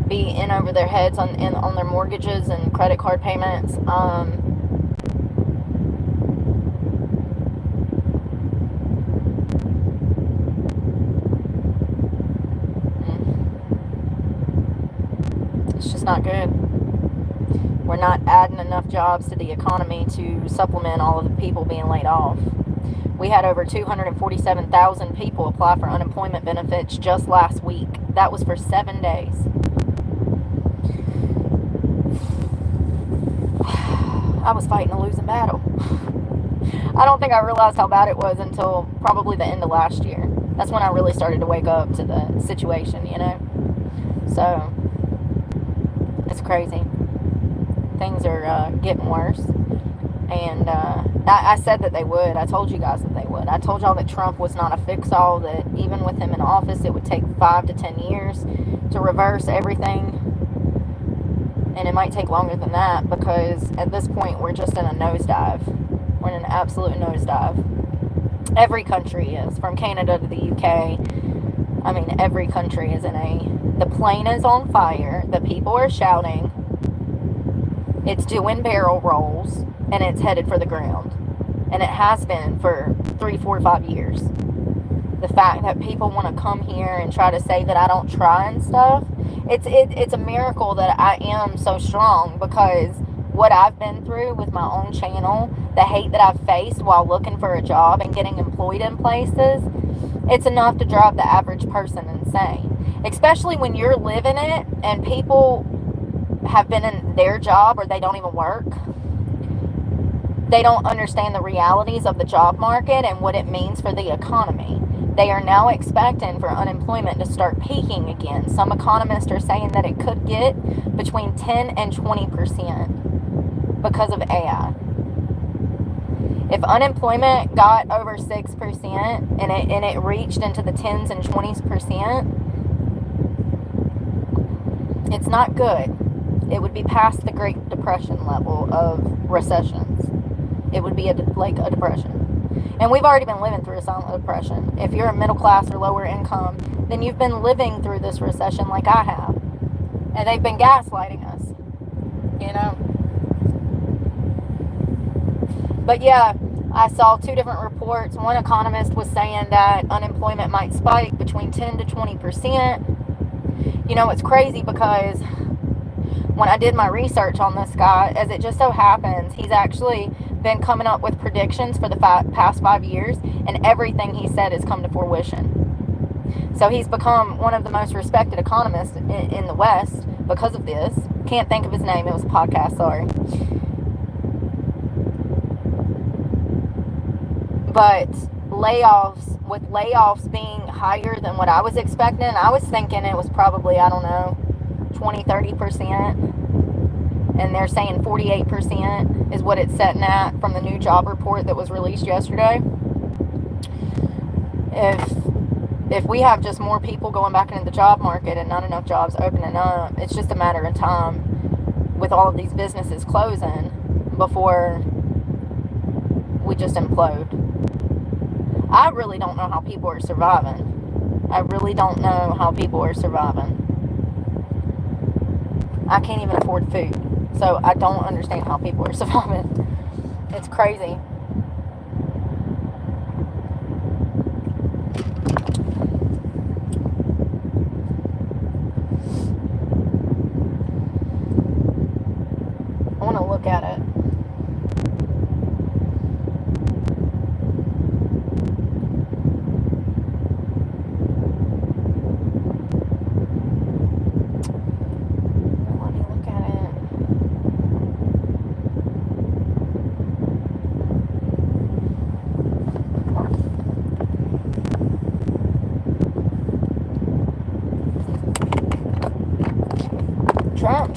be in over their heads on their mortgages and credit card payments. It's just not good. We're not adding enough jobs to the economy to supplement all of the people being laid off. We had over 247,000 people apply for unemployment benefits just last week. That was for 7 days. I was fighting a losing battle. I don't think I realized how bad it was until probably the end of last year. That's when I really started to wake up to the situation, you know? So, it's crazy. Things are getting worse. And I said that they would. I told you guys that they would. I told y'all that Trump was not a fix-all, that even with him in office, it would take 5 to 10 years to reverse everything. And it might take longer than that because at this point, we're just in a nosedive. We're in an absolute nosedive. Every country is, from Canada to the UK. I mean, every country is the plane is on fire. The people are shouting. It's doing barrel rolls. And it's headed for the ground. And it has been for 3, 4, 5 years. The fact that people want to come here and try to say that I don't try and stuff, it's a miracle that I am so strong, because what I've been through with my own channel, the hate that I've faced while looking for a job and getting employed in places, it's enough to drive the average person insane. Especially when you're living it and people have been in their job or they don't even work. They don't understand the realities of the job market and what it means for the economy. They are now expecting for unemployment to start peaking again. Some economists are saying that it could get between 10 and 20% because of AI. If unemployment got over 6% and it reached into the 10s and 20%, it's not good. It would be past the Great Depression level of recessions. It would be like a depression. And we've already been living through a silent depression. If you're a middle class or lower income, then you've been living through this recession like I have. And they've been gaslighting us, you know. But yeah, I saw 2 different reports. One economist was saying that unemployment might spike between 10 to 20%. You know, it's crazy because when I did my research on this guy, as it just so happens, he's actually been coming up with predictions for the past 5 years, and everything he said has come to fruition. So he's become one of the most respected economists in the West because of this. Can't think of his name. It was a podcast, sorry. But with layoffs being higher than what I was expecting, I was thinking it was probably, I don't know, 20, 30%. And they're saying 48% is what it's setting at from the new job report that was released yesterday. If we have just more people going back into the job market and not enough jobs opening up, it's just a matter of time with all of these businesses closing before we just implode. I really don't know how people are surviving. I really don't know how people are surviving. I can't even afford food. So I don't understand how people are surviving. It's crazy. I want to look at it.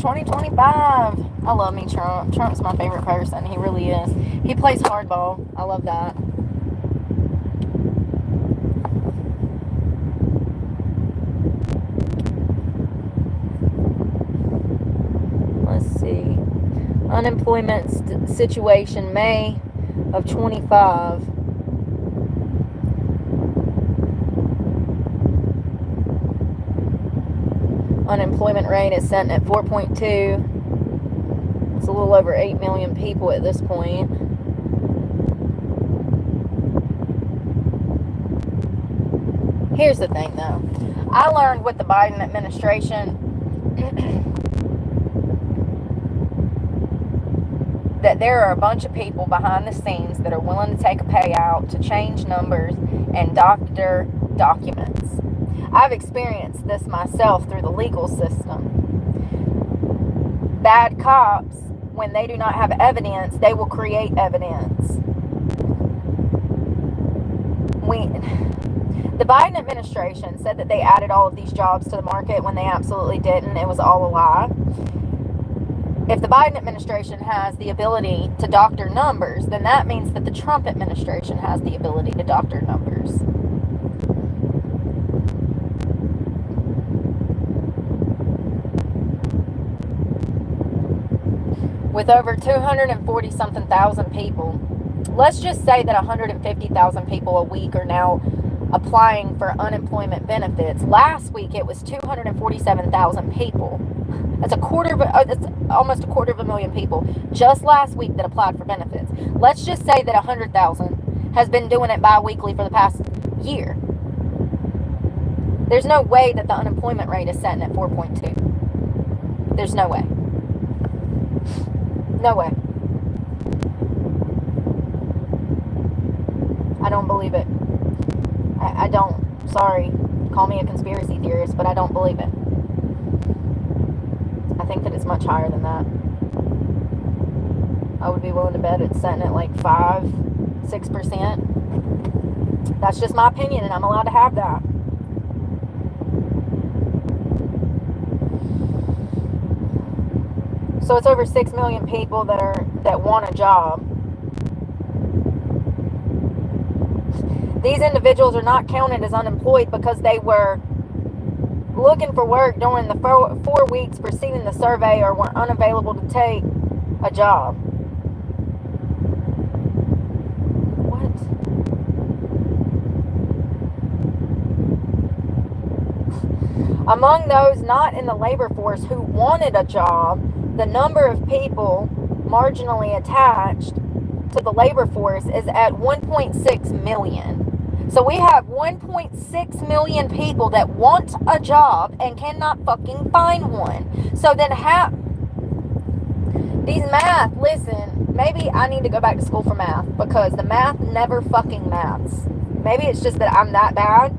2025. I love me, Trump. Trump's my favorite person. He really is. He plays hardball. I love that. Let's see. Unemployment situation, May of 25. Unemployment rate is set at 4.2. It's a little over 8 million people at this point. Here's the thing, though. I learned with the Biden administration that there are a bunch of people behind the scenes that are willing to take a payout to change numbers and doctor documents. I've experienced this myself through the legal system. Bad cops, when they do not have evidence, they will create evidence. The Biden administration said that they added all of these jobs to the market when they absolutely didn't. It was all a lie. If the Biden administration has the ability to doctor numbers, then that means that the Trump administration has the ability to doctor numbers. With over 240-something thousand people, let's just say that 150,000 people a week are now applying for unemployment benefits. Last week it was 247,000 people. That's almost a quarter of a million people just last week that applied for benefits. Let's just say that 100,000 has been doing it bi-weekly for the past year. There's no way that the unemployment rate is setting at 4.2. There's no way. No way. I don't believe it. I don't. Sorry. Call me a conspiracy theorist, but I don't believe it. I think that it's much higher than that. I would be willing to bet it's setting at like 5-6%. That's just my opinion, and I'm allowed to have that. So it's over 6 million people that want a job. These individuals are not counted as unemployed because they were looking for work during the 4 weeks preceding the survey or were unavailable to take a job. What? Among those not in the labor force who wanted a job, the number of people marginally attached to the labor force is at 1.6 million. So we have 1.6 million people that want a job and cannot fucking find one. So then these math, listen, maybe I need to go back to school for math because the math never fucking maths. Maybe it's just that I'm that bad.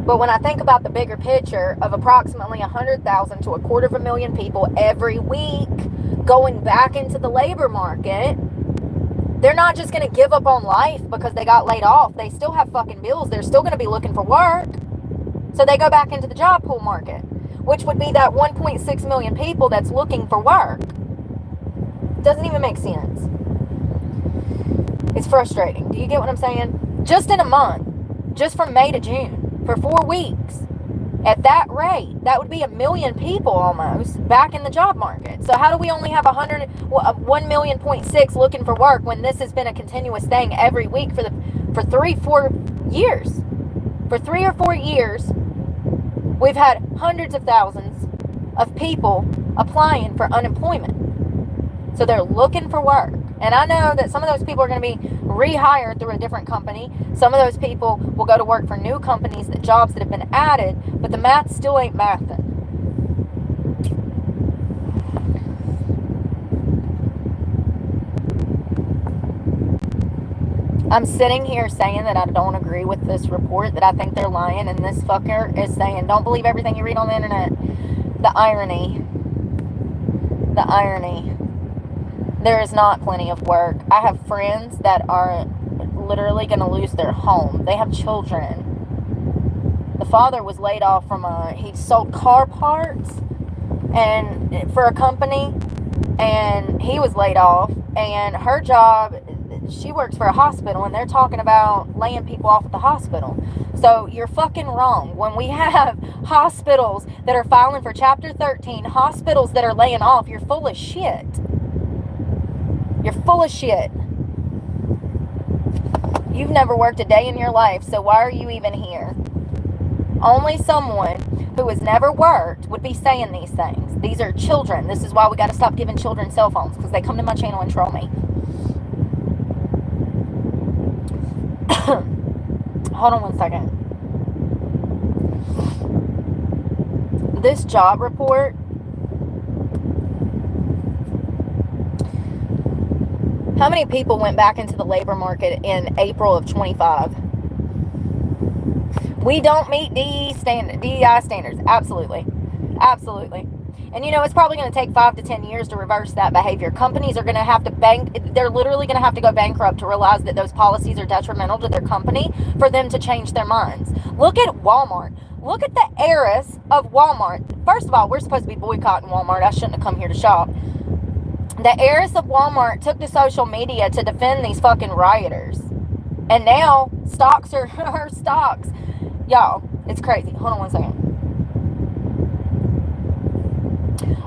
But when I think about the bigger picture of approximately 100,000 to 250,000 people every week going back into the labor market, they're not just going to give up on life because they got laid off. They still have fucking bills. They're still going to be looking for work. So they go back into the job pool market, which would be that 1.6 million people that's looking for work. Doesn't even make sense. It's frustrating. Do you get what I'm saying? Just in a month, just from May to June, for 4 weeks, at that rate, that would be 1 million people almost back in the job market. So how do we only have 1.6 million looking for work when this has been a continuous thing every week for 3-4 years? For 3 or 4 years, we've had hundreds of thousands of people applying for unemployment. So they're looking for work. And I know that some of those people are going to be rehired through a different company. Some of those people will go to work for new companies, jobs that have been added, but the math still ain't mathing. I'm sitting here saying that I don't agree with this report, that I think they're lying, and this fucker is saying, don't believe everything you read on the internet. The irony. The irony. There is not plenty of work. I have friends that are literally going to lose their home. They have children. The father was laid off from he sold car parts and for a company, and he was laid off, and her job, she works for a hospital, and they're talking about laying people off at the hospital. So you're fucking wrong. When we have hospitals that are filing for Chapter 13, hospitals that are laying off, you're full of shit. You're full of shit. You've never worked a day in your life, so why are you even here? Only someone who has never worked would be saying these things. These are children. This is why we got to stop giving children cell phones, because they come to my channel and troll me. Hold on one second. This job report, how many people went back into the labor market in April of 25? We don't meet DEI standards. Absolutely. Absolutely. And it's probably going to take 5 to 10 years to reverse that behavior. Companies are going to have to they're literally going to have to go bankrupt to realize that those policies are detrimental to their company for them to change their minds. Look at Walmart. Look at the heiress of Walmart. First of all, we're supposed to be boycotting Walmart. I shouldn't have come here to shop. The heiress of Walmart took to social media to defend these fucking rioters. And now stocks are her stocks. Y'all, it's crazy. Hold on one second.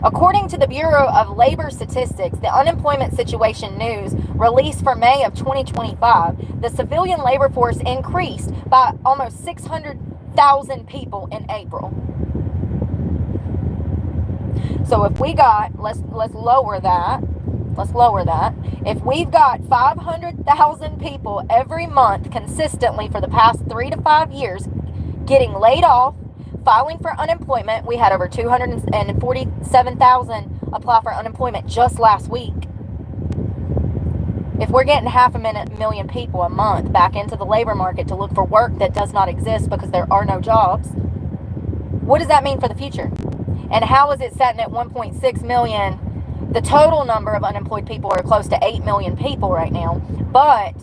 According to the Bureau of Labor Statistics, the Unemployment Situation News released for May of 2025, the civilian labor force increased by almost 600,000 people in April. So if we got, let's lower that. Let's lower that. If we've got 500,000 people every month consistently for the past 3 to 5 years getting laid off, filing for unemployment, we had over 247,000 apply for unemployment just last week. If we're getting 500,000 people a month back into the labor market to look for work that does not exist because there are no jobs, what does that mean for the future? And how is it setting at 1.6 million? The total number of unemployed people are close to 8 million people right now, but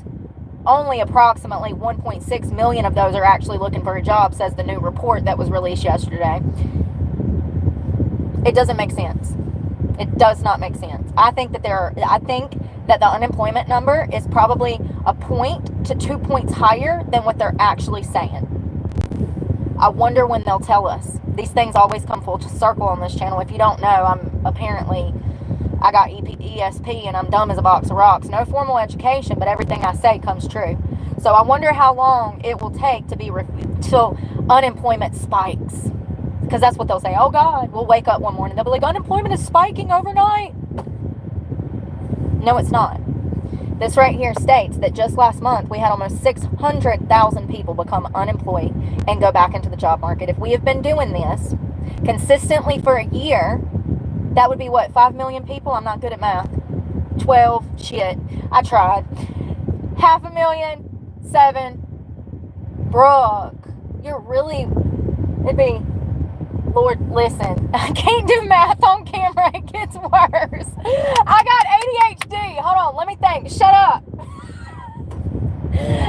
only approximately 1.6 million of those are actually looking for a job, says the new report that was released yesterday. It doesn't make sense. It does not make sense. I think that the unemployment number is probably a point to 2 points higher than what they're actually saying. I wonder when they'll tell us. These things always come full circle on this channel. If you don't know, I got ESP and I'm dumb as a box of rocks. No formal education, but everything I say comes true. So I wonder how long it will take till unemployment spikes. Because that's what they'll say. Oh God, we'll wake up one morning. They'll be like, unemployment is spiking overnight. No, it's not. This right here states that just last month we had almost 600,000 people become unemployed and go back into the job market. If we have been doing this consistently for a year, that would be what, 5 million people? I'm not good at math. 12, shit. I tried. 500,000, 7. Brooke, you're really, it'd be, Lord, listen. I can't do math on camera. It gets worse. I got ADHD. Hold on, let me think. Shut up.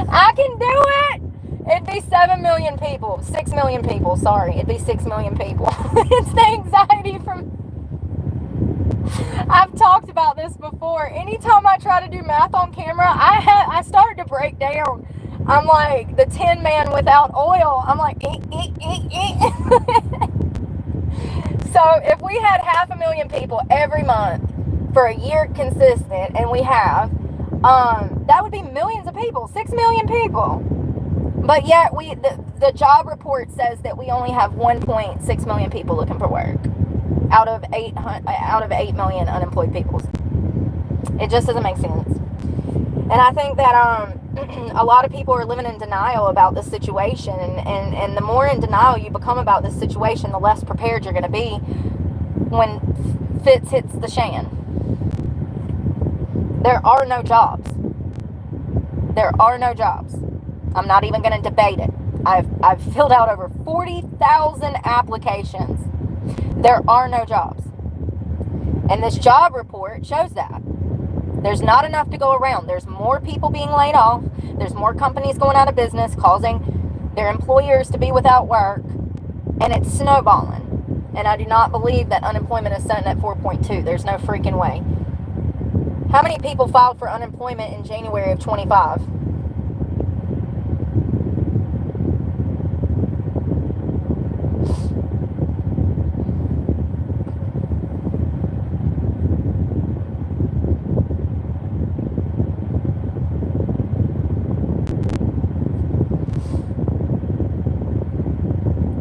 I can do it. It'd be 7 million people. 6 million people, sorry. It'd be 6 million people. It's the anxiety from... I've talked about this before. Anytime I try to do math on camera, I start to break down. I'm like the Tin Man without oil. I'm like, So if we had 500,000 people every month for a year consistent, and we have, that would be millions of people, 6 million people. But yet the job report says that we only have 1.6 million people looking for work out of 8 million unemployed people. It just doesn't make sense. And I think that a lot of people are living in denial about this situation, and the more in denial you become about this situation, the less prepared you're going to be when Fitz hits the shan. There are no jobs. There are no jobs. I'm not even going to debate it. I've filled out over 40,000 applications. There are no jobs. And this job report shows that. There's not enough to go around. There's more people being laid off. There's more companies going out of business, causing their employers to be without work, and it's snowballing. And I do not believe that unemployment is sitting at 4.2. There's no freaking way. How many people filed for unemployment in January of 25?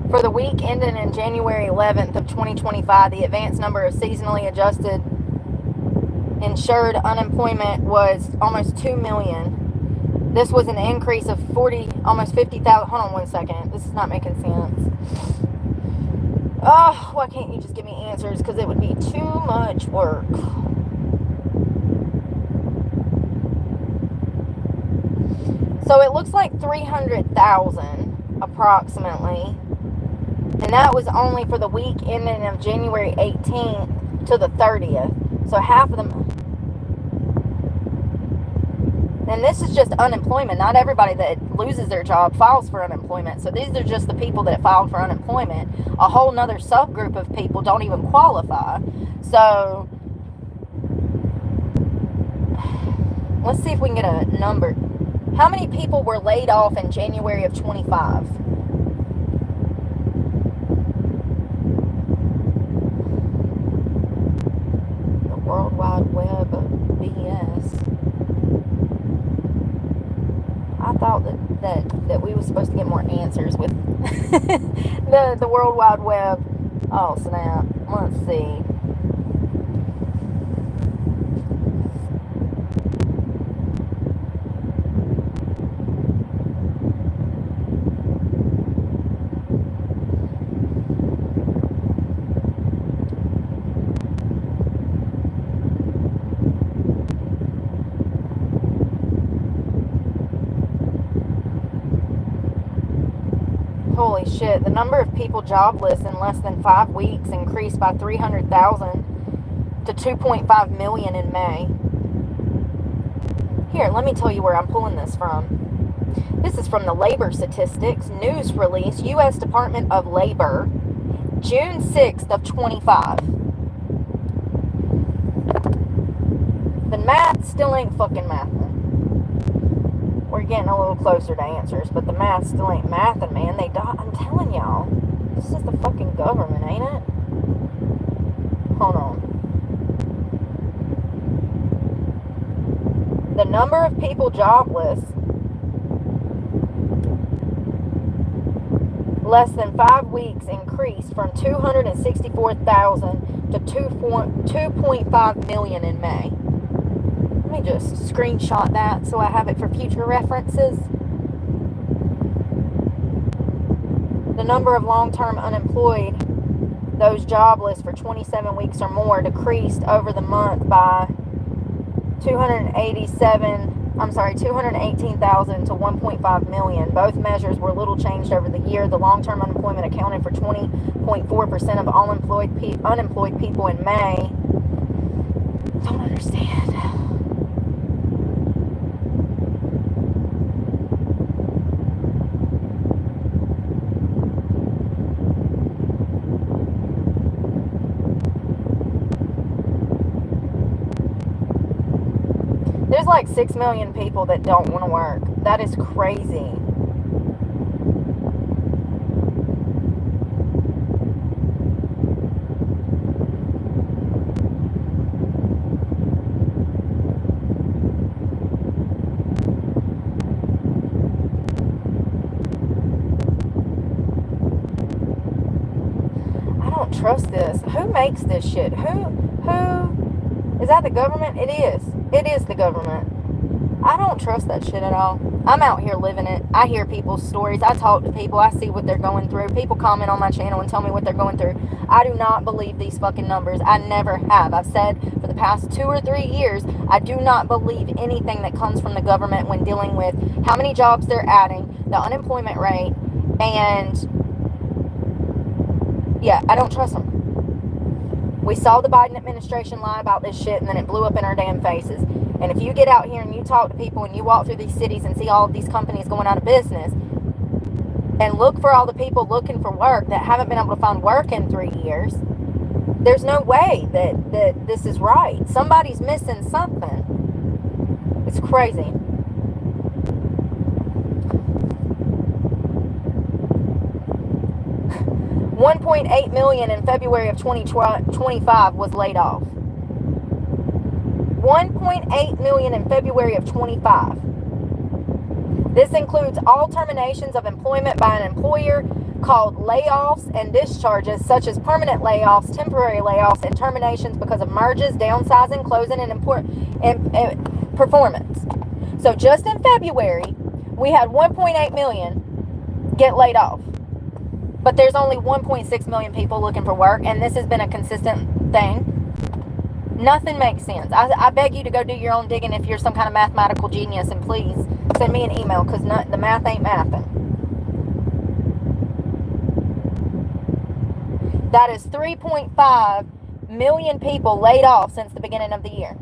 For the week ending in January 11th of 2025, the advanced number of seasonally adjusted insured unemployment was almost 2 million. This was an increase of almost 50,000. Hold on one second. This is not making sense. Oh, why can't you just give me answers? Because it would be too much work. So it looks like 300,000 approximately. And that was only for the week ending of January 18th to the 30th. So half of them. And this is just unemployment. Not everybody that loses their job files for unemployment. So these are just the people that filed for unemployment. A whole nother subgroup of people don't even qualify. So let's see if we can get a number. How many people were laid off in January of 25? World Wide Web BS. I thought that we were supposed to get more answers with the World Wide Web. Oh snap. Let's see. Holy shit, the number of people jobless in less than 5 weeks increased by 300,000 to 2.5 million in May. Here, let me tell you where I'm pulling this from. This is from the Labor Statistics News Release, U.S. Department of Labor, June 6th of 25. The math still ain't fucking mathing. We're getting a little closer to answers, but the math still ain't mathing, man. I'm telling y'all, this is the fucking government, ain't it? Hold on. The number of people jobless less than 5 weeks increased from 264,000 to 2.5 million in May. Let me just screenshot that so I have it for future references. The number of long-term unemployed, those jobless for 27 weeks or more, decreased over the month by 218,000 to 1.5 million. Both measures were little changed over the year. The long-term unemployment accounted for 20.4% of all unemployed people in May. Don't understand. There's like 6 million people that don't want to work. That is crazy. I don't trust this. Who makes this shit? Who is that? The government? It is. It is the government. I don't trust that shit at all. I'm out here living it. I hear people's stories. I talk to people. I see what they're going through. People comment on my channel and tell me what they're going through. I do not believe these fucking numbers. I never have. I've said for the past 2 or 3 years, I do not believe anything that comes from the government when dealing with how many jobs they're adding, the unemployment rate, and yeah, I don't trust them. We saw the Biden administration lie about this shit, and then it blew up in our damn faces. And if you get out here and you talk to people and you walk through these cities and see all of these companies going out of business, and look for all the people looking for work that haven't been able to find work in 3 years, there's no way that this is right. Somebody's missing something. It's crazy. $1.8 million in February of 2025 was laid off. 1.8 million in February of 25. This includes all terminations of employment by an employer called layoffs and discharges, such as permanent layoffs, temporary layoffs, and terminations because of mergers, downsizing, closing, and performance. So just in February, we had 1.8 million get laid off. But there's only 1.6 million people looking for work, and this has been a consistent thing. Nothing makes sense. I beg you to go do your own digging if you're some kind of mathematical genius, and please send me an email, because the math ain't mathing. That is 3.5 million people laid off since the beginning of the year.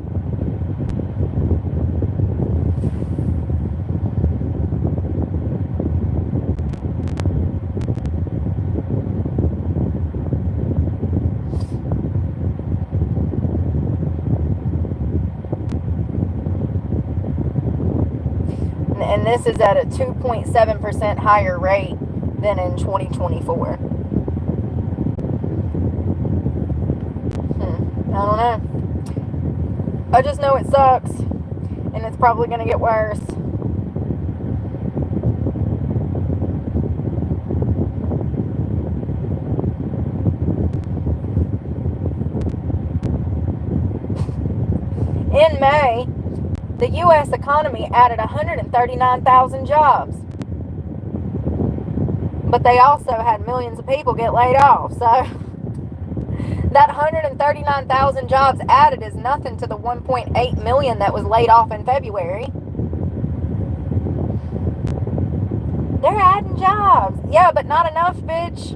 And this is at a 2.7% higher rate than in 2024. I don't know. I just know it sucks. And it's probably going to get worse. In May, the U.S. economy added 139,000 jobs. But they also had millions of people get laid off. So that 139,000 jobs added is nothing to the 1.8 million that was laid off in February. They're adding jobs. Yeah, but not enough, bitch.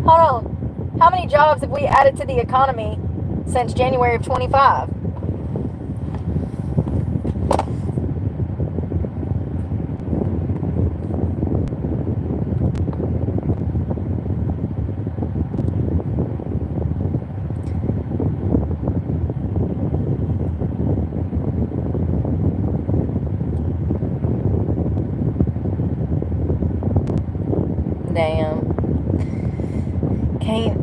Hold on. How many jobs have we added to the economy since January of 25? Damn. Can't.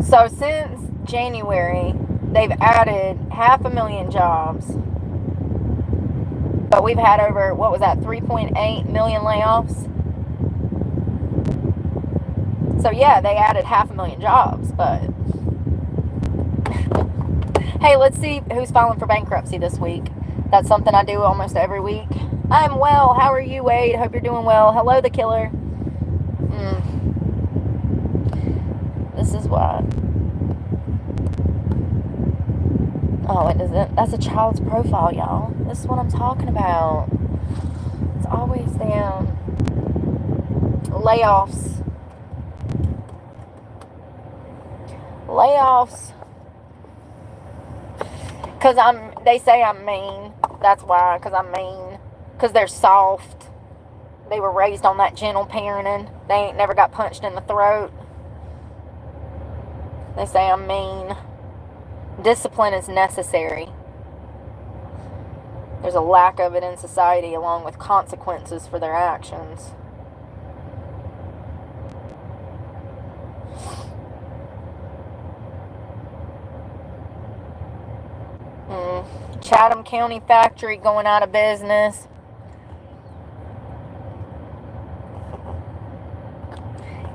So since January, they've added 500,000 jobs. But we've had over, 3.8 million layoffs? So yeah, they added 500,000 jobs, but... Hey, let's see who's filing for bankruptcy this week. That's something I do almost every week. I'm well. How are you, Wade? Hope you're doing well. Hello, the killer. This is what... Oh, it doesn't. That's a child's profile, y'all. This is what I'm talking about. It's always them. Layoffs. Layoffs. Because they say I'm mean. That's why, because I'm mean. Because they're soft. They were raised on that gentle parenting. They ain't never got punched in the throat. They say I'm mean. Discipline is necessary. There's a lack of it in society, along with consequences for their actions. Chatham County factory going out of business.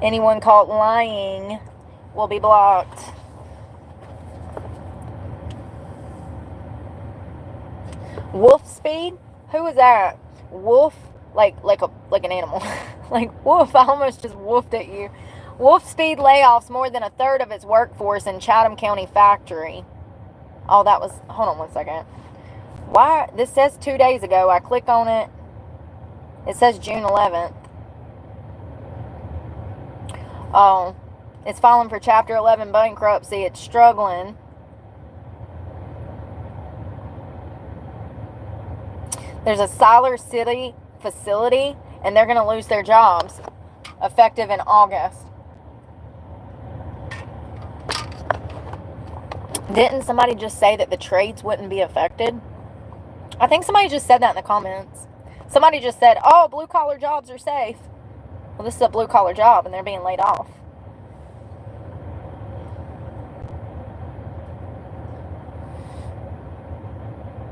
Anyone caught lying will be blocked. Wolf speed? Who is that? Wolf? Like an animal. Like wolf. I almost just woofed at you. Wolf Speed layoffs more than a third of its workforce in Chatham County factory. Oh, that was... Hold on one second. Why? This says 2 days ago. I click on it. It says June 11th. Oh, it's filing for Chapter 11 bankruptcy. It's struggling. There's a Siler City facility, and they're going to lose their jobs effective in August. Didn't somebody just say that the trades wouldn't be affected? I think somebody just said that in the comments. Somebody just said, oh, blue-collar jobs are safe. Well, this is a blue-collar job, and they're being laid off.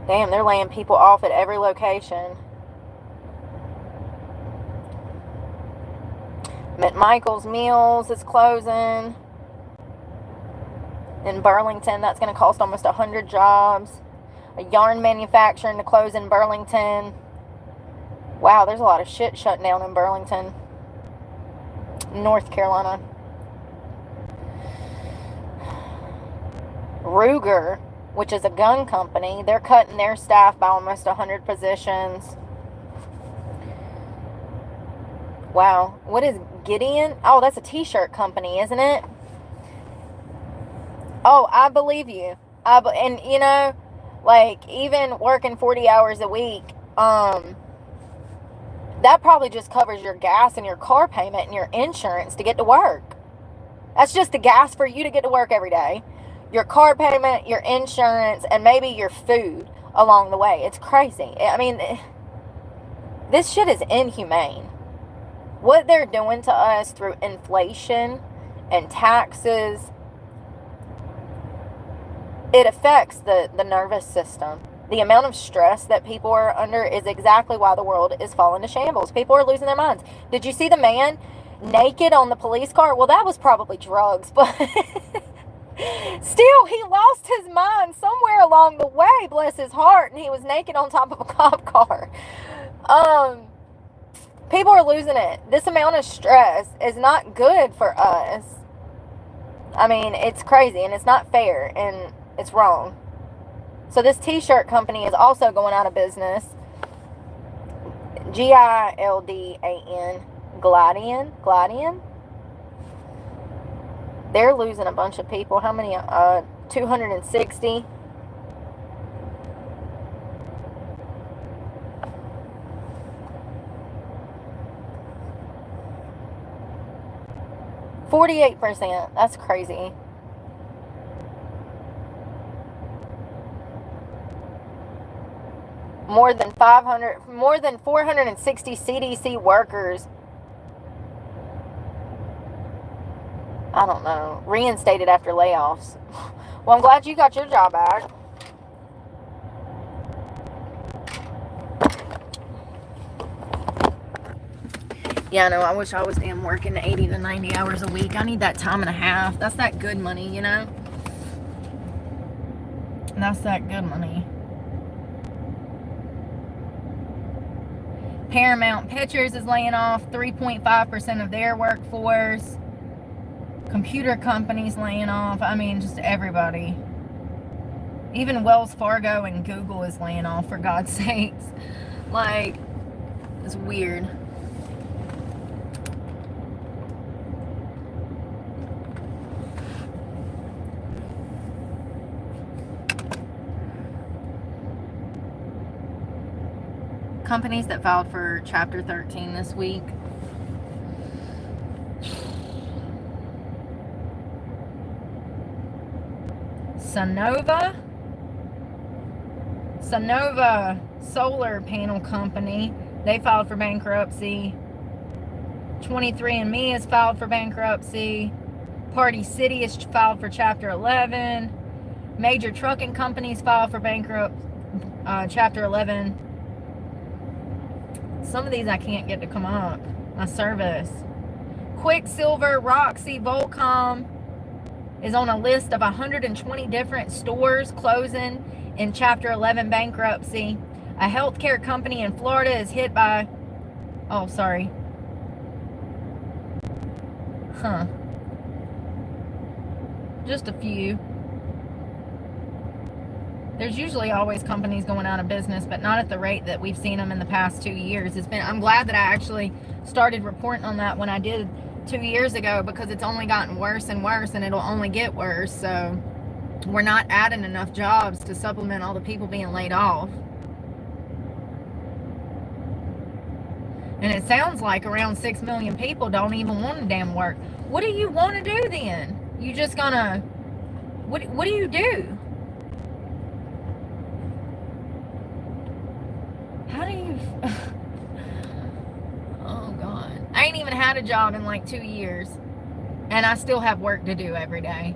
Damn, they're laying people off at every location. McMichael's Meals is closing. In Burlington, that's going to cost almost 100 jobs. A yarn manufacturing to close in Burlington. Wow, there's a lot of shit shutting down in Burlington, North Carolina. Ruger, which is a gun company, they're cutting their staff by almost 100 positions. Wow. What is Gideon? Oh, that's a t-shirt company, isn't it? Oh, I believe you. And, you know, like, even working 40 hours a week, that probably just covers your gas and your car payment and your insurance to get to work. That's just the gas for you to get to work every day. Your car payment, your insurance, and maybe your food along the way. It's crazy. I mean, this shit is inhumane. What they're doing to us through inflation and taxes, it affects the nervous system. The amount of stress that people are under is exactly why the world is falling to shambles. People are losing their minds. Did you see the man naked on the police car? Well, that was probably drugs, but still, he lost his mind somewhere along the way, bless his heart, and he was naked on top of a cop car. People are losing it. This amount of stress is not good for us. I mean, it's crazy, and it's not fair, and it's wrong. So this t-shirt company is also going out of business. Gildan. Gladian? They're losing a bunch of people. How many? 260. %. That's crazy. More than 460 CDC workers, I don't know, reinstated after layoffs. Well, I'm glad you got your job back. Yeah, I know, I wish I was damn working 80 to 90 hours a week. I need that time and a half. That's that good money, you know? That's that good money. Paramount Pictures is laying off 3.5% of their workforce. Computer companies laying off. I mean, just everybody. Even Wells Fargo and Google is laying off, for God's sakes. Like, it's weird. Companies that filed for Chapter 13 this week. Sonova Solar Panel Company. They filed for bankruptcy. 23andMe has filed for bankruptcy. Party City has filed for Chapter 11. Major trucking companies filed for Chapter 11. Some of these I can't get to come up. My service. Quicksilver, Roxy, Volcom is on a list of 120 different stores closing in Chapter 11 bankruptcy. A healthcare company in Florida is hit by... Oh, sorry. Just a few. There's usually always companies going out of business, but not at the rate that we've seen them in the past 2 years. I'm glad that I actually started reporting on that when I did 2 years ago, because it's only gotten worse and worse, and it'll only get worse. So we're not adding enough jobs to supplement all the people being laid off. And it sounds like around 6 million people don't even want to damn work. What do you want to do then? You just gonna, what do you do? How do you, oh God. I ain't even had a job in like 2 years, and I still have work to do every day.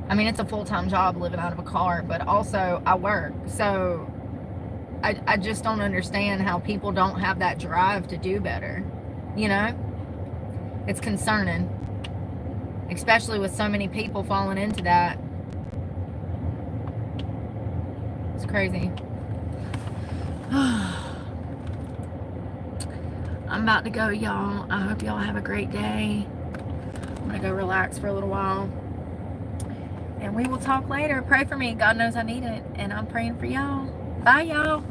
I mean, it's a full-time job living out of a car, but also I work. So I just don't understand how people don't have that drive to do better. You know? It's concerning. Especially with so many people falling into that. It's crazy. I'm about to go, y'all. I hope y'all have a great day. I'm going to go relax for a little while. And we will talk later. Pray for me. God knows I need it. And I'm praying for y'all. Bye, y'all.